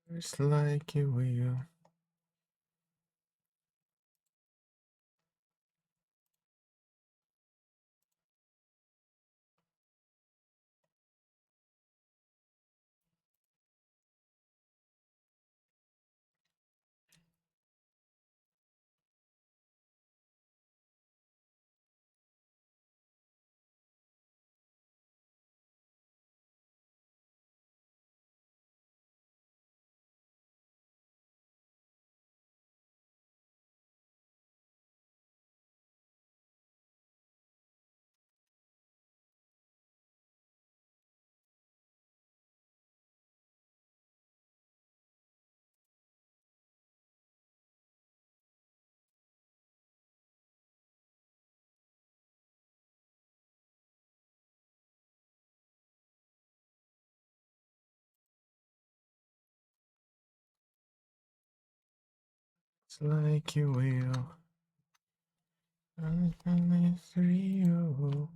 Just like you will. Just like you will. Everything is for you.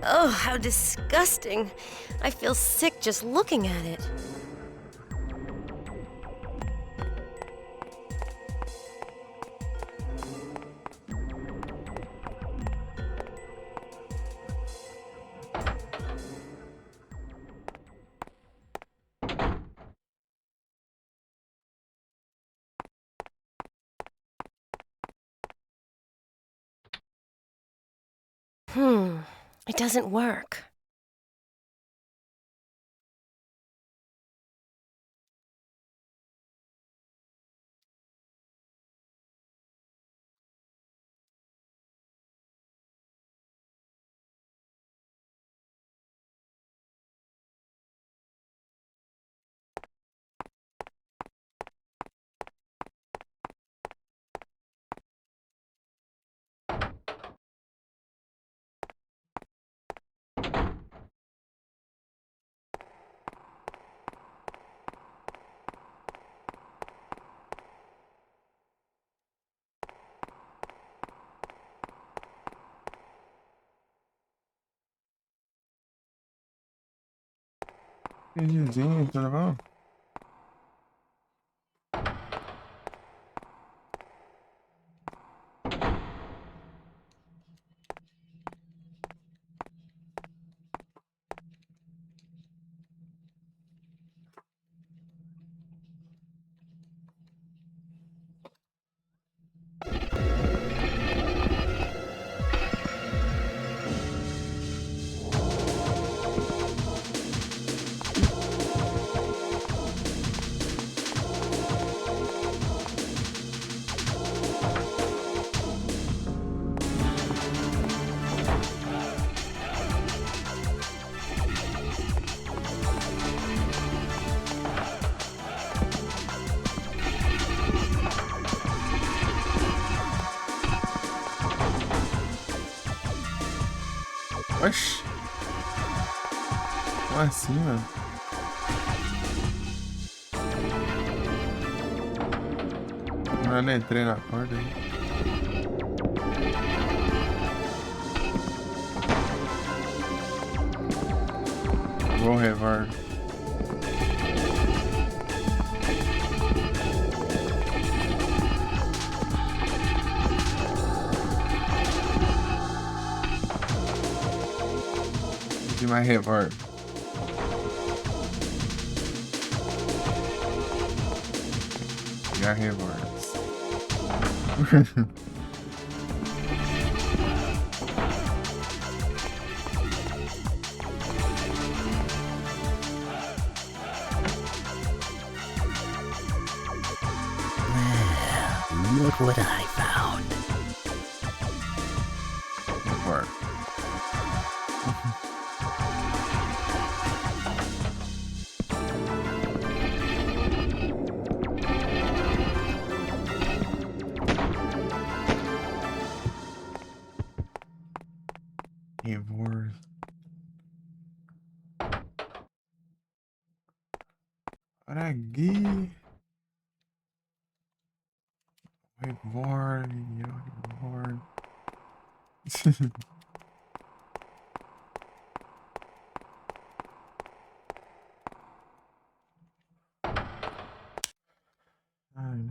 Oh, how disgusting. I feel sick just looking at it. It doesn't work. Entendi, tudo bom? Oxi. Como assim, mano? Eu não entrei na corda aí. Vou revar. De mais revar. Já revar. Look what I found. Revar. Revar. Aragui. Revar. Revar. Ai,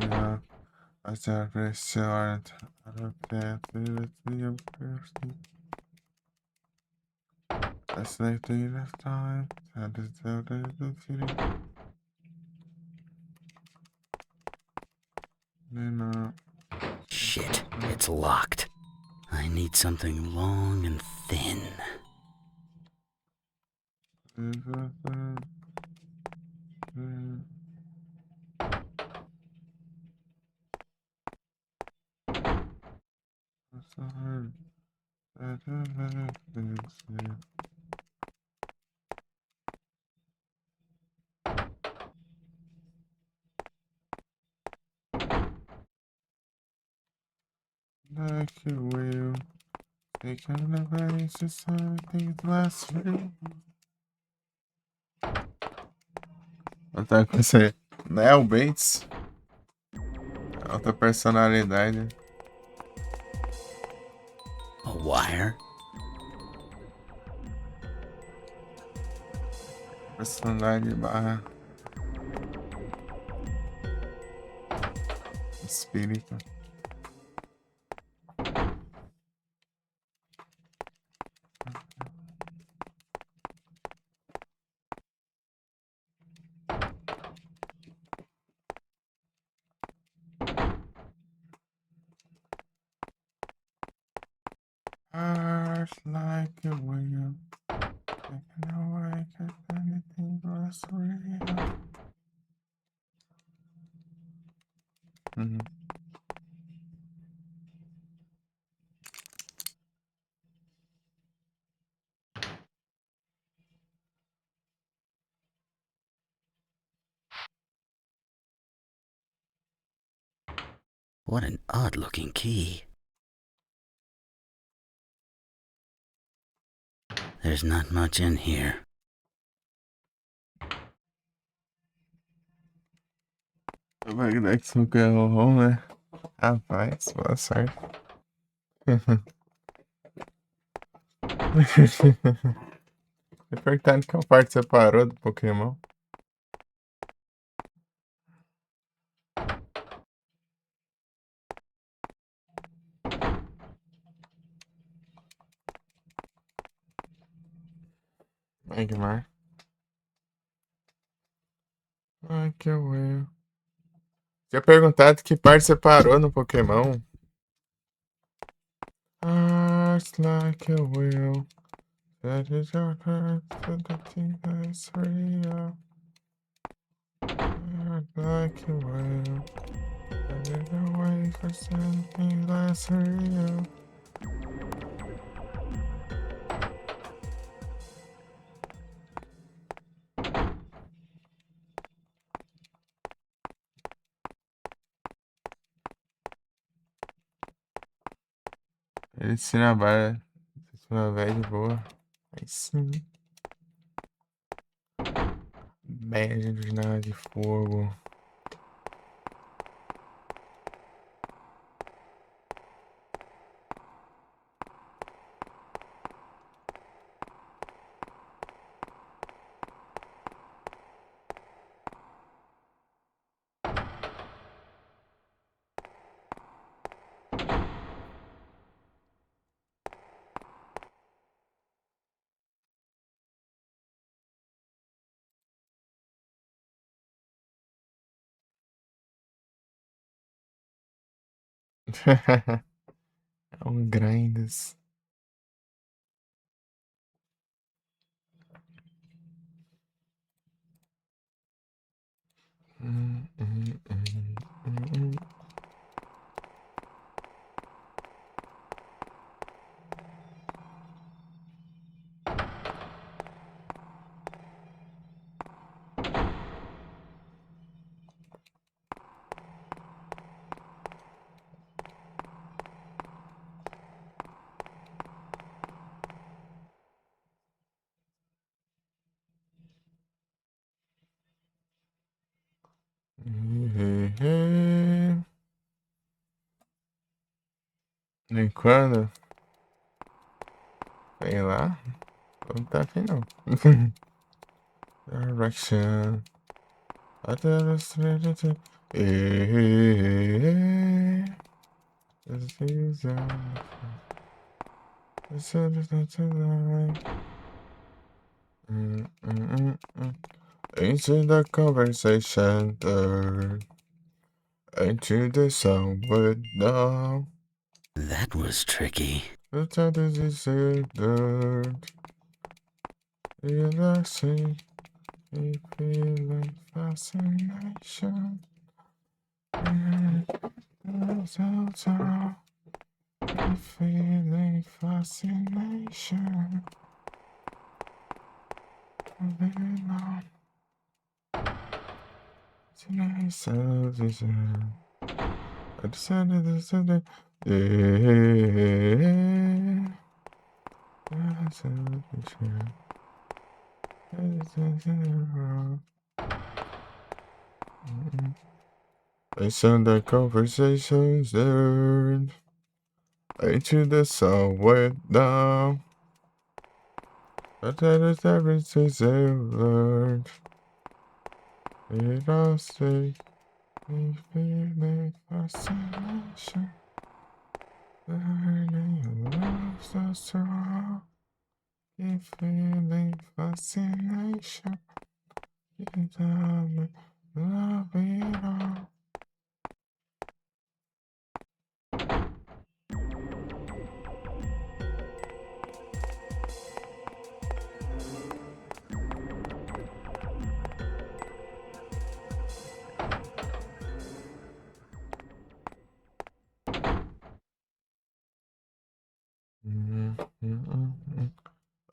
Yeah, I said very similar. I don't care. Let's like this time. And it's the feeling. Then, Shit, it's locked. I need something long and thin. Like you will. They can never society last year. Outra coisa, não é o Bates. É outra personalidade. A wire? Personalidade barra espírito. Heart like a wheel. Taking away anything was real. What an odd-looking key. There's not much in here. Vai que daqui só quer o né? Rapaz, boa sorte. Importante que a parte separou do Pokémon. Magmar. Like a wheel. Tinha perguntado que parte separou no Pokémon. Hearts like a wheel. That is your heart to the thing that's real. Heart like a wheel. That is a way for something that's real. Ele ensina a barra. Uma velha boa. Aí sim. Média de nada de fogo. É um grindas. Hum, hum, hum, hum. Nem quando? Sei lá. Não tá afim não. Direction. Eh, this is this is into the conversation turn into the sound with now. That was tricky. The time is dirt. Relaxing, a feeling fascination. So, a feeling fascination. Moving on. Tonight, so this I decided this Sunday. Yeah. Listen the conversations turned into the sun went down. But that is everything they learned. It all stay in feeling fascination. Learning love so strong. In feeling fascination. In time, love it all.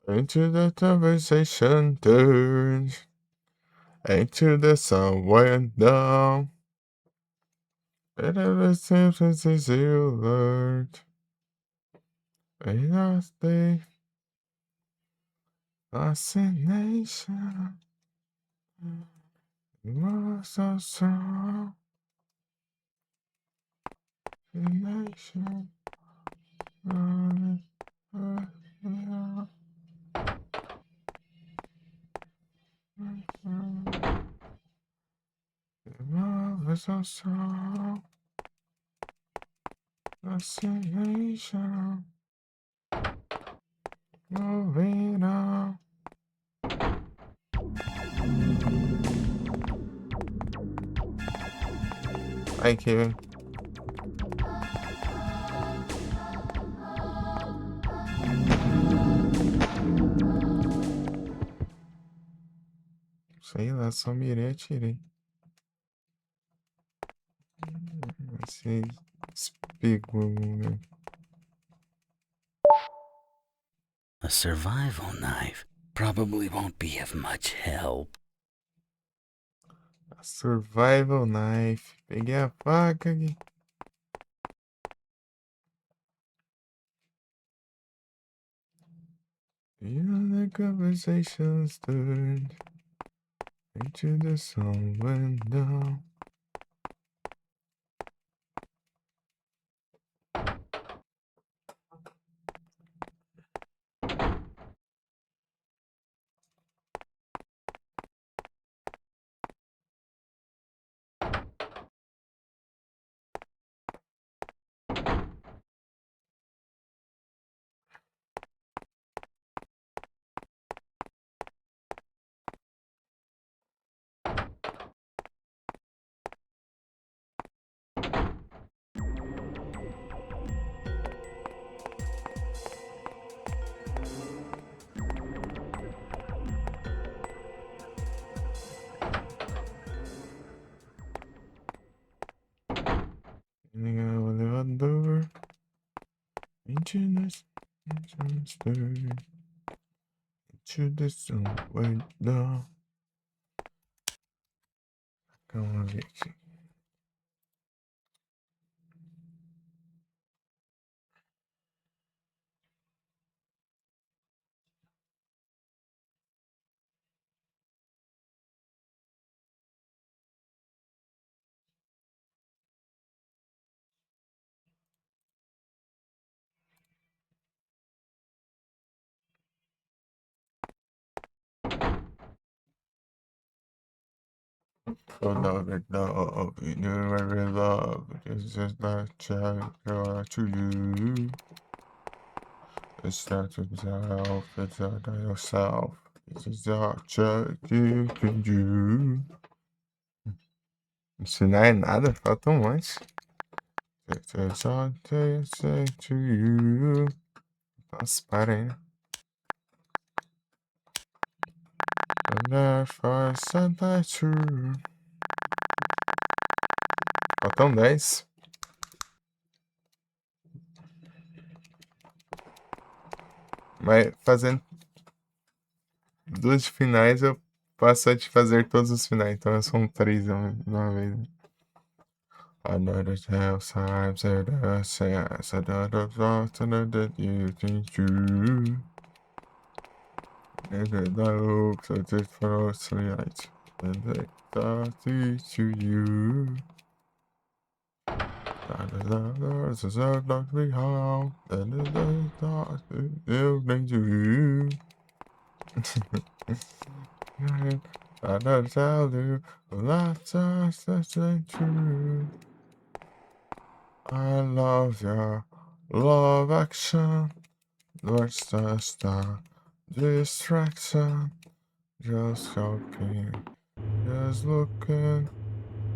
Into the conversation turns, into the sun went down. But ever since you learned, and I stay fascination. You are so strong, fascination. Love is so strong, fascination. Moving on. Hi, Kevin. Sei lá, só mirei e atirei. Esse espigou, né? A survival knife probably won't be of much help. A survival knife. Peguei a faca aqui. And the conversations turned into the sun went down. And I got a little door into this turned into the sun went down. Calma, ver aqui. For love and love, you knew every love. It's just not to you. It's not to yourself, it's not to yourself. It's just not you can do. Ensinar é nada, falta um monte. It's all they say to you. Nossa, para aí. And therefore, said that true. Faltam 10. Mas fazendo duas finais, eu passo a te fazer todos os finais. Então são 3 de uma vez. I know the tell times that I say I said the thoughts that you can do. And the looks of the first light. And the thoughts to you. And the lovers are so lovely how. And the thoughts to you. I don't tell you, that's true. I love your love action. What's just a distraction? Just hoping, just looking.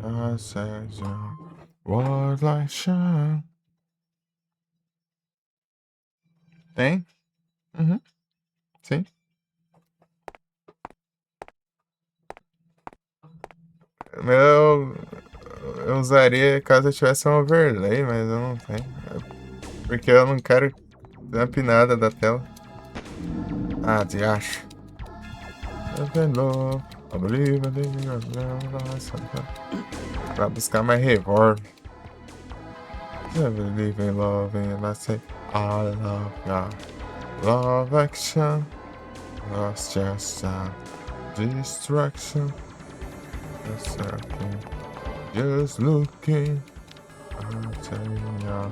I said your world like shine. Tem? Uhum. Sim. Eu usaria caso eu tivesse um overlay, mas eu não tenho. Porque eu não quero dar pinada da tela. Ah, de acho. Pra buscar mais revolve. I believe in love and I say I love ya. Love action. Lost just a distraction. Just looking. Just looking. I'm telling ya.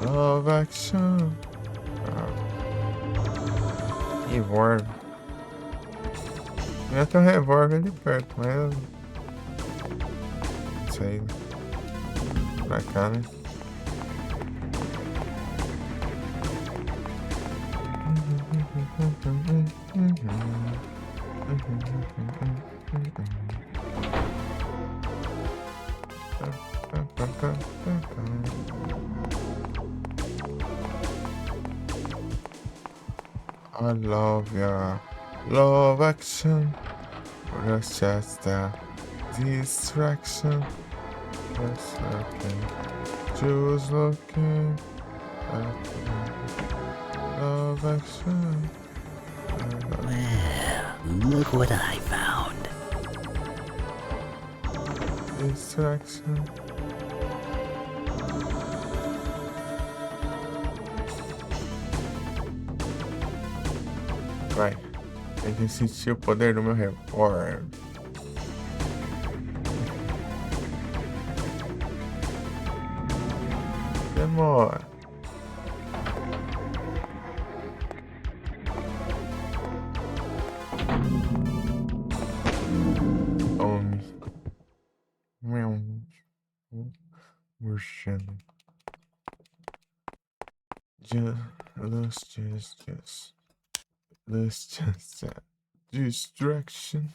Love action. Revolve. Eu tenho um revólver ali perto, mas eu não sei. Pra cá, né? I love ya. Love action. That's just a distraction. Just looking. Just looking. Love action. Well, look what I found. Distraction. Vai. Tem que sentir o poder do meu revólver. Demora. Version. Let's just distraction.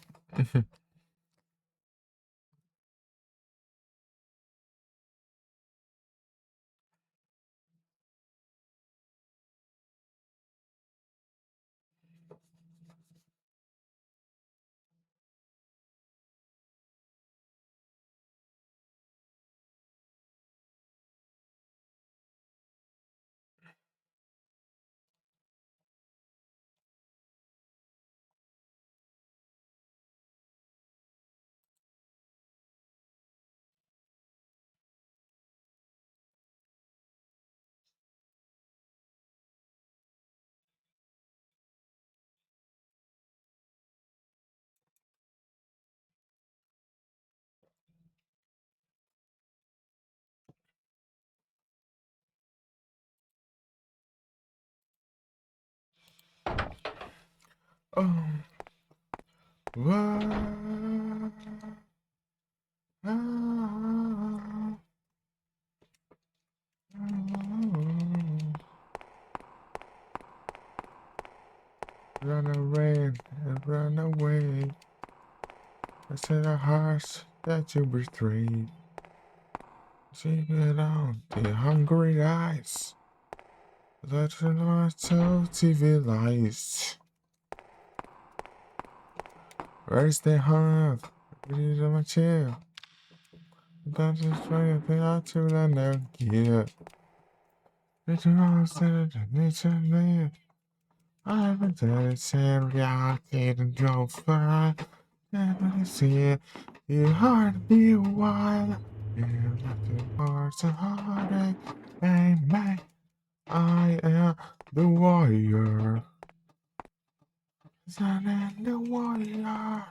Oh. What? Ah, run away, run away. I said the hearts that you betrayed. See it on the hungry eyes. Let you know so civilized. Where's the hunt? Read my chair. That's just why they are to let them get. It's all said that nature live. I haven't done it, said reality and drove far. Never see it. It's hard to be wild. You left the hearts of heartache. Bang, bang. I am the warrior. I am the warrior.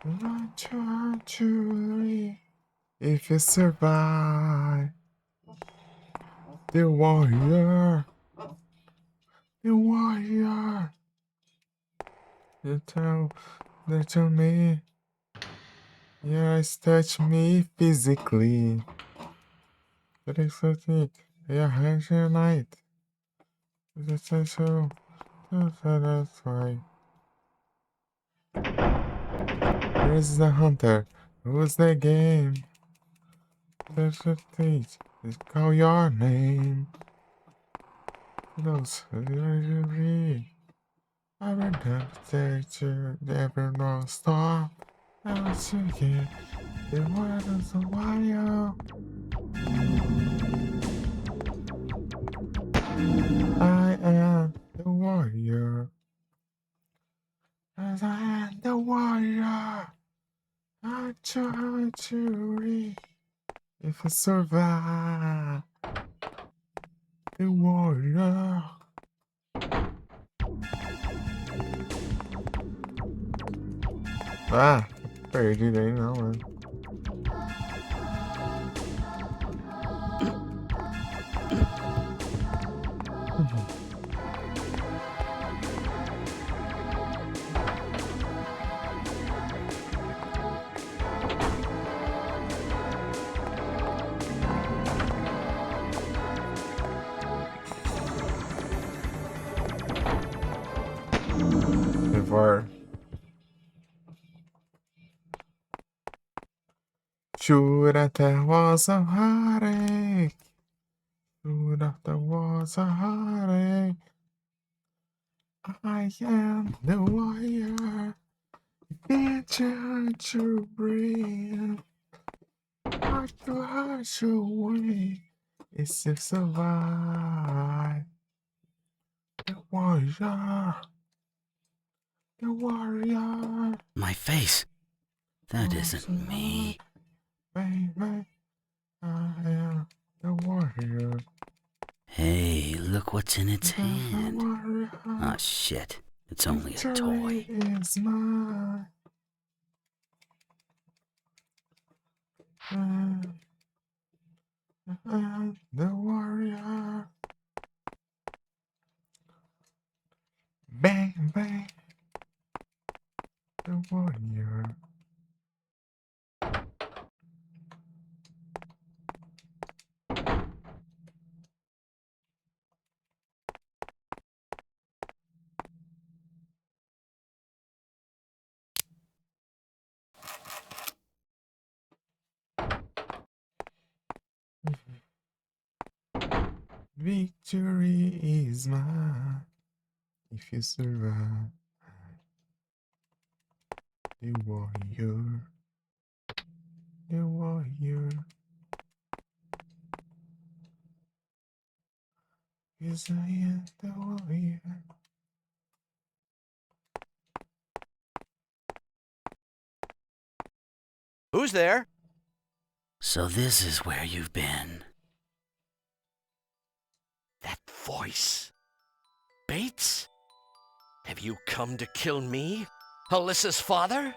I try to leave. If you survive, the warrior. The warrior. You tell me. Yes, touch me physically. But it's so thick. Yeah, hands your night. It's so satisfying. Where's the hunter? Who's the game? There's a stage. Let's call your name. Those who read. I read the picture, never no stop. I was again. The word is a while. I am the warrior. As I am the warrior. I try to read. If I survive, the warrior. Ah, perdi daí não, mano. Before. Sure that there was a heartache. Sure that there was a heartache. I am the warrior. Venture to breathe. I wash away. It's to survive. The warrior. The warrior. My face. That isn't me. Baby, I am the warrior. Hey, look what's in its hand. Warrior. Ah, shit. It's only a toy. Victory is mine. The warrior. Bang, bang. The warrior. Victory is mine if you survive. The warrior, the warrior. Yes, I am the warrior. Who's there? So this is where you've been. That voice. Bates? Have you come to kill me, Alyssa's father?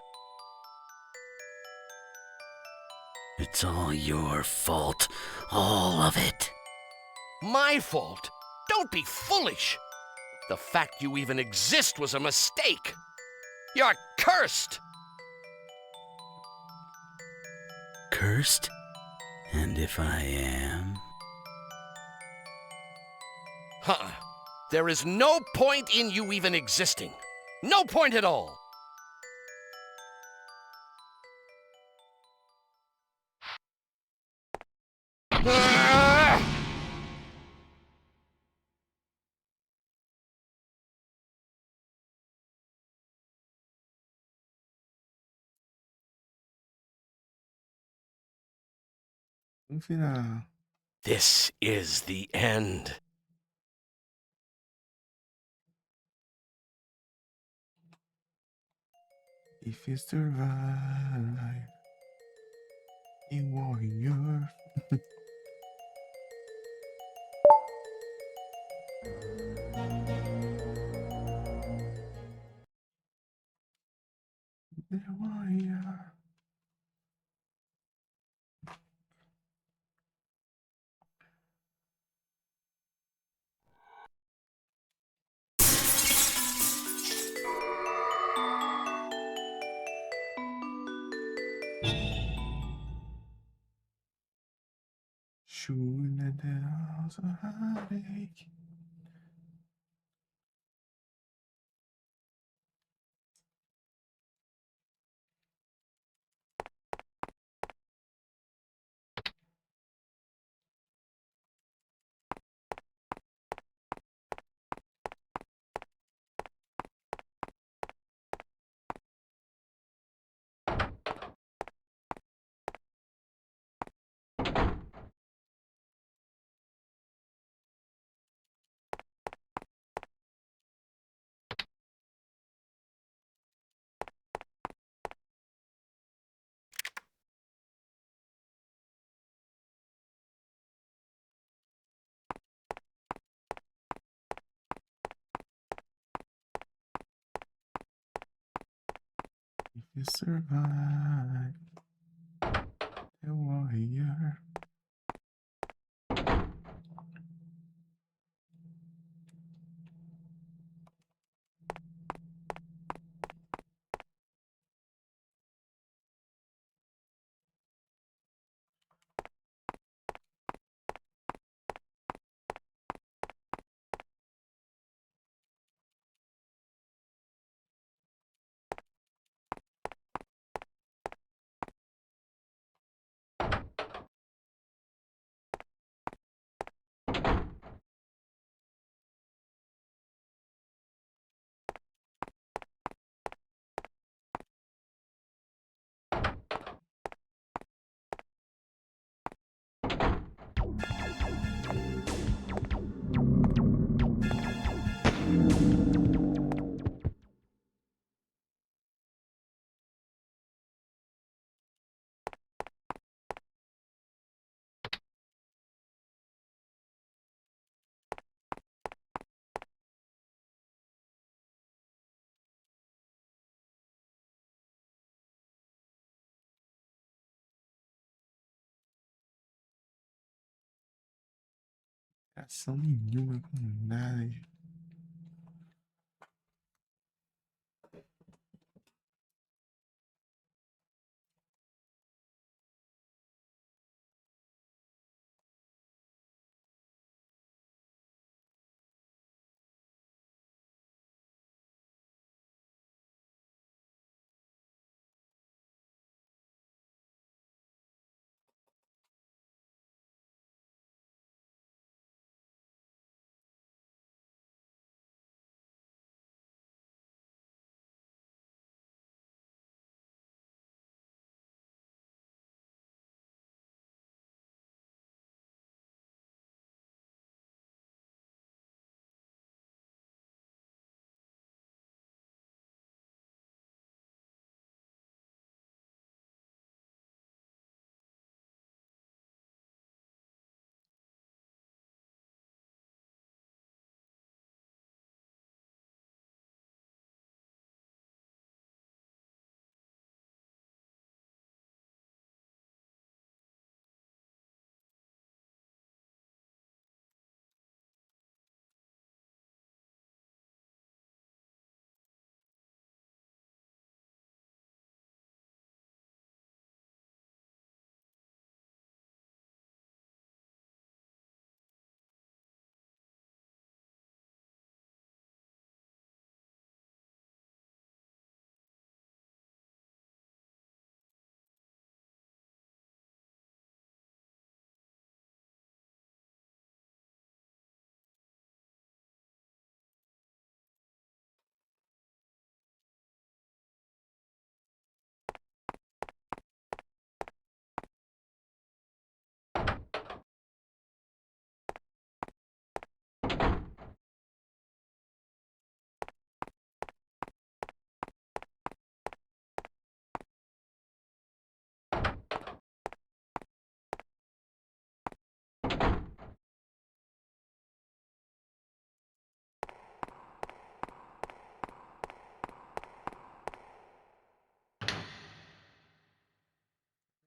It's all your fault. All of it. My fault? Don't be foolish. The fact you even exist was a mistake. You're cursed. cursed? And if I am? Huh. There is no point in you even existing. No point at all. Ah! No final. This is the end. If you survive, you warrior. The warrior. Shooting at the house of heartache. If you survive, the warrior. Ação nenhuma com nada.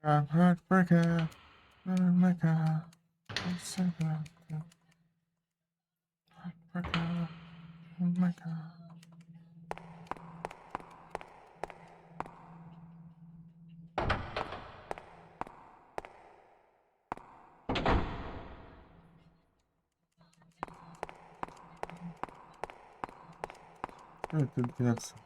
Heartbreaker. Oh my god. Heartbreaker. Oh my god. Tudo que deve ser.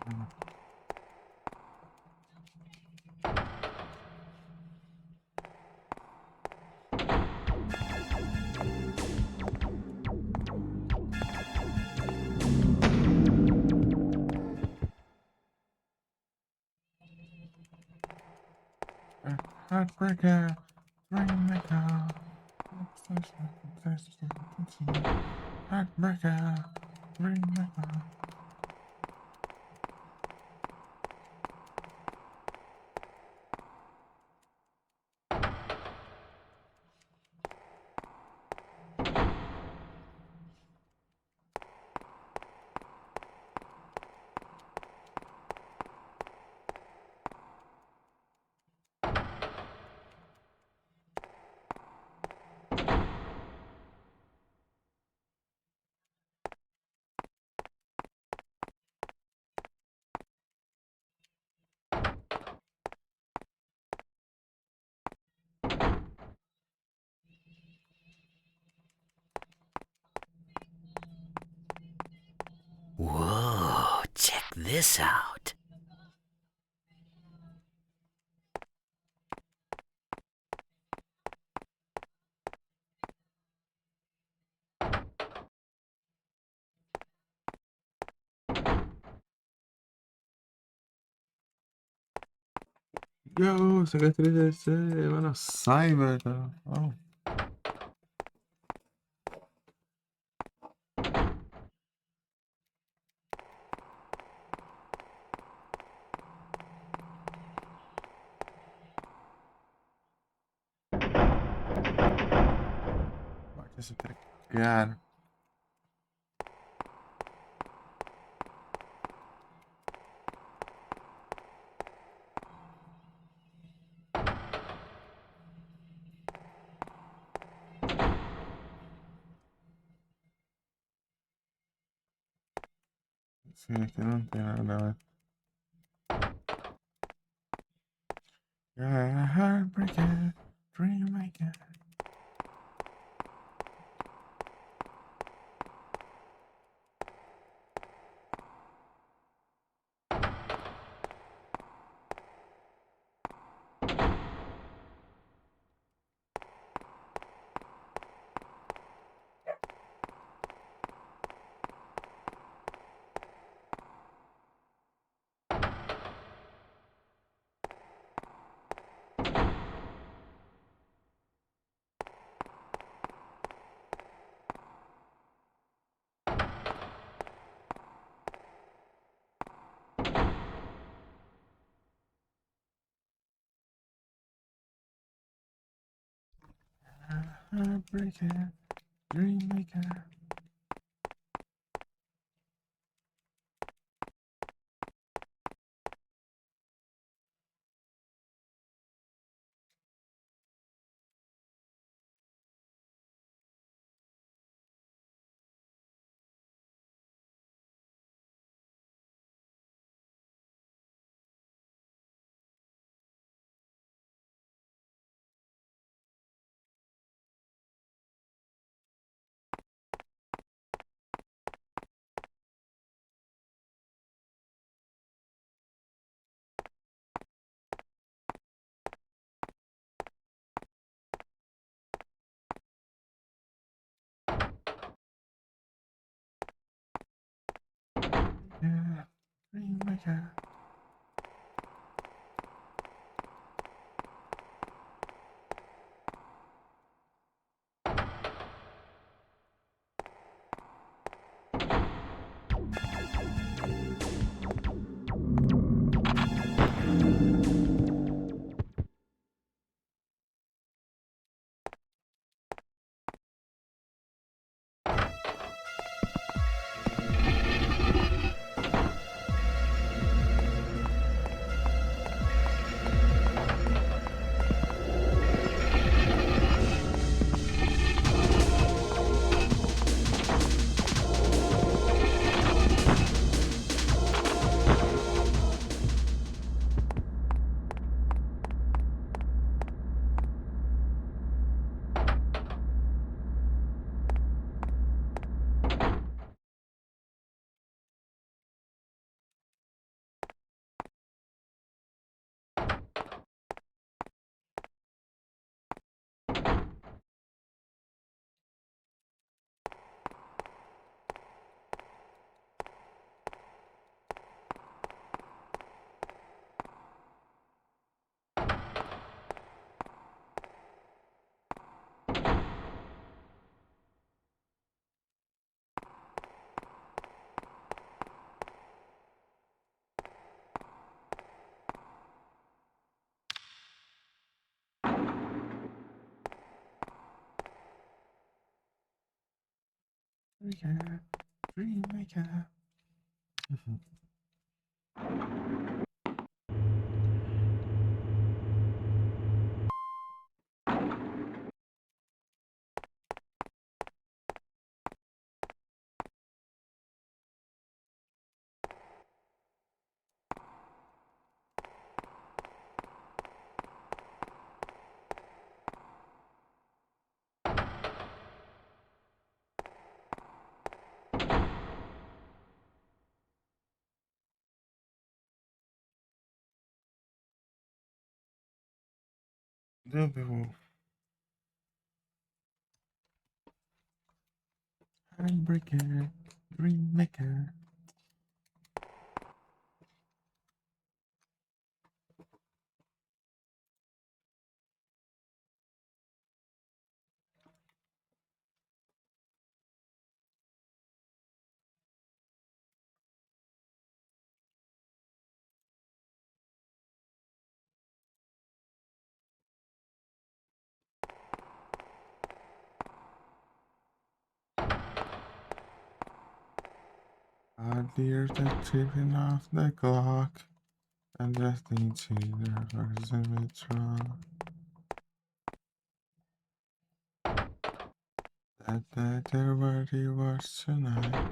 Heartbreaker. Rainmaker. Heartbreaker. Rainmaker. Whoa, check this out. Yo, cicatriz mano, cyber, tá? Oh. Bate esse treco. Cara. Sim, aqui não tem nada, né? Heartbreaker, Dreammaker. Heartbreaker, Dreammaker. Yeah, Dreammaker. Dreammaker, Dreammaker. Ruby Wolf. Handbreaker, Dreammaker. Earlier the tripping off the clock and drifting to the first metro. That everybody was tonight.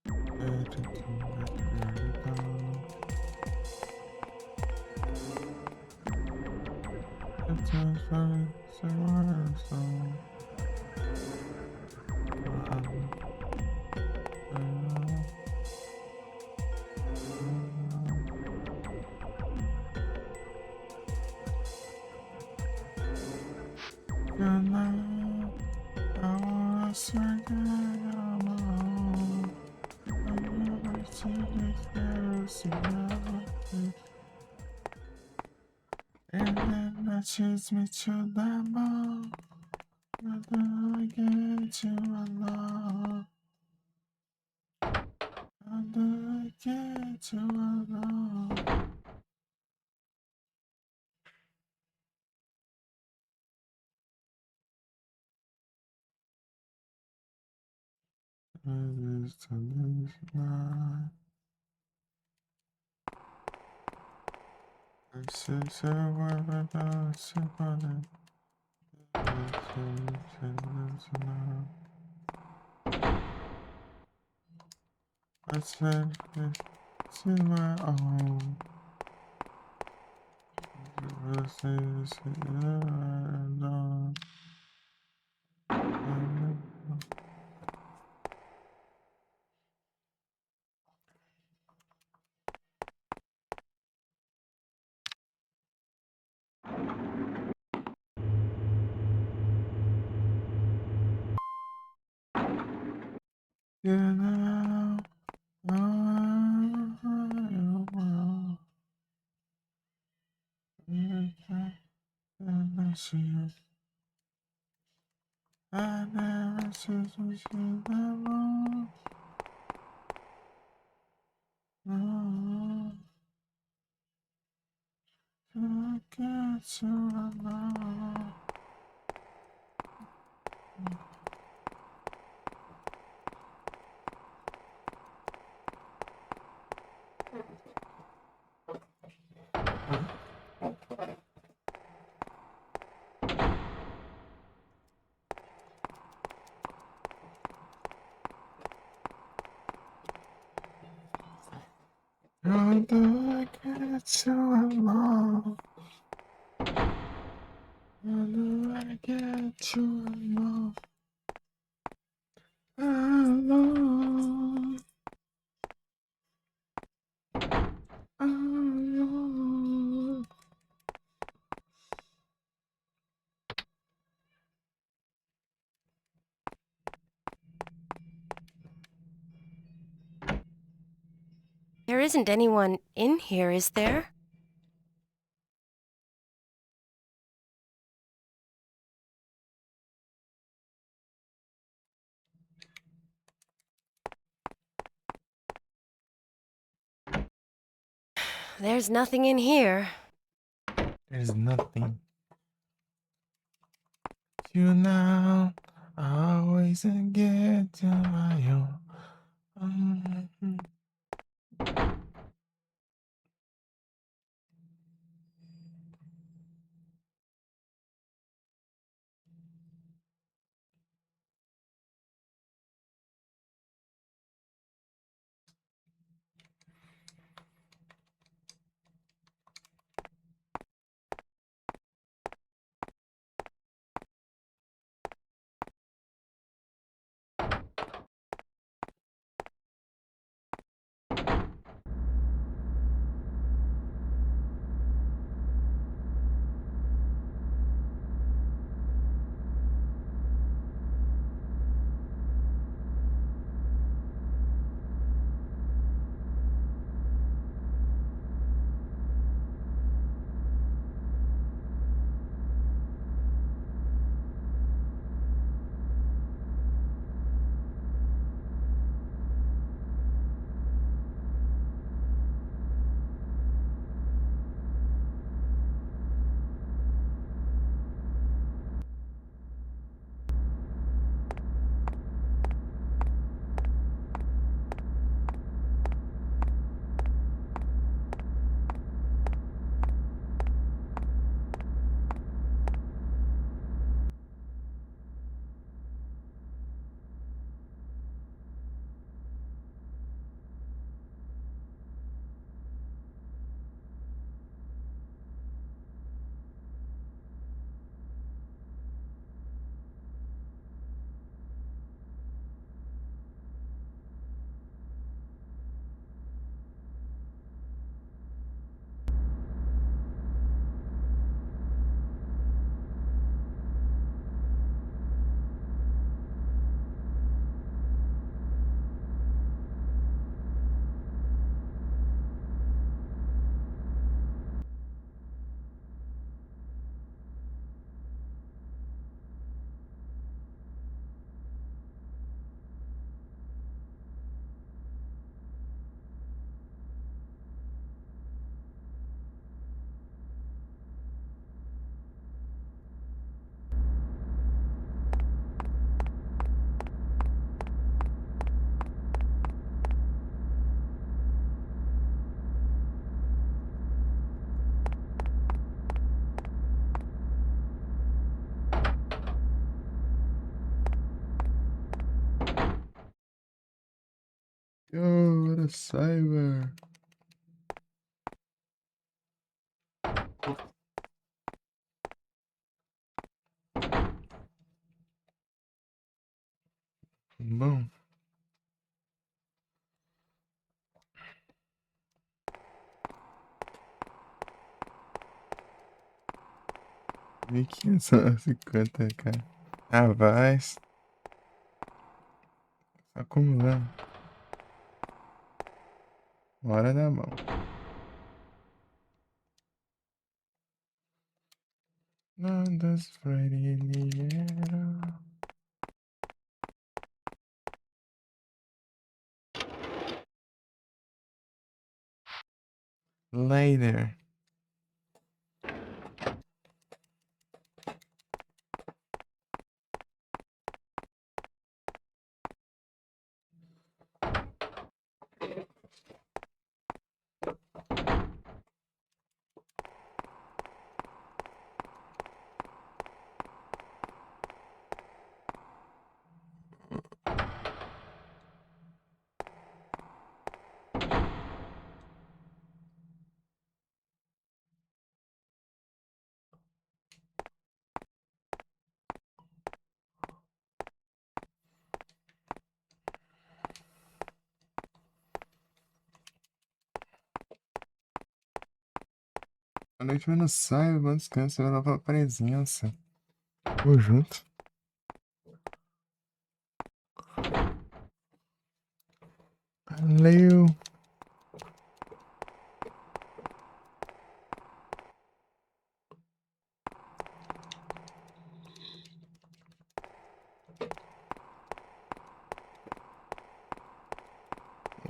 Everything that we're done. It's just for the song. And then that shoots me to the bone. But then I get to alone. And then I get to alone. It is to lose my. I said, so what about somebody? I said, it's in my own. You know, I never see you Oh, I get you alone. How do I get you alone? How do I get you alone? Alone. Alone. There isn't anyone in here, is there? There's nothing in here. There's nothing. You now, I always get to my own. Yo, what a cyber. Bom. R$ 1.550, cara. Ah, vai. Acumulando. Hora da mão. Nada's Friday in the air. Later. A noite vai no saio, bom descanso, vai lá pela presença. Tamo junto. Valeu.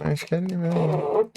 Acho que é ali mesmo.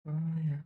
Oh, yeah.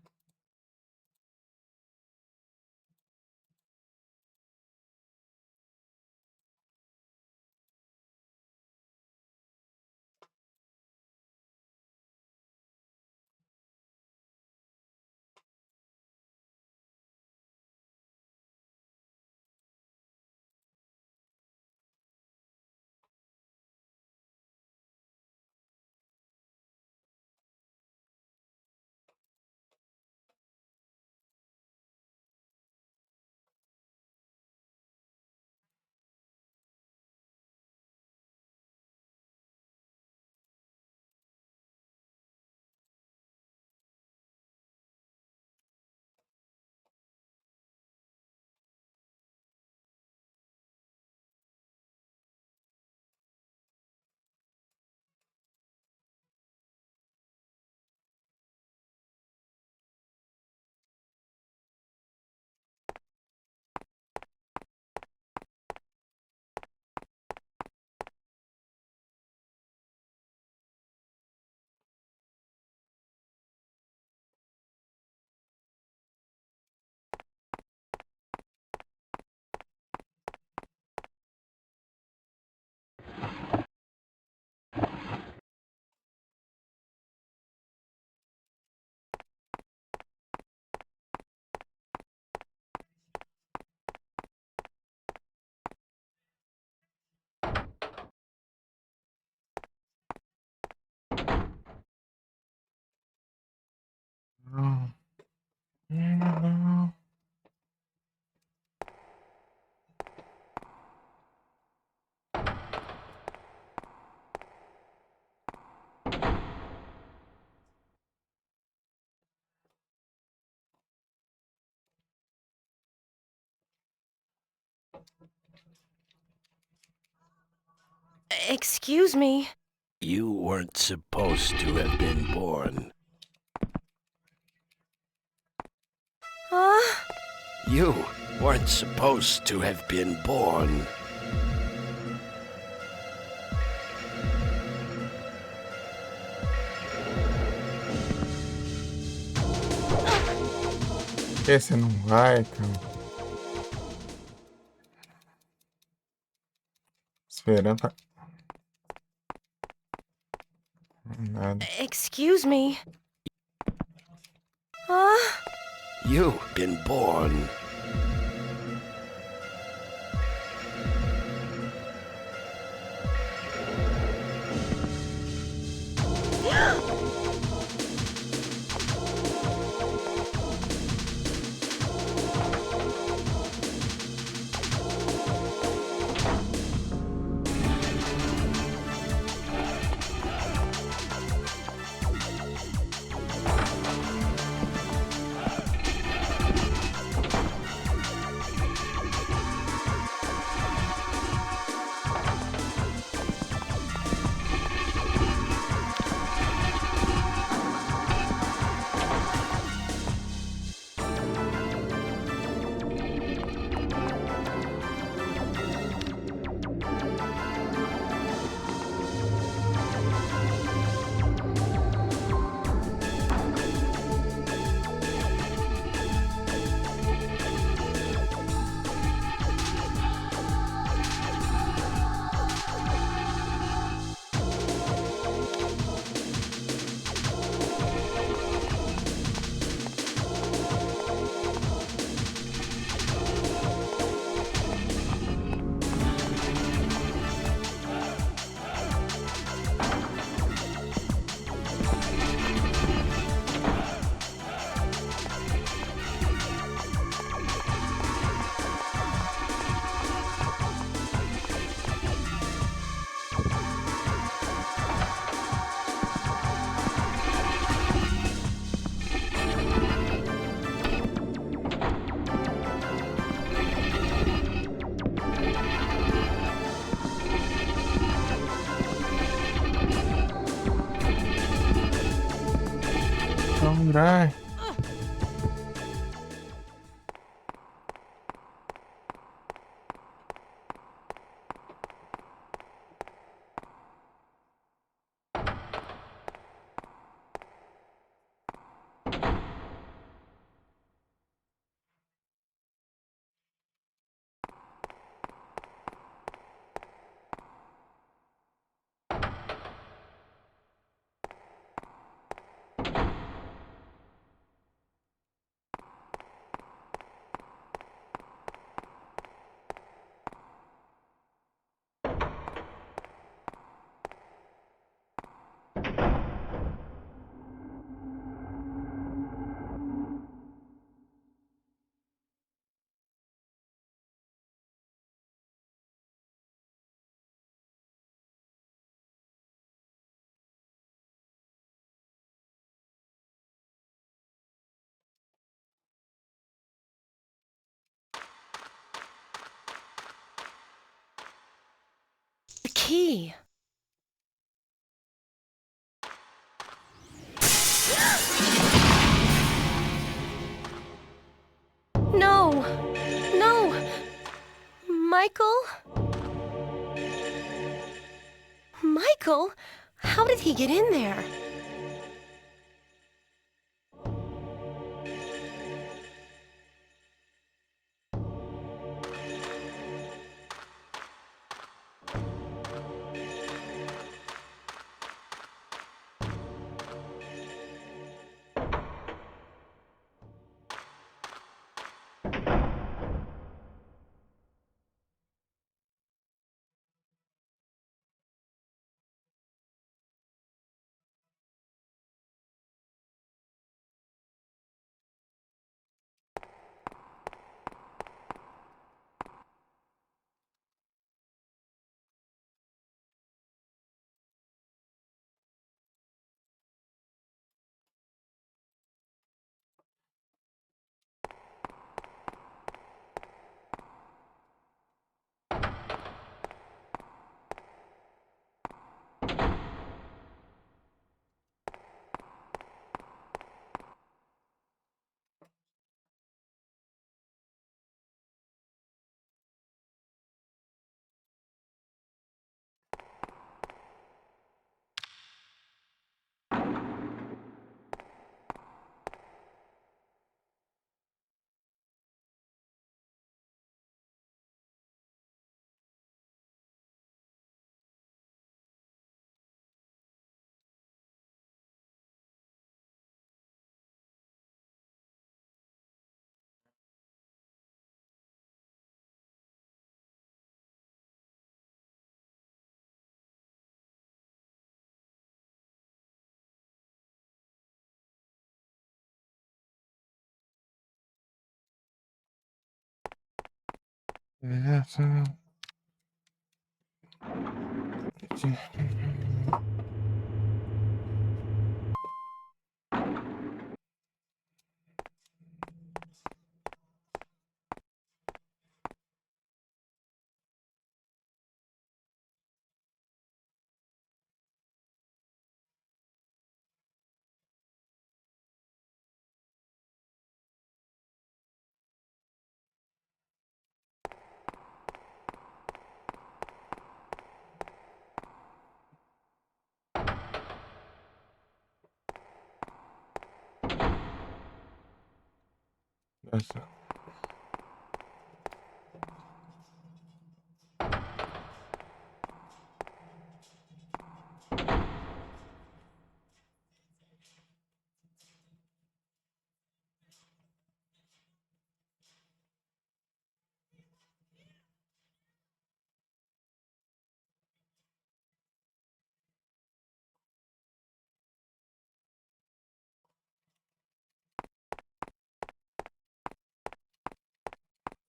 No. No. Excuse me. You weren't supposed to have been born. Huh? You weren't supposed to have been born. Esse não vai, cara. Esperando pra... Nada. Excuse me. Huh? You've been born. Alright. key. No! No! Michael? Michael? How did he get in there? Yeah, so... That's it.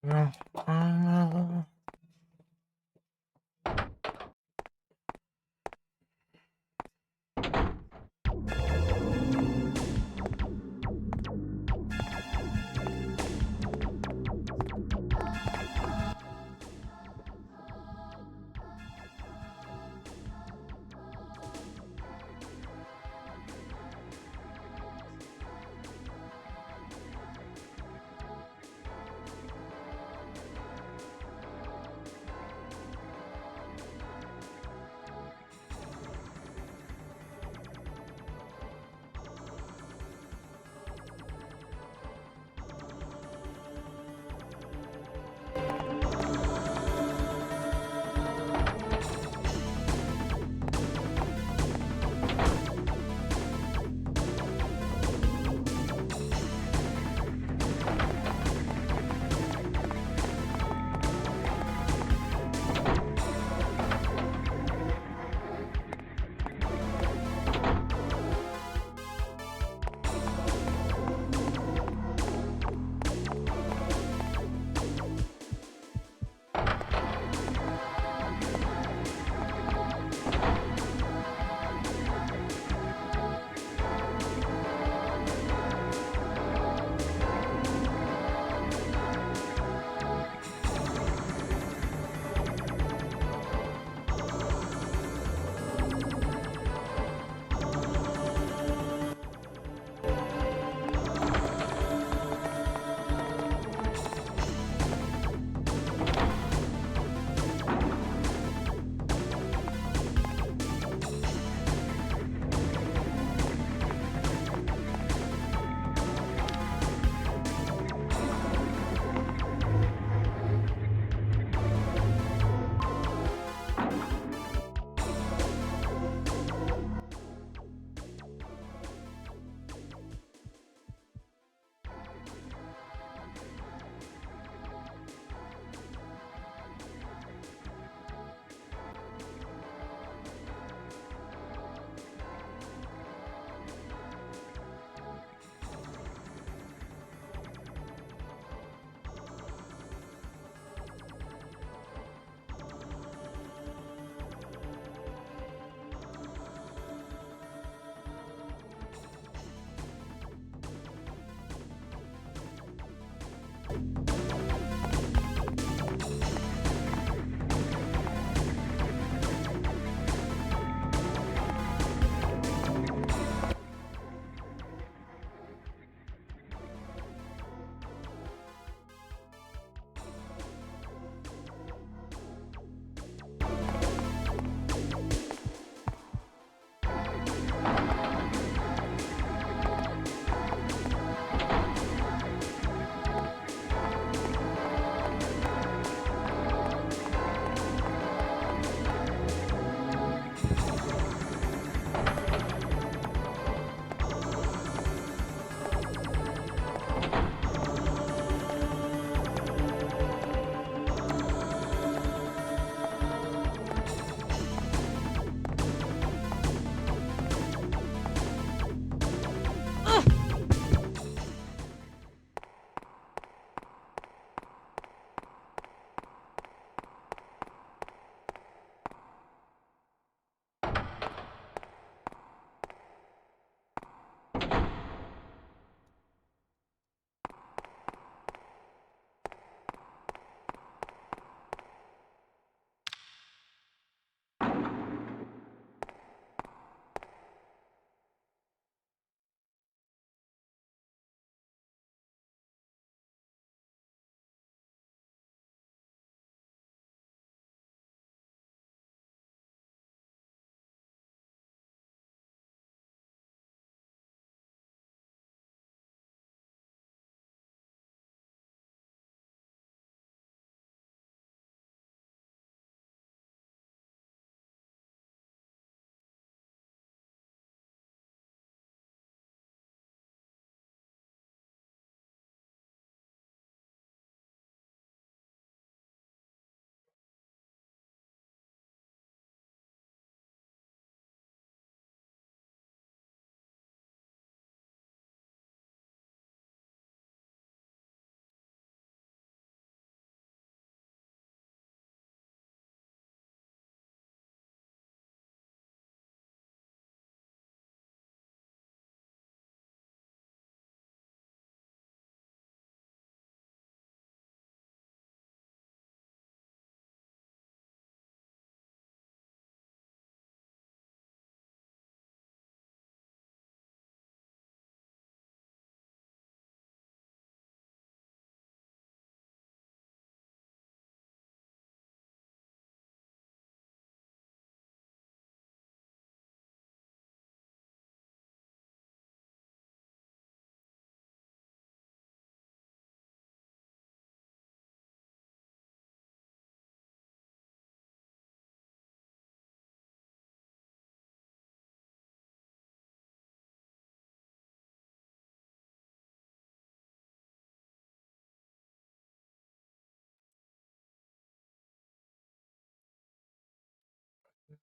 No.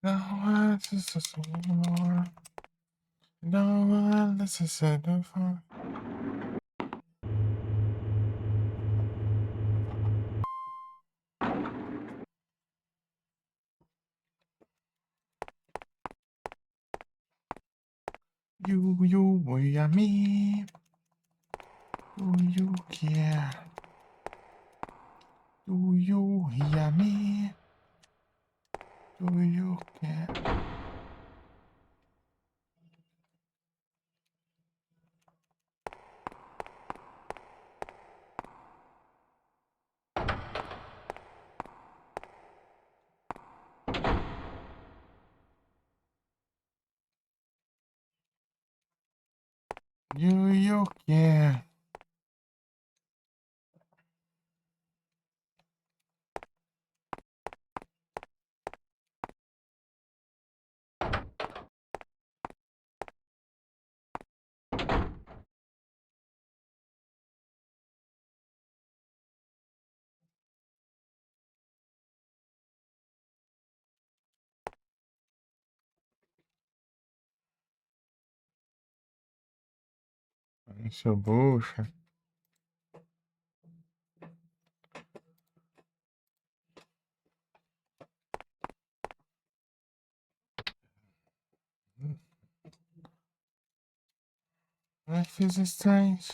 No one listens anymore. No one listens anymore. You, voy a mí. Do you care? Do you hear me? Do you care? Do you care? Seu bucha. Life is strange.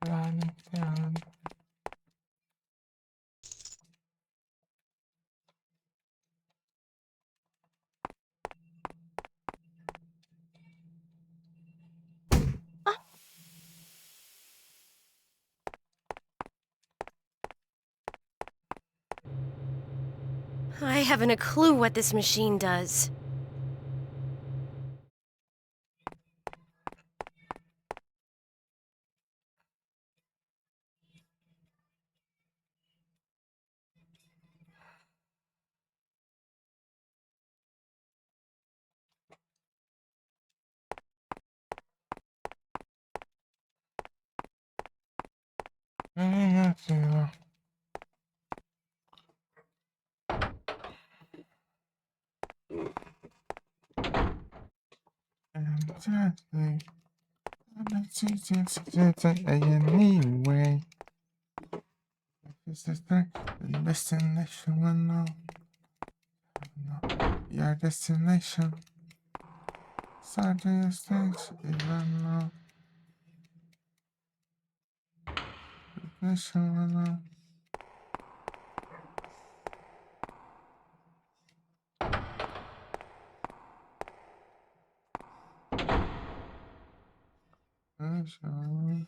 Running down. I haven't a clue what this machine does. Anyway, this is the destination. No, your destination. Certain things, even no. Destination. Destination.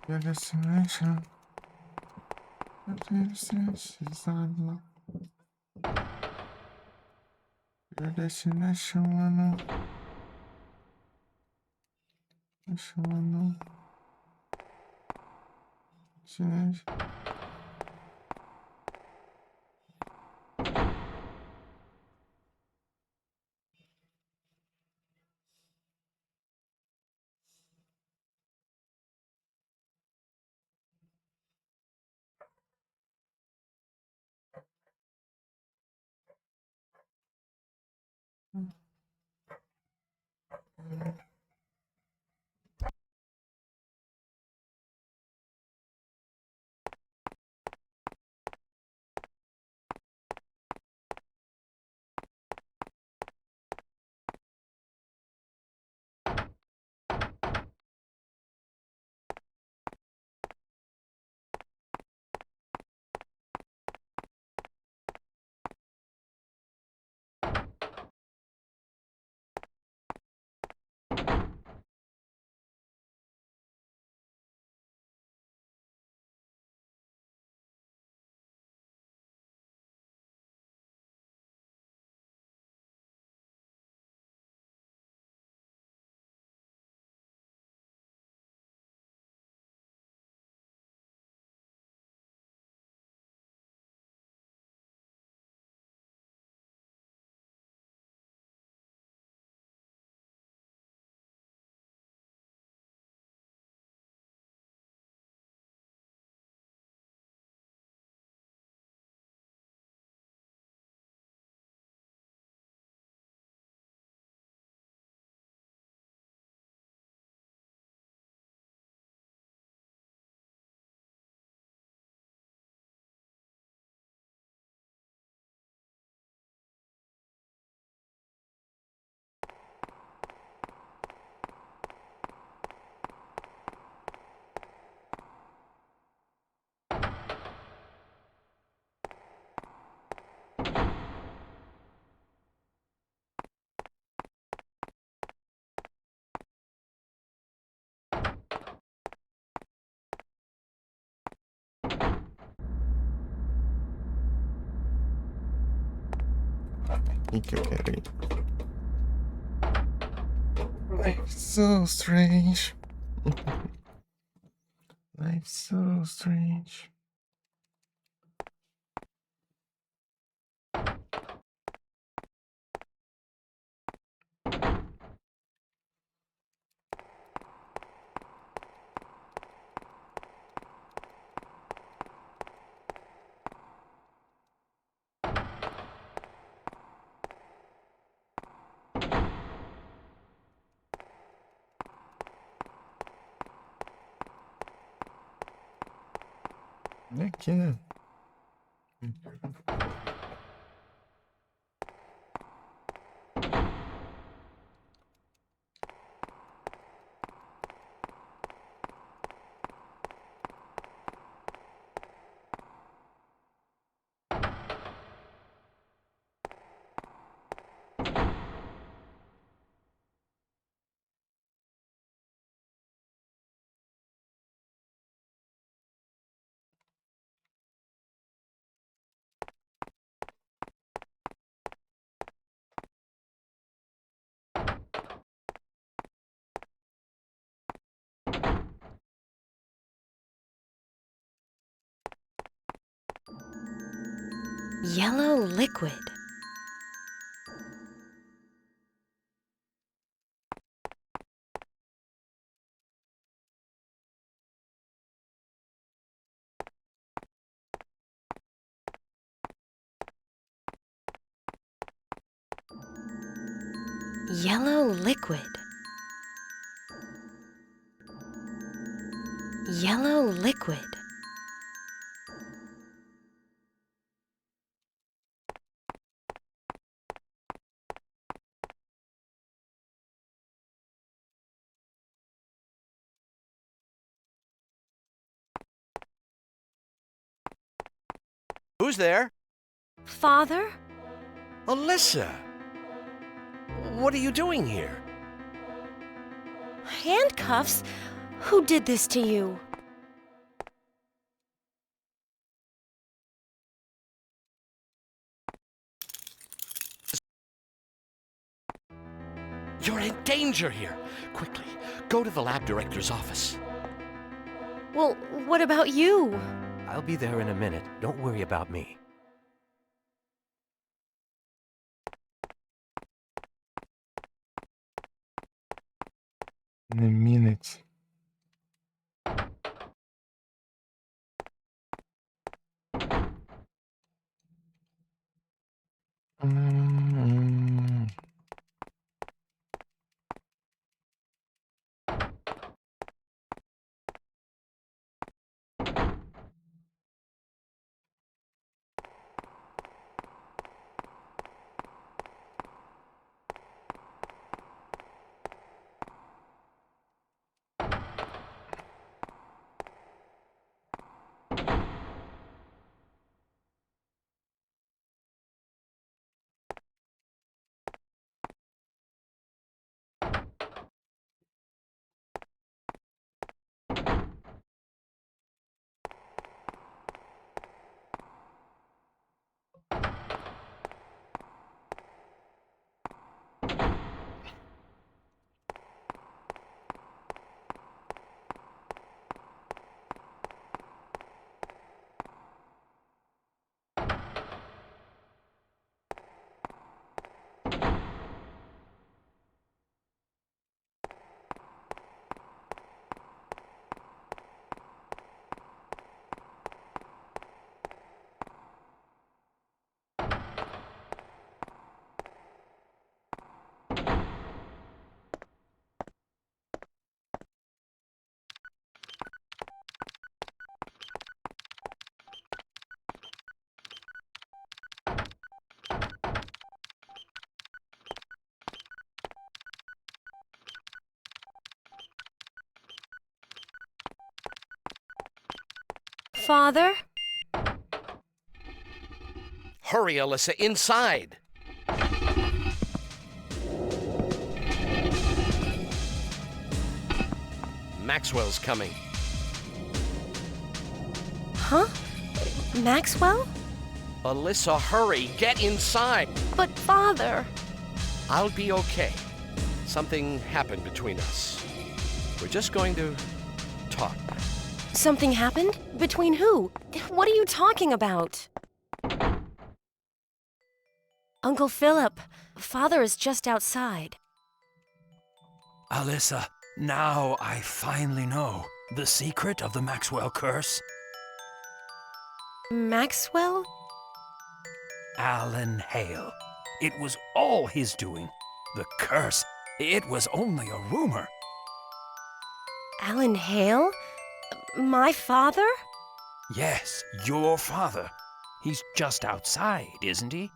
Your destination. Your destination is unknown. Your destination. Destination. O que eu quero ir? Life's so strange. Life's so strange. É aqui, né? Yellow liquid. Yellow liquid. Yellow liquid. Who's there? Father? Alyssa! What are you doing here? Handcuffs? Who did this to you? You're in danger here. Quickly, go to the lab director's office. Well, what about you? I'll be there in a minute. Don't worry about me. In a minute. Father? Hurry, Alyssa, inside! Maxwell's coming. Huh? Maxwell? Alyssa, hurry! Get inside! But, Father... I'll be okay. Something happened between us. We're just going to talk. Something happened? Between who? What are you talking about? Uncle Philip, Father is just outside. Alyssa, now I finally know the secret of the Maxwell curse. Maxwell? Alan Hale. It was all his doing. The curse, it was only a rumor. Alan Hale? My father? Yes, your father. He's just outside, isn't he?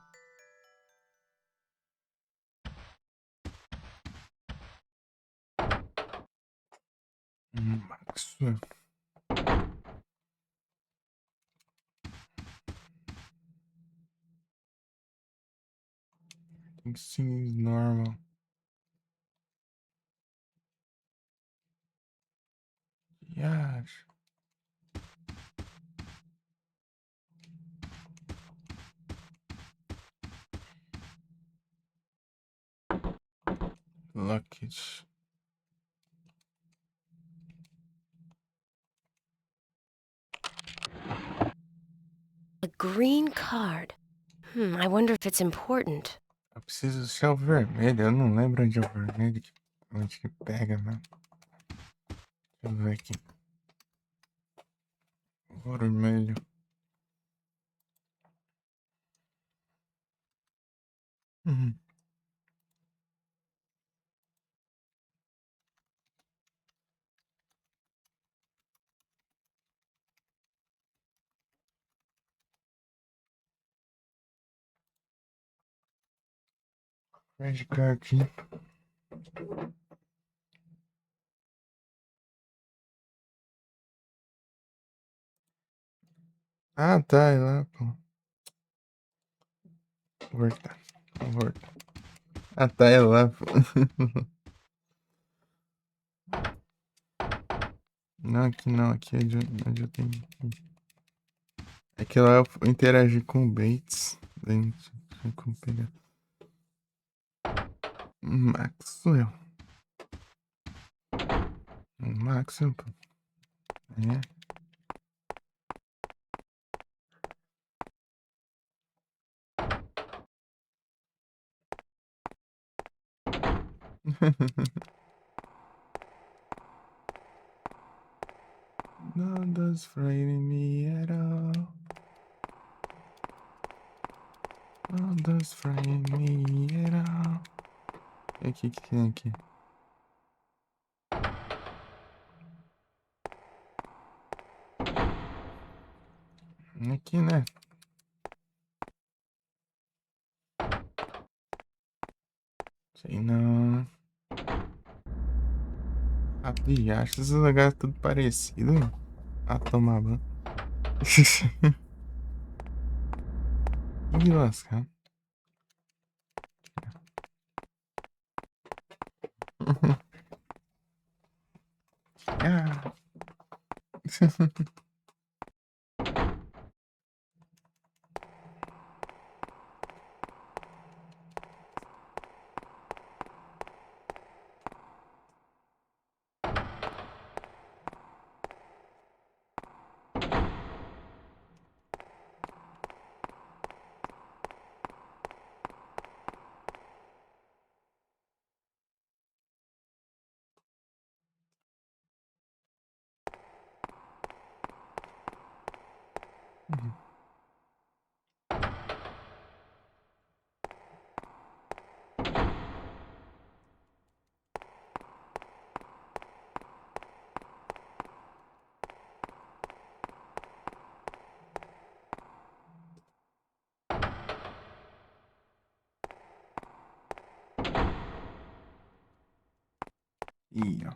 Maxwell. It seems normal. Yes. Luggage. A green card. I wonder if it's important. Eu preciso achar o vermelho. Eu não lembro onde é o vermelho. Onde que pega, né? Deixa eu ver aqui. Vermelho. Uhum. Red card aqui. Ah, tá. É lá, pô. Word. Word. Ah, tá. É lá, pô. Não, aqui não. Aqui é onde eu tenho que ir. É que lá eu interagi com o Bates. Daí não tinha como pegar. Maxwell. Maxwell, pô. É. Not does frighten me at all. Not does frighten me at all. E aqui, o que tem aqui? Aqui, né? Sei não. Ah, acho esses lugares tudo parecido. Ah, tomar banho. Que lascar. Ah. Ih, ó.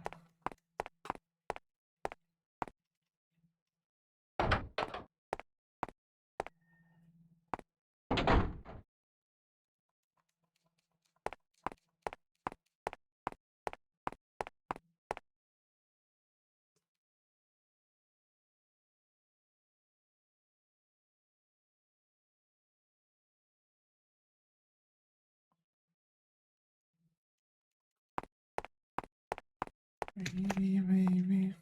Baby, baby.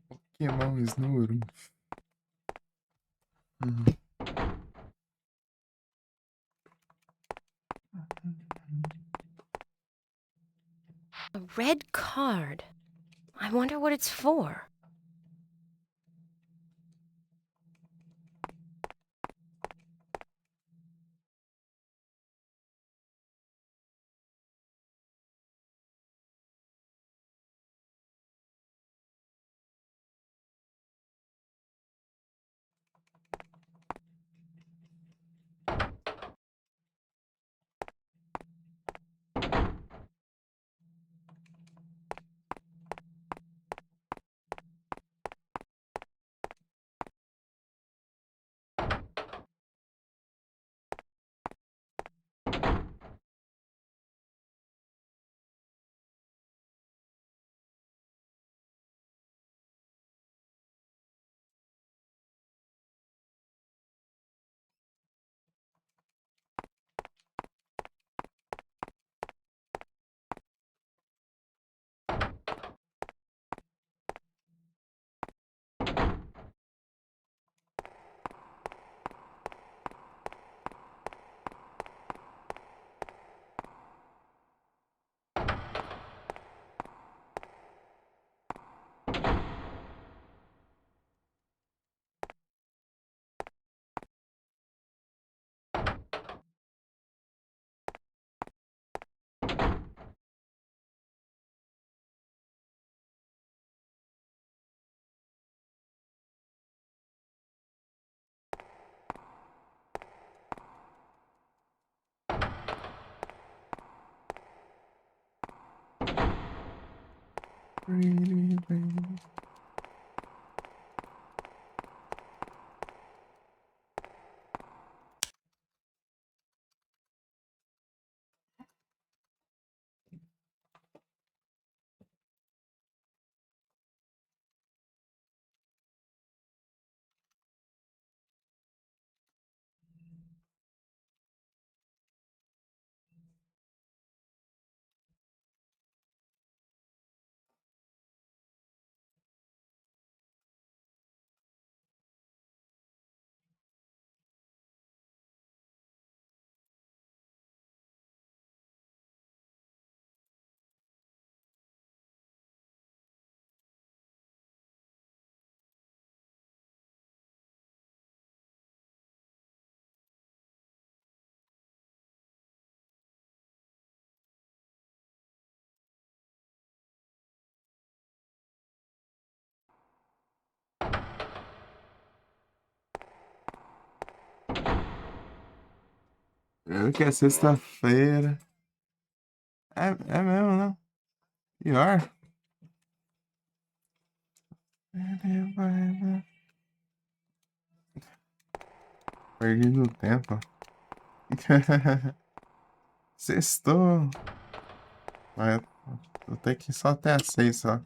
Pokémon Snuro. A red card. I wonder what it's for. Pretty baby. Eu que é sexta-feira. É mesmo, não? Pior. Perdido tempo. Sextou. Mas eu tenho que ir só até às 6 só.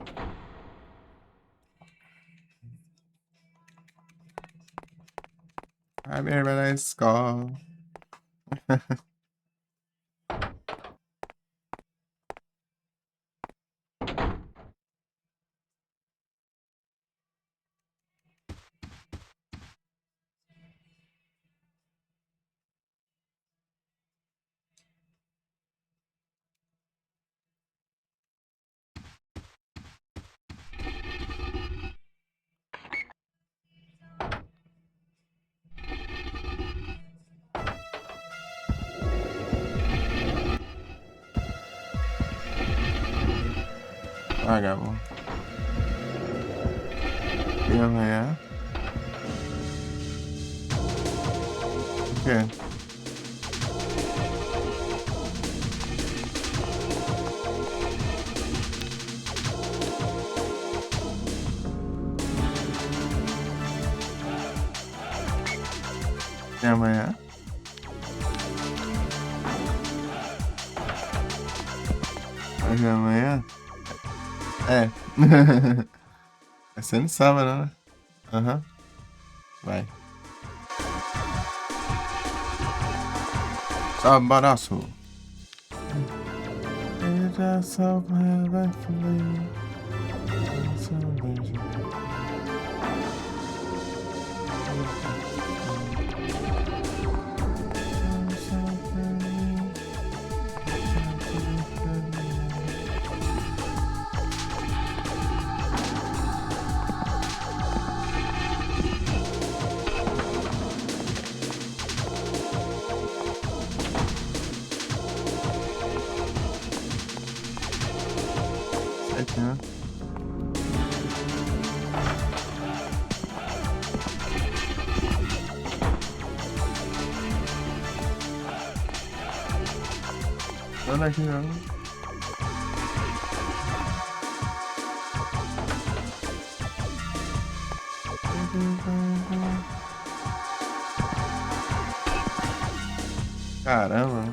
A minha irmã na escola. Vagabundo. E amanhã? O quê? E amanhã? Hoje é amanhã? É. Vai ser no sábado, né? Aham. Vai. Sabadaço. Eu já sou vai fluir. Aqui, né? Olha aqui, ó. Caramba.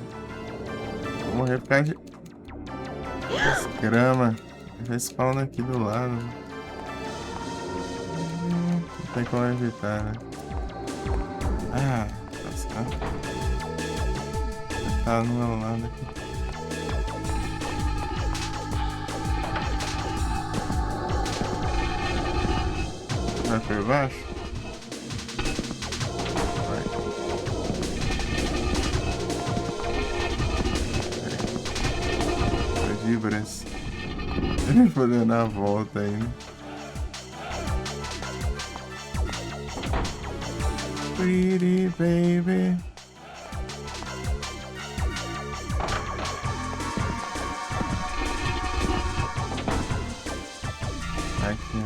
Vou morrer por causa de grama. Vai spawn aqui do lado. Não tem como evitar, né? Ah, passar. Tá no meu lado aqui. Vai por baixo? Vai. Vibras. Ele foi dar a volta ainda. Pretty baby. Aqui.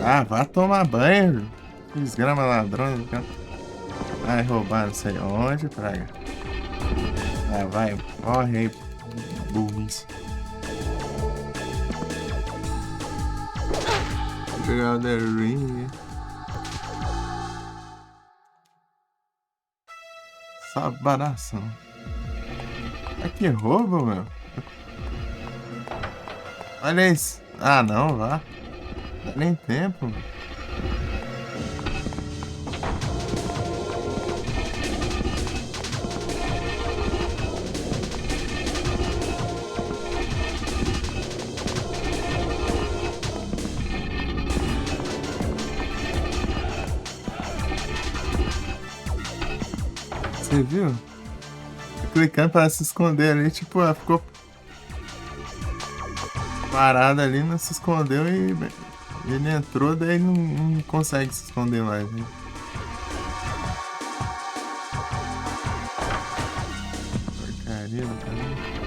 Ah, vá tomar banho. Desgrama ladrão. Vai roubar não sei onde, praga. Ah, vai, morre aí, burrice. Vou pegar o The Ring. Sabadação. Aqui roubo, meu. Olha isso. Ah, não, vá. Não dá nem tempo, meu. Você viu? Clicando para se esconder ali, tipo, ela ficou parada ali, não se escondeu e ele entrou, daí não consegue se esconder mais, né? Porcaria do caralho.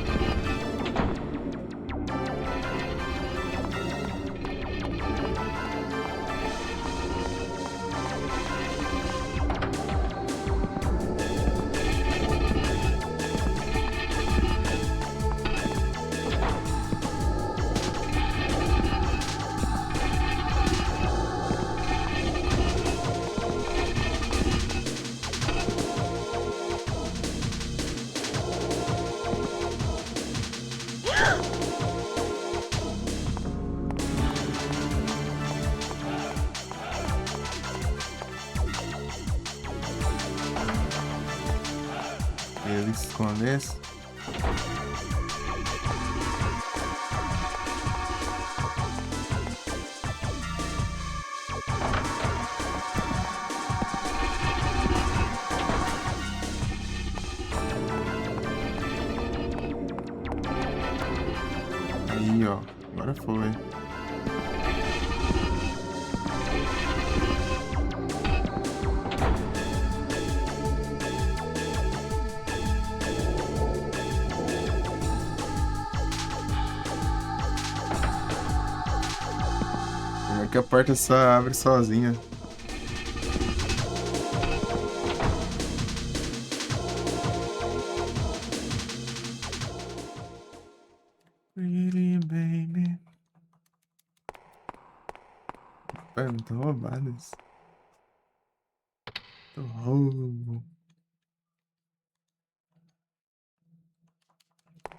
Ele se escondesse. Aí, ó. Agora foi. Como é que a porta só abre sozinha? Pretty baby. Pai, não tô roubado isso. Tô roubo.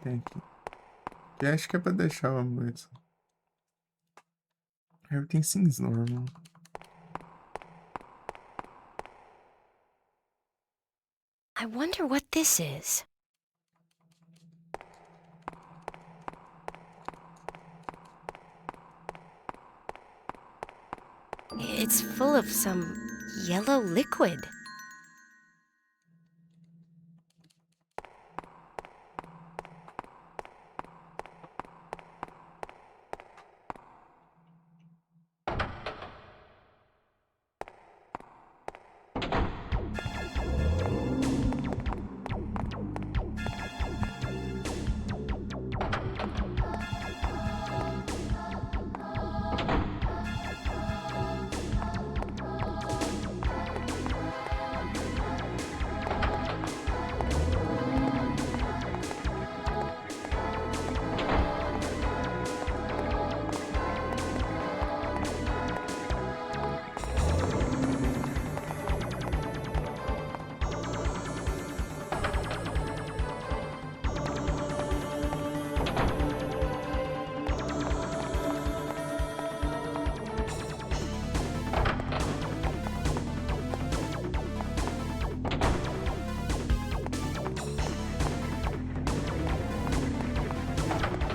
Tem aqui. Que acho que é pra deixar uma munição. Everything seems normal. I wonder what this is. It's full of some yellow liquid.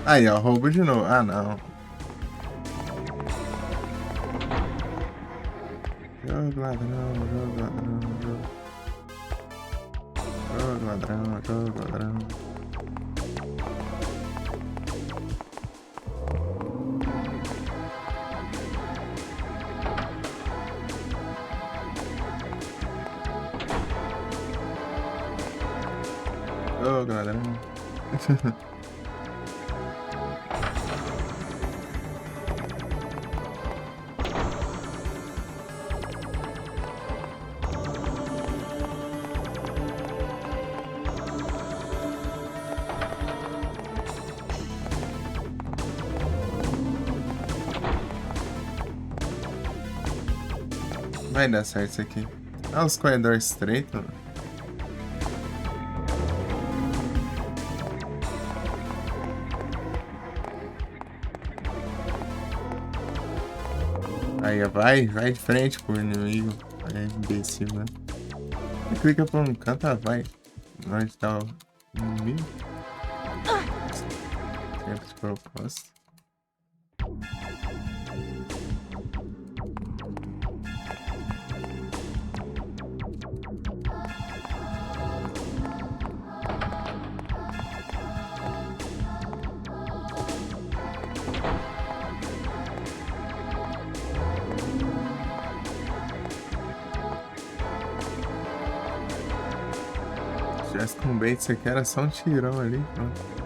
Aí, ó, roubo de novo. Ah, não. Jogo ladrão, jogo ladrão, jogo. Jogo ladrão, jogo ladrão. Jogo ladrão. Vai dar certo isso aqui. Olha os corredores estreitos, mano. Aí, ó, vai de frente pro inimigo. É imbecil, né? Você clica por um canto, vai. Onde tá o inimigo? Sempre de propósito. Se tivesse com bait, isso aqui era só um tirão ali, pronto.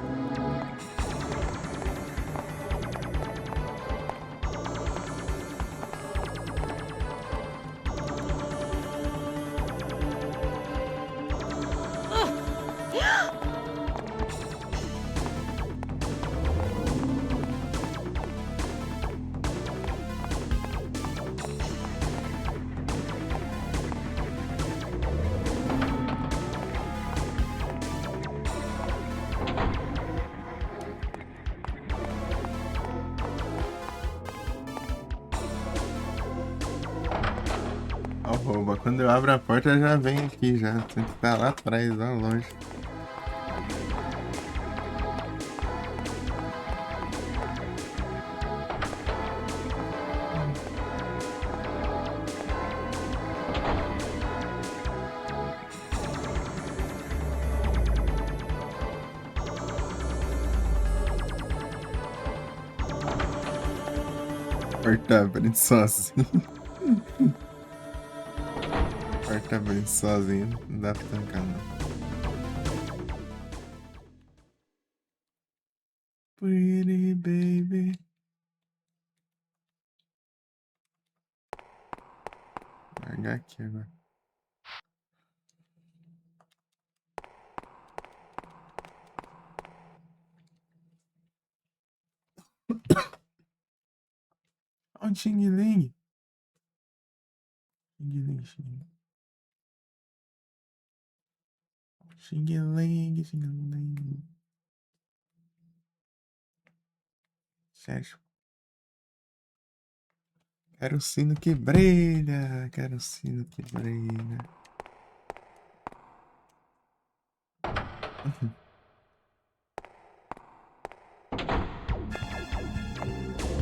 Ó, rouba. Quando eu abro a porta, já vem aqui já. Tem que estar lá atrás, lá longe. Porta abrindo sozinho. Porta abrindo sozinho. Não dá pra tancar, não. Pretty baby. Vou largar aqui agora. Olha o Xing Ling. Xing Ling, Xing. Xing Ling, Xing Ling. Sérgio. Quero o sino que brilha. Quero o sino que brilha.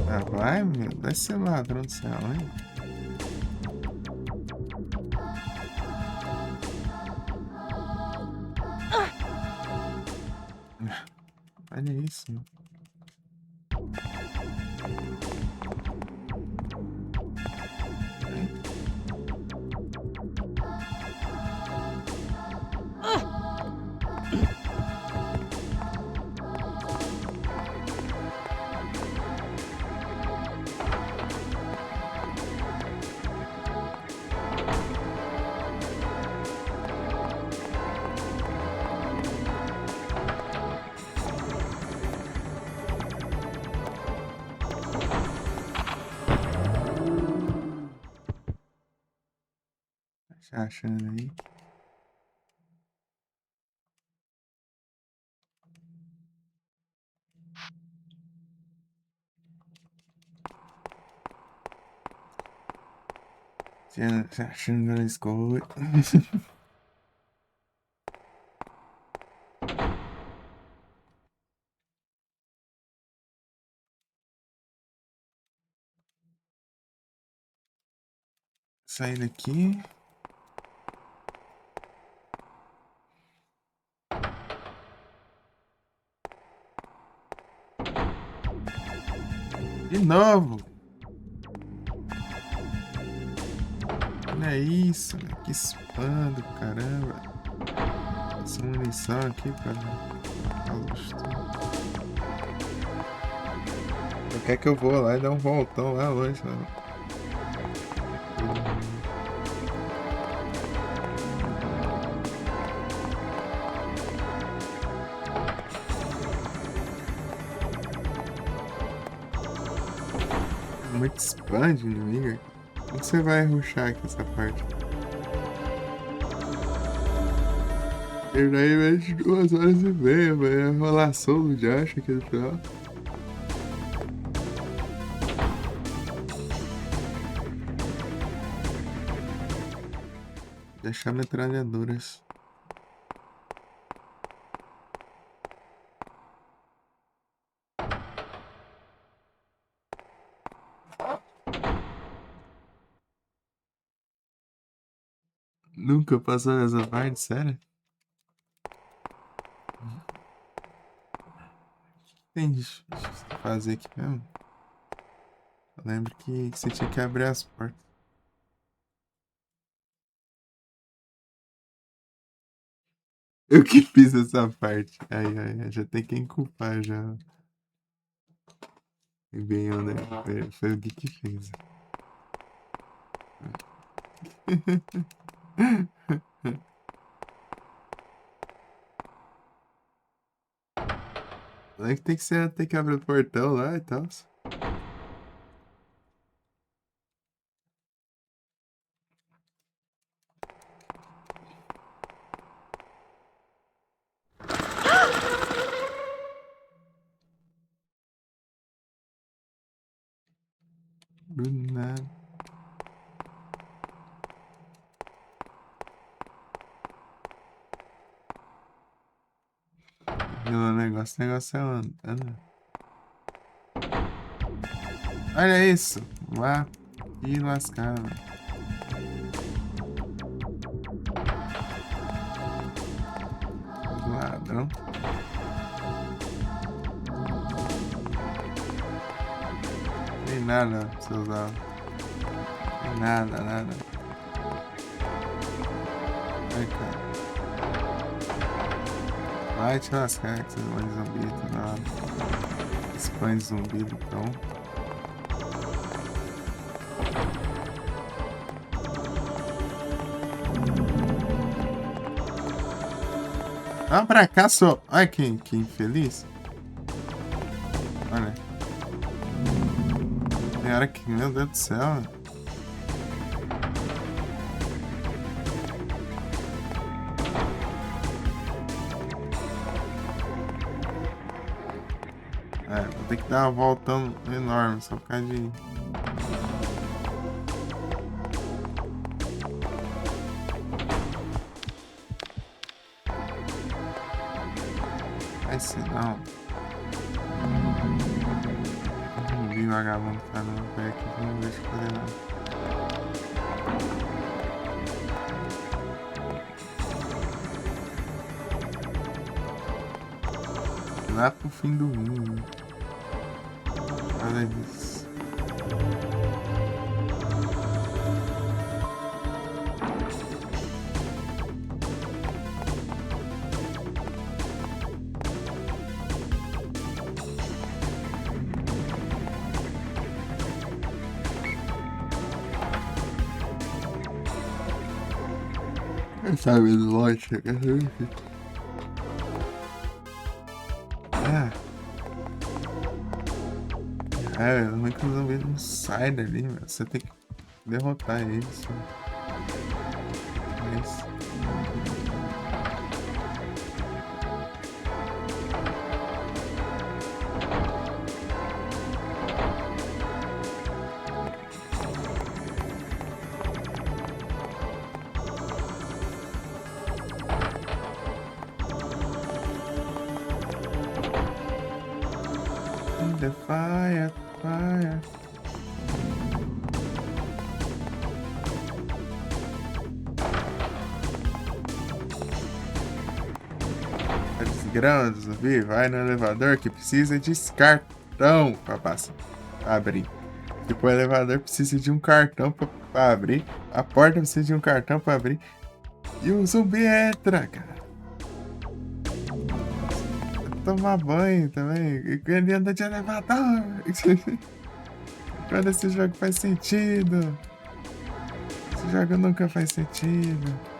Ah, vai, meu. Vai ser ladrão do céu, hein? Olha isso. Tá achando aí? Tá achando que escolha? Sair daqui. De novo. Olha isso, né? Que spam do caramba. Essa munição aqui para quer que eu vou lá e dar um voltão lá longe, né? Muito spam de inimigo. Como você vai rushar aqui essa parte? E daí vai de 2h30, vai a enrolação do Josh aqui no final. Deixar metralhadoras. Nunca passou essa parte, sério? Tem de fazer aqui mesmo? Eu lembro que você tinha que abrir as portas. Eu que fiz essa parte. Ai, já tem quem culpar já. E bem, né? Foi o Gui que fez. Não é que tem que ser, tem que abrir o portão lá e tal. Do nada. O negócio é andando. Olha isso. Lá. Ih, lascaram. Ladrão. Tem nada pra você usar. Tem nada. Vai, cara. Vai te lascar que você vai de zumbi, tá nada. Spam de zumbi, então. Ah, pra cá só. Olha que infeliz. Olha. Tem hora que, meu Deus do céu. Vou ter que dar uma volta enorme só por causa de. Desce, não. Não vi vagabundo que tá no pé aqui, não deixa eu fazer nada. Lá pro fim do mundo. Olha isso. Sabe, do lote. Como é que os zumbis não saem dali, meu? Você tem que derrotar eles. É isso. The fire. A desgrama do zumbi vai no elevador que precisa de cartão pra abrir. Tipo, o elevador precisa de um cartão pra abrir. A porta precisa de um cartão pra abrir. E o zumbi entra, cara. Tomar banho também. E ele anda de elevador. Quando esse jogo faz sentido. Esse jogo nunca faz sentido.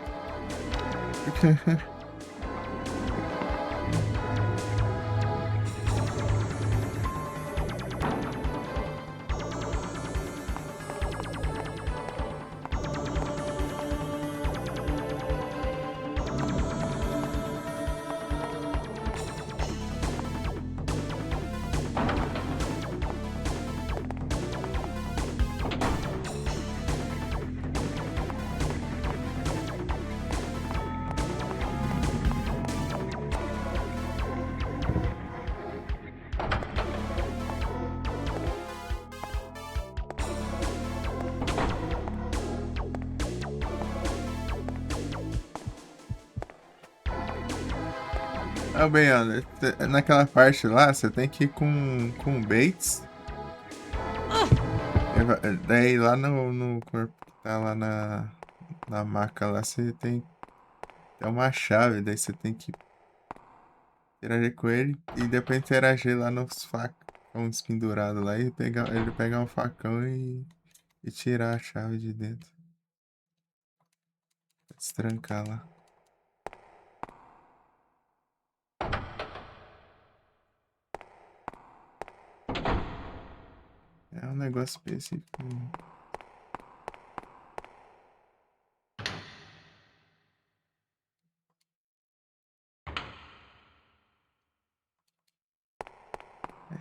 Bem, olha, naquela parte lá, você tem que ir com o Bates. Daí lá no corpo que tá lá na maca lá, você tem uma chave, daí você tem que interagir com ele e depois interagir lá nos facões pendurados lá e ele pegar um facão e tirar a chave de dentro. Destrancar lá. É um negócio específico.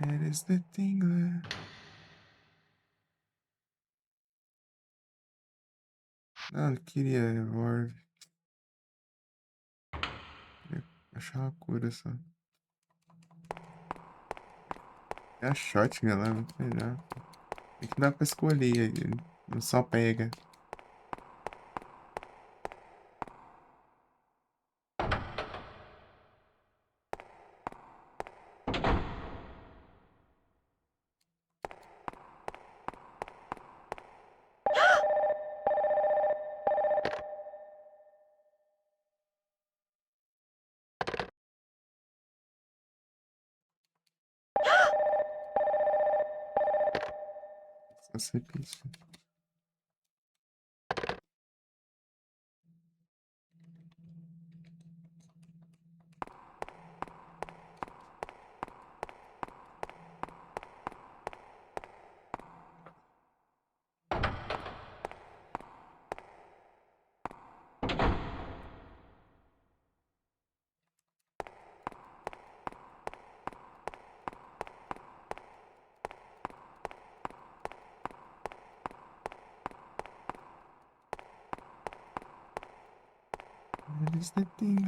It is the thing. Não, ele queria revólver. Queria achar uma cura só. É a shotgun lá, muito melhor. É que dá pra escolher, ele não só pega. Só pista. What is the thing?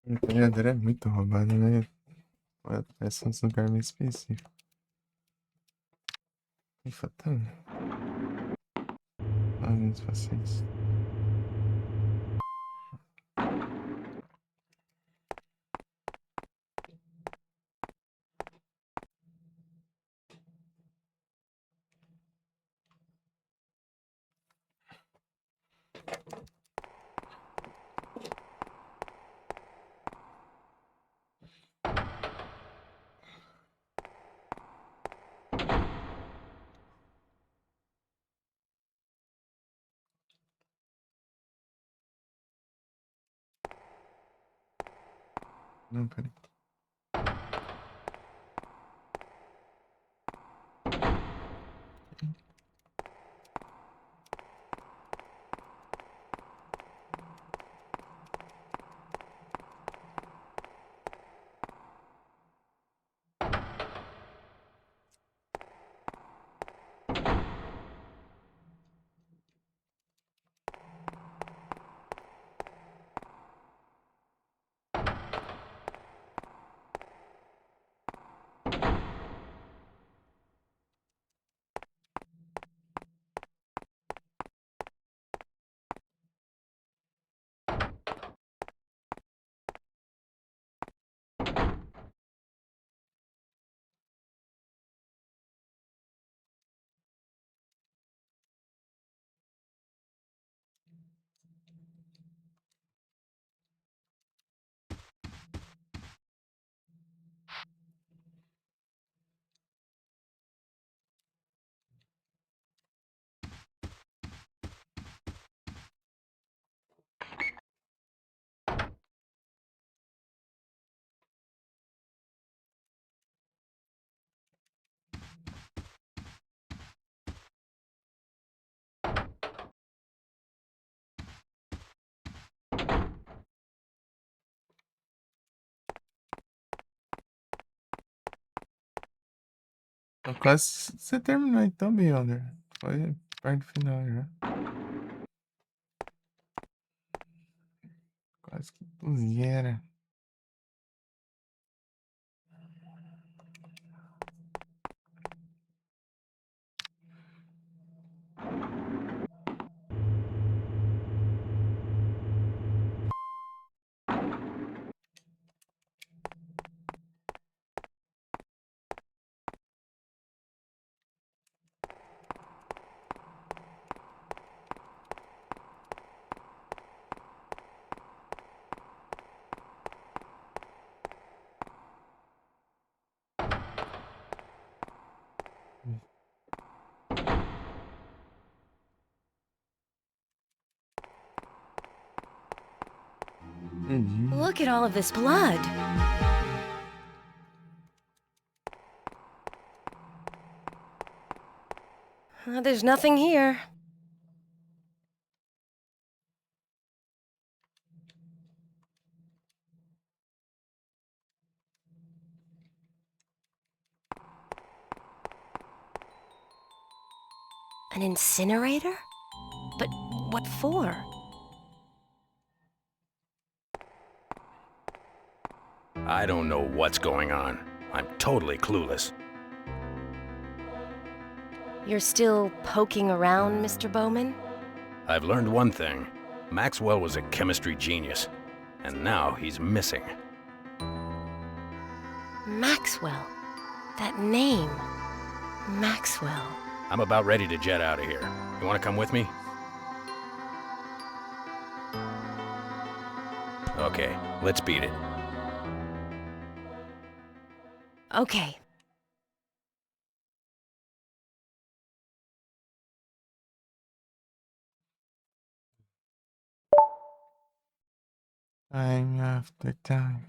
O metralhadora é muito roubado, né? Parece uns lugares meio específicos. E faltando. Ah, meus pacientes. Não, peraí. Então, quase você terminou então, Beyonder. Foi perto do final já. Quase que puseira. Look at all of this blood. There's nothing here. An incinerator? But what for? I don't know what's going on. I'm totally clueless. You're still poking around, Mr. Bowman? I've learned one thing. Maxwell was a chemistry genius, and now he's missing. Maxwell. That name. Maxwell. I'm about ready to jet out of here. You want to come with me? Okay, let's beat it. Okay. Time after time.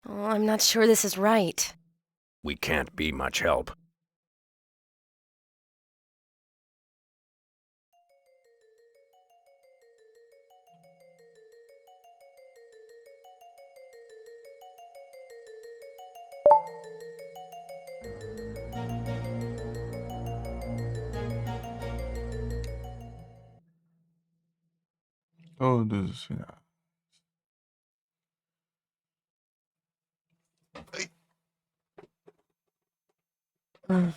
Oh, I'm not sure this is right. We can't be much help. Todos os finais. Ai.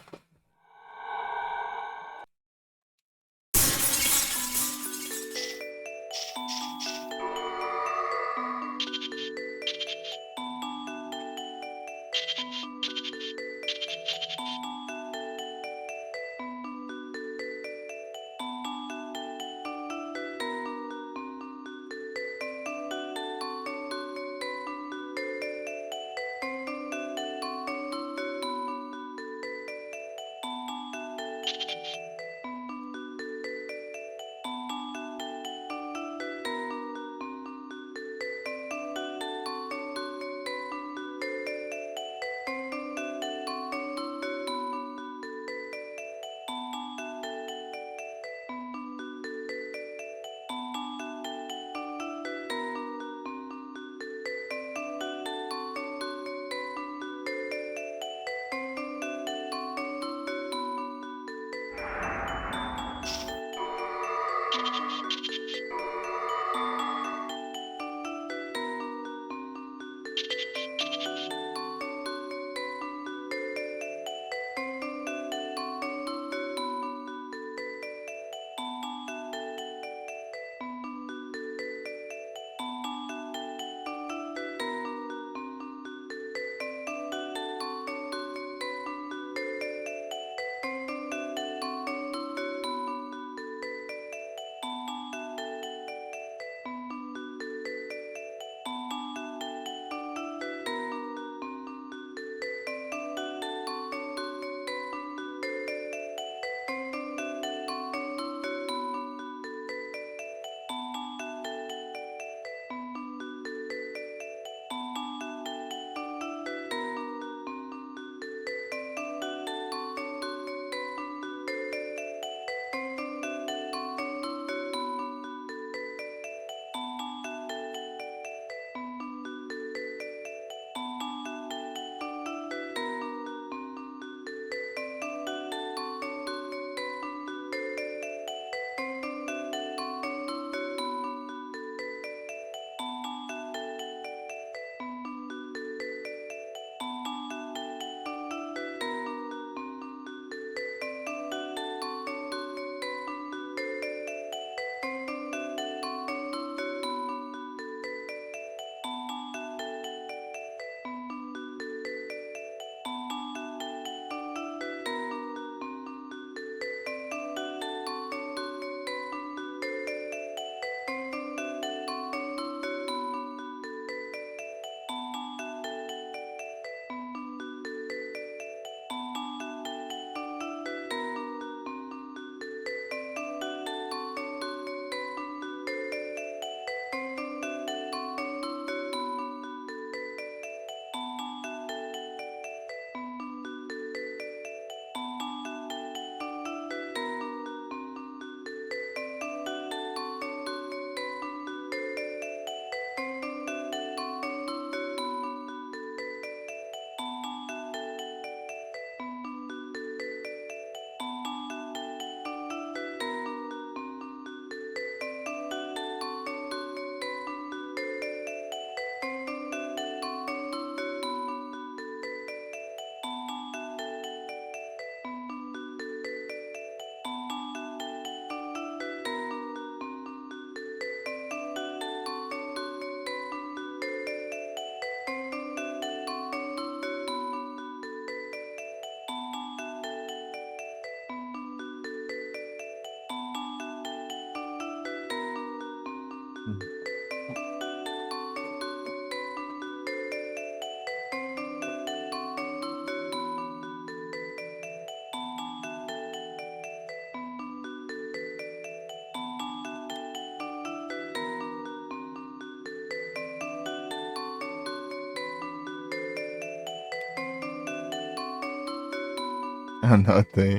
Anota aí.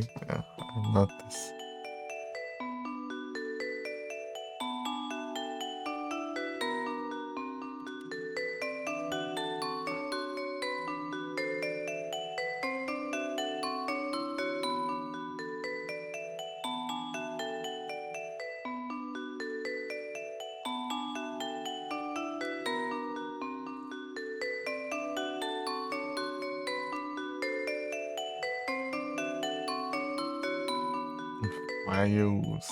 Notas. Miles.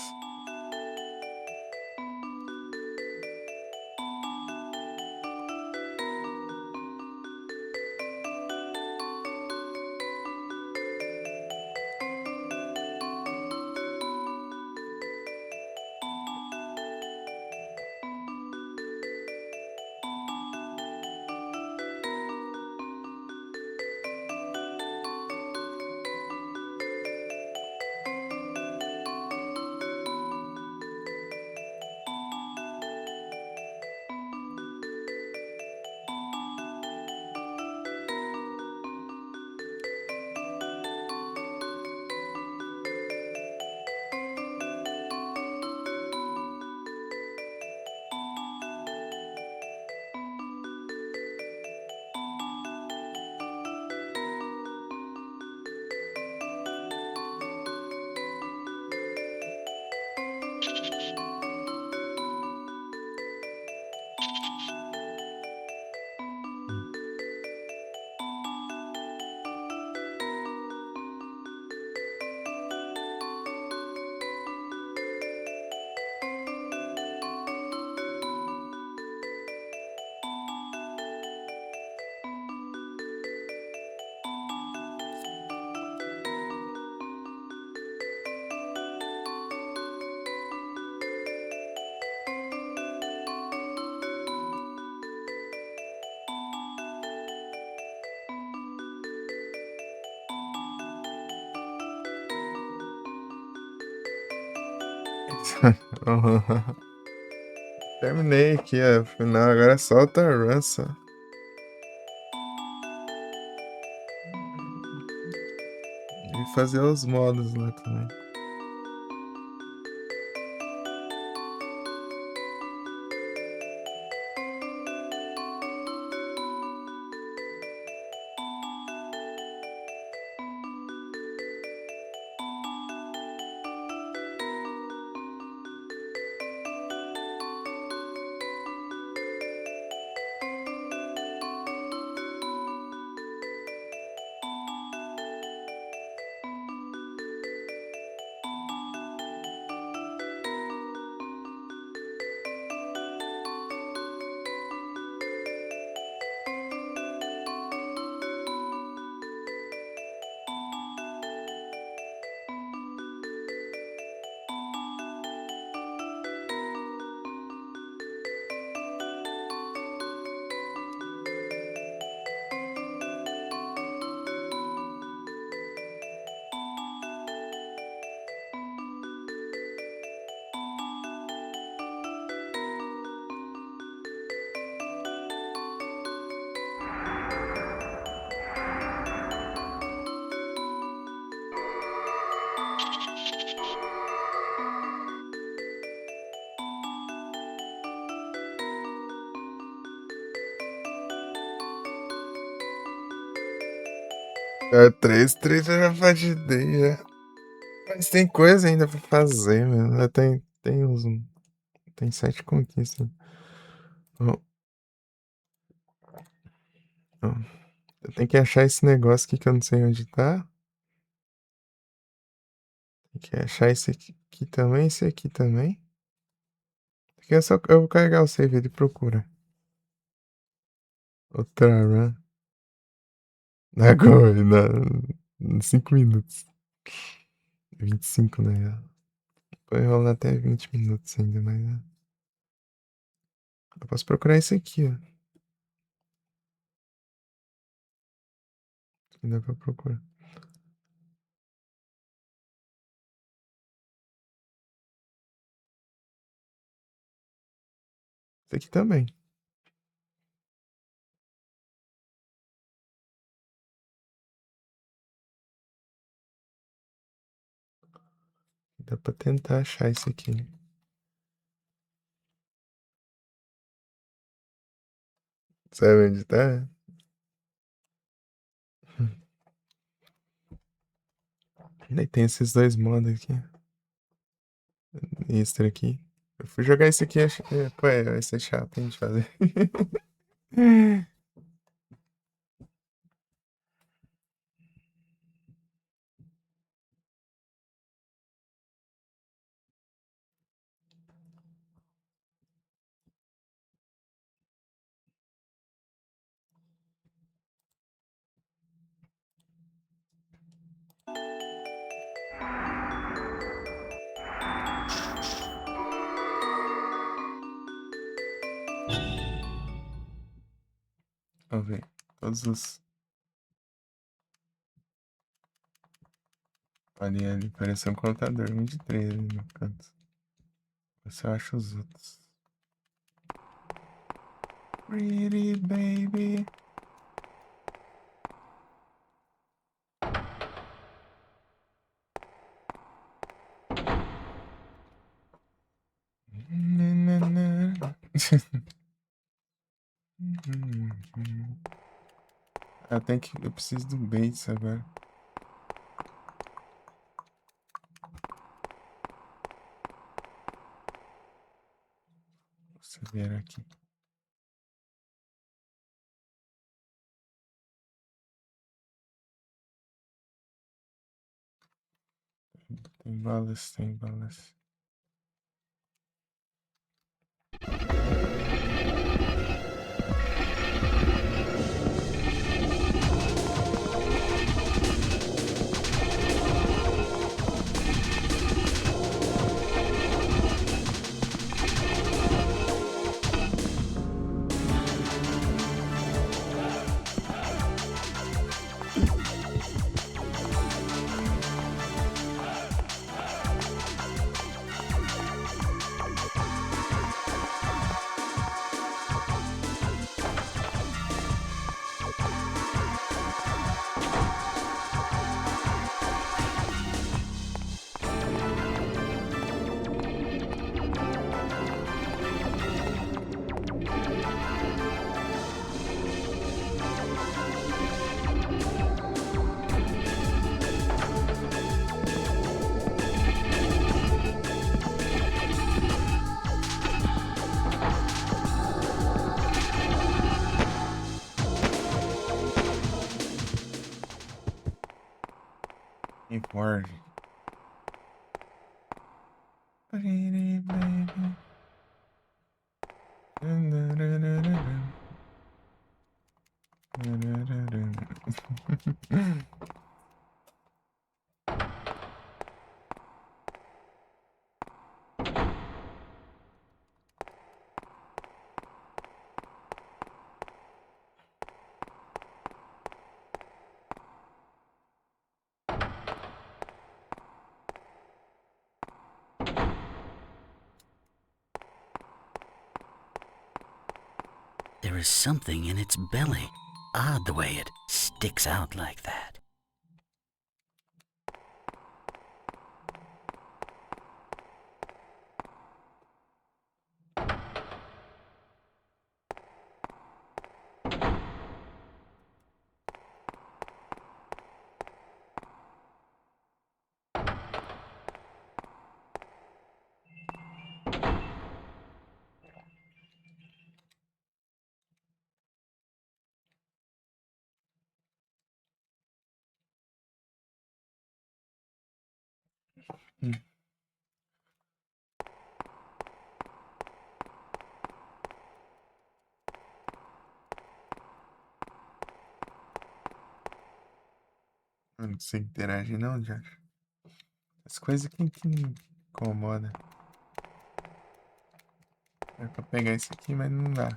Terminei aqui, afinal, agora solta a run só. E fazer os modos lá também. É, três eu já fadidei já. Mas tem coisa ainda pra fazer, mano. Tem uns. Tem 7 conquistas. Ó, ó. Eu tenho que achar esse negócio aqui que eu não sei onde tá. Tem que achar esse aqui também, esse aqui também. Aqui é só eu vou carregar o save ele procura. Outra run. Agora, em 5 minutos. 25, né? Foi rolar até 20 minutos ainda, mas. Eu posso procurar esse aqui, ó. Que dá pra procurar. Esse aqui também. Dá pra tentar achar isso aqui. Sabe onde tá? Daí tem esses dois modos aqui. Extra aqui. Eu fui jogar esse aqui, acho que. Pô, vai ser chato, hein, de fazer. Vamos ver. Todos os. Olha ali, parece um contador. 1 de 3 ali no canto. Você acha os outros. Pretty baby. Eu preciso do Bates agora. Deixa eu ver aqui. Tem balas, tem balas. Word. Pretty baby. There is something in its belly. Odd the way it sticks out like that. Eu não sei interagir não, Josh. As coisas que me incomoda. É pra pegar isso aqui, mas não dá.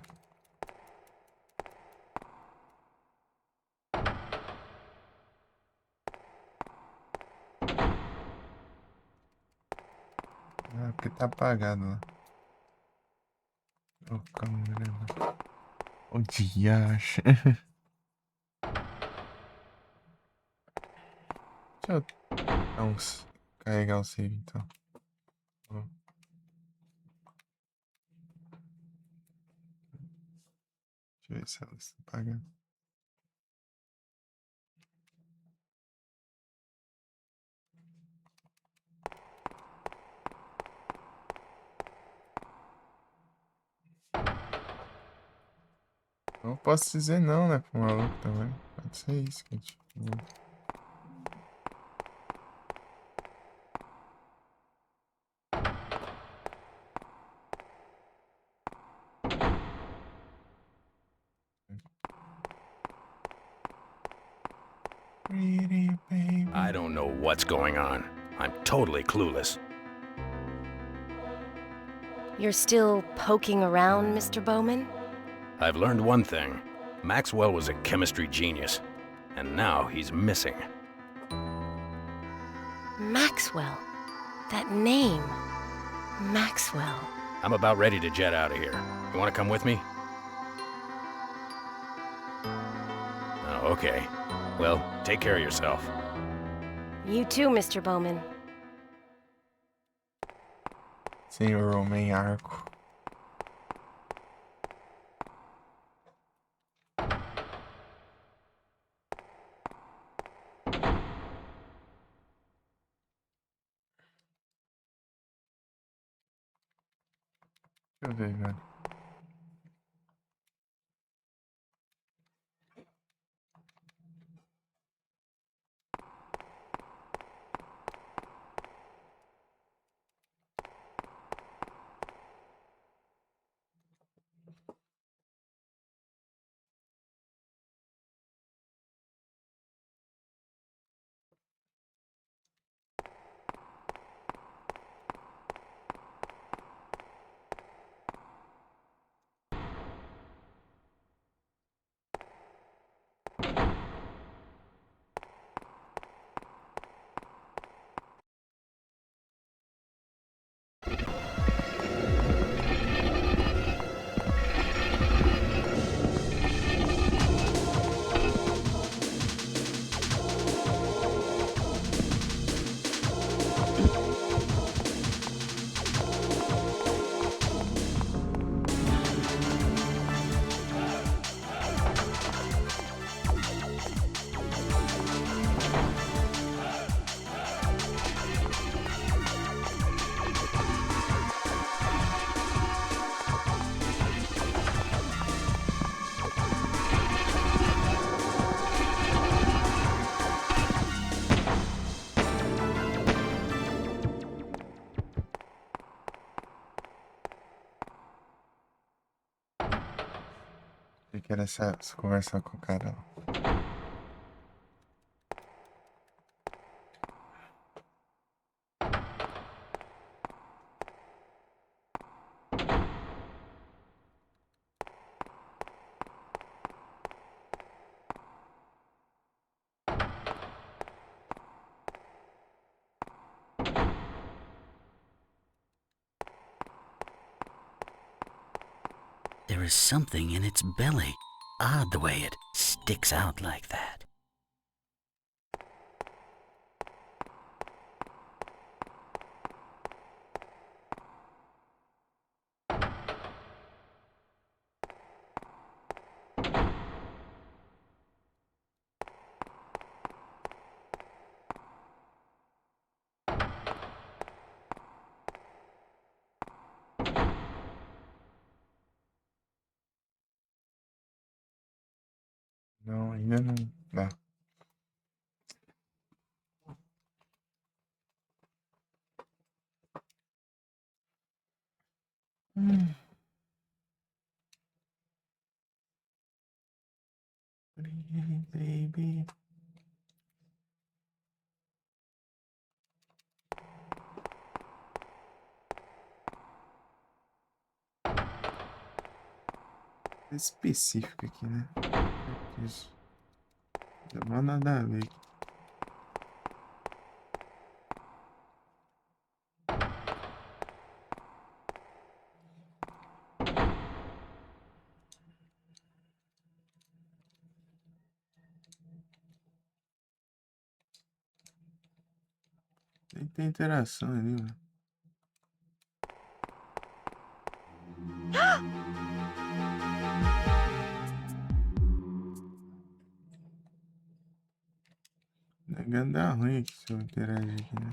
Ah, porque tá apagado lá. Oh, caramba. Oh, diacho. Deixa eu dar carregar o save, então. Ó. Deixa eu ver se ela está apagando. Não posso dizer não, né, pro maluco também. Pode ser isso que a gente... Pretty baby. I don't know what's going on. I'm totally clueless. You're still poking around, Mr. Bowman? I've learned one thing. Maxwell was a chemistry genius, and now he's missing. Maxwell. That name. Maxwell. I'm about ready to jet out of here. You want to come with me? Oh, okay. Well, take care of yourself. You too, Mr. Bowman. Senhor Homem Arco. Deixa eu ver, velho. Eu quero essa conversar com o cara lá. There is something in its belly. Odd the way it sticks out like that. Não, ainda não dá. Baby. Específico aqui, né? Isso. Não há nada a ver. Tem interação ali, mano. Negando dá ruim aqui se eu interagir aqui, né?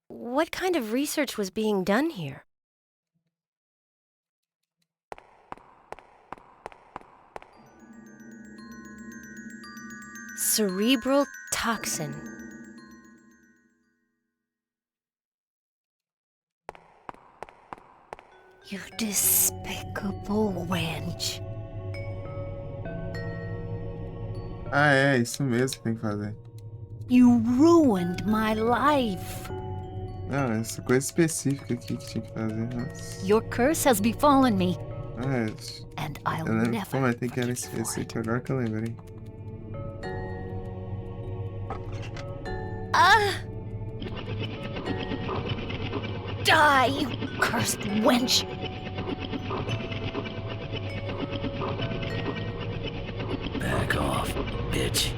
What kind of research was being done here? Cerebral toxin. You despicable wench. Ah, é, isso mesmo que tem que fazer. You ruined my life. Não, essa coisa específica aqui que tinha que fazer. Nossa. Your curse has befallen me. Mas... And I'll Eu lembro never como tem que era forgive you for esse it. aqui agora que eu lembrei. Die, you cursed wench! Back off, bitch.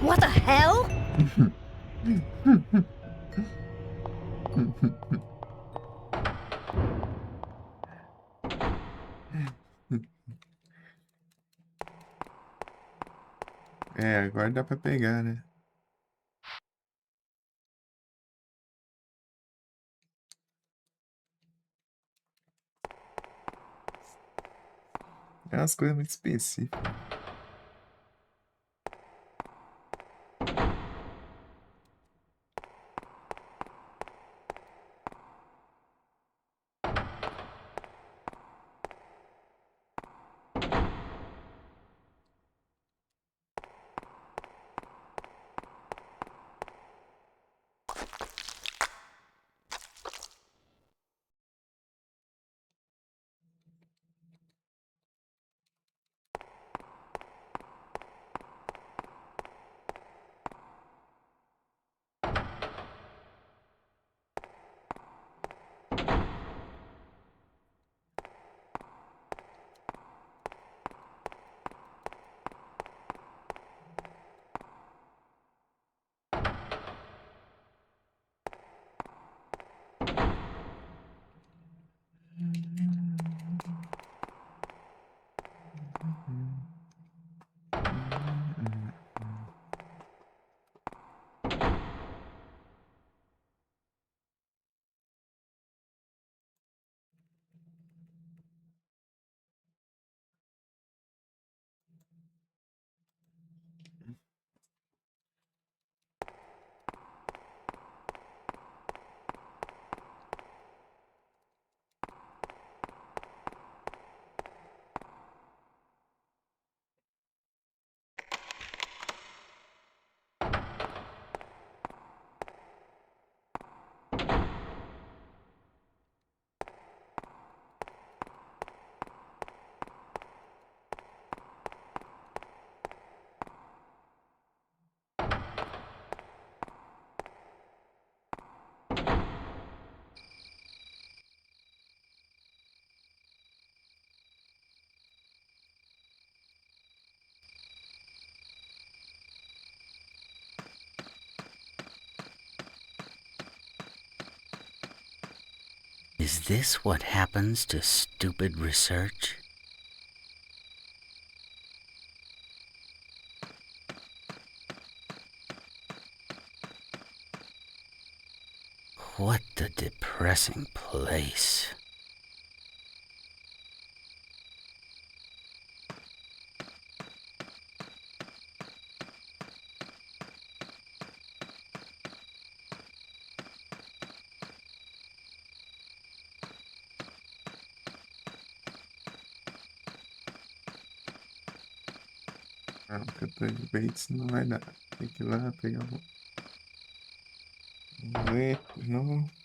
What the hell? É, agora dá pra pegar, né? É umas coisas muito específicas. Is this what happens to stupid research? What a depressing place. Não, cartão de Bates não vai dar. Tem que ir lá pegar um. Vamos ver de novo.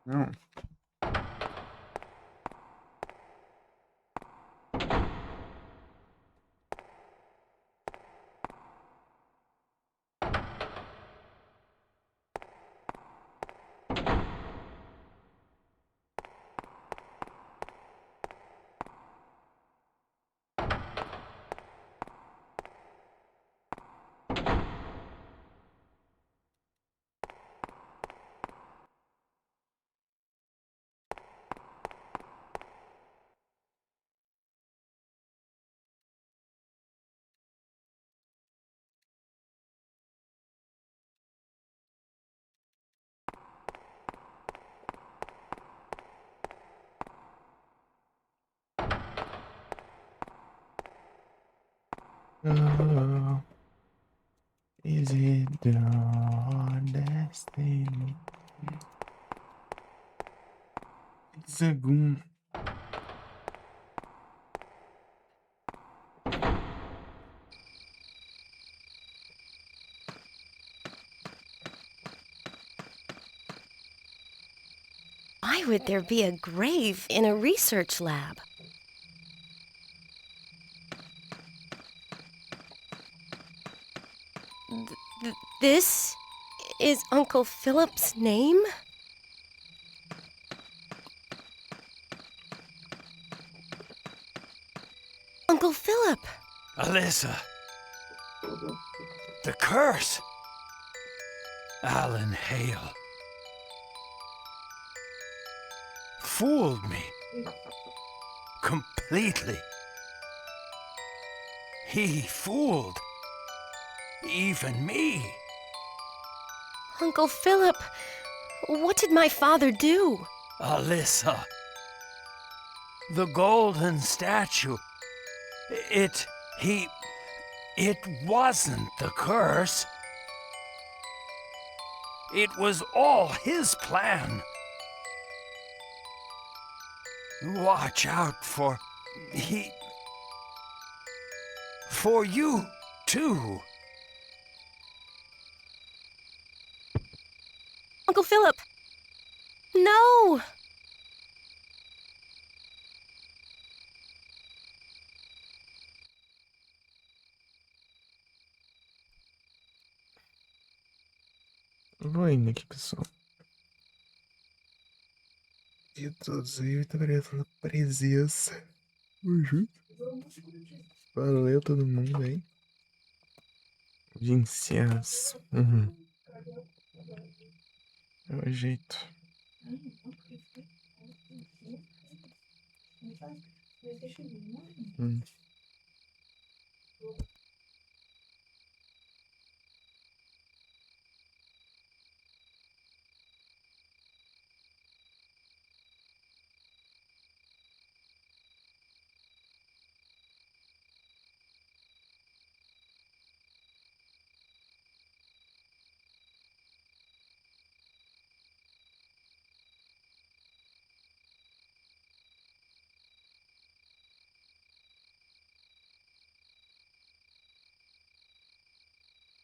Não. Oh, is it your destiny? Segundo. Why would there be a grave in a research lab? This is Uncle Philip's name? Uncle Philip! Alyssa. The curse. Alan Hale. Fooled me. Completely. He fooled even me. Uncle Philip, what did my father do? Alyssa. The golden statue. It wasn't the curse. It was all his plan. Watch out for you too. Uncle Philip! No! Vou indo aqui, pessoal. E todos aí, muito obrigado pela presença. Uhum. Valeu todo mundo aí. Vincias. Uhum. É o jeito.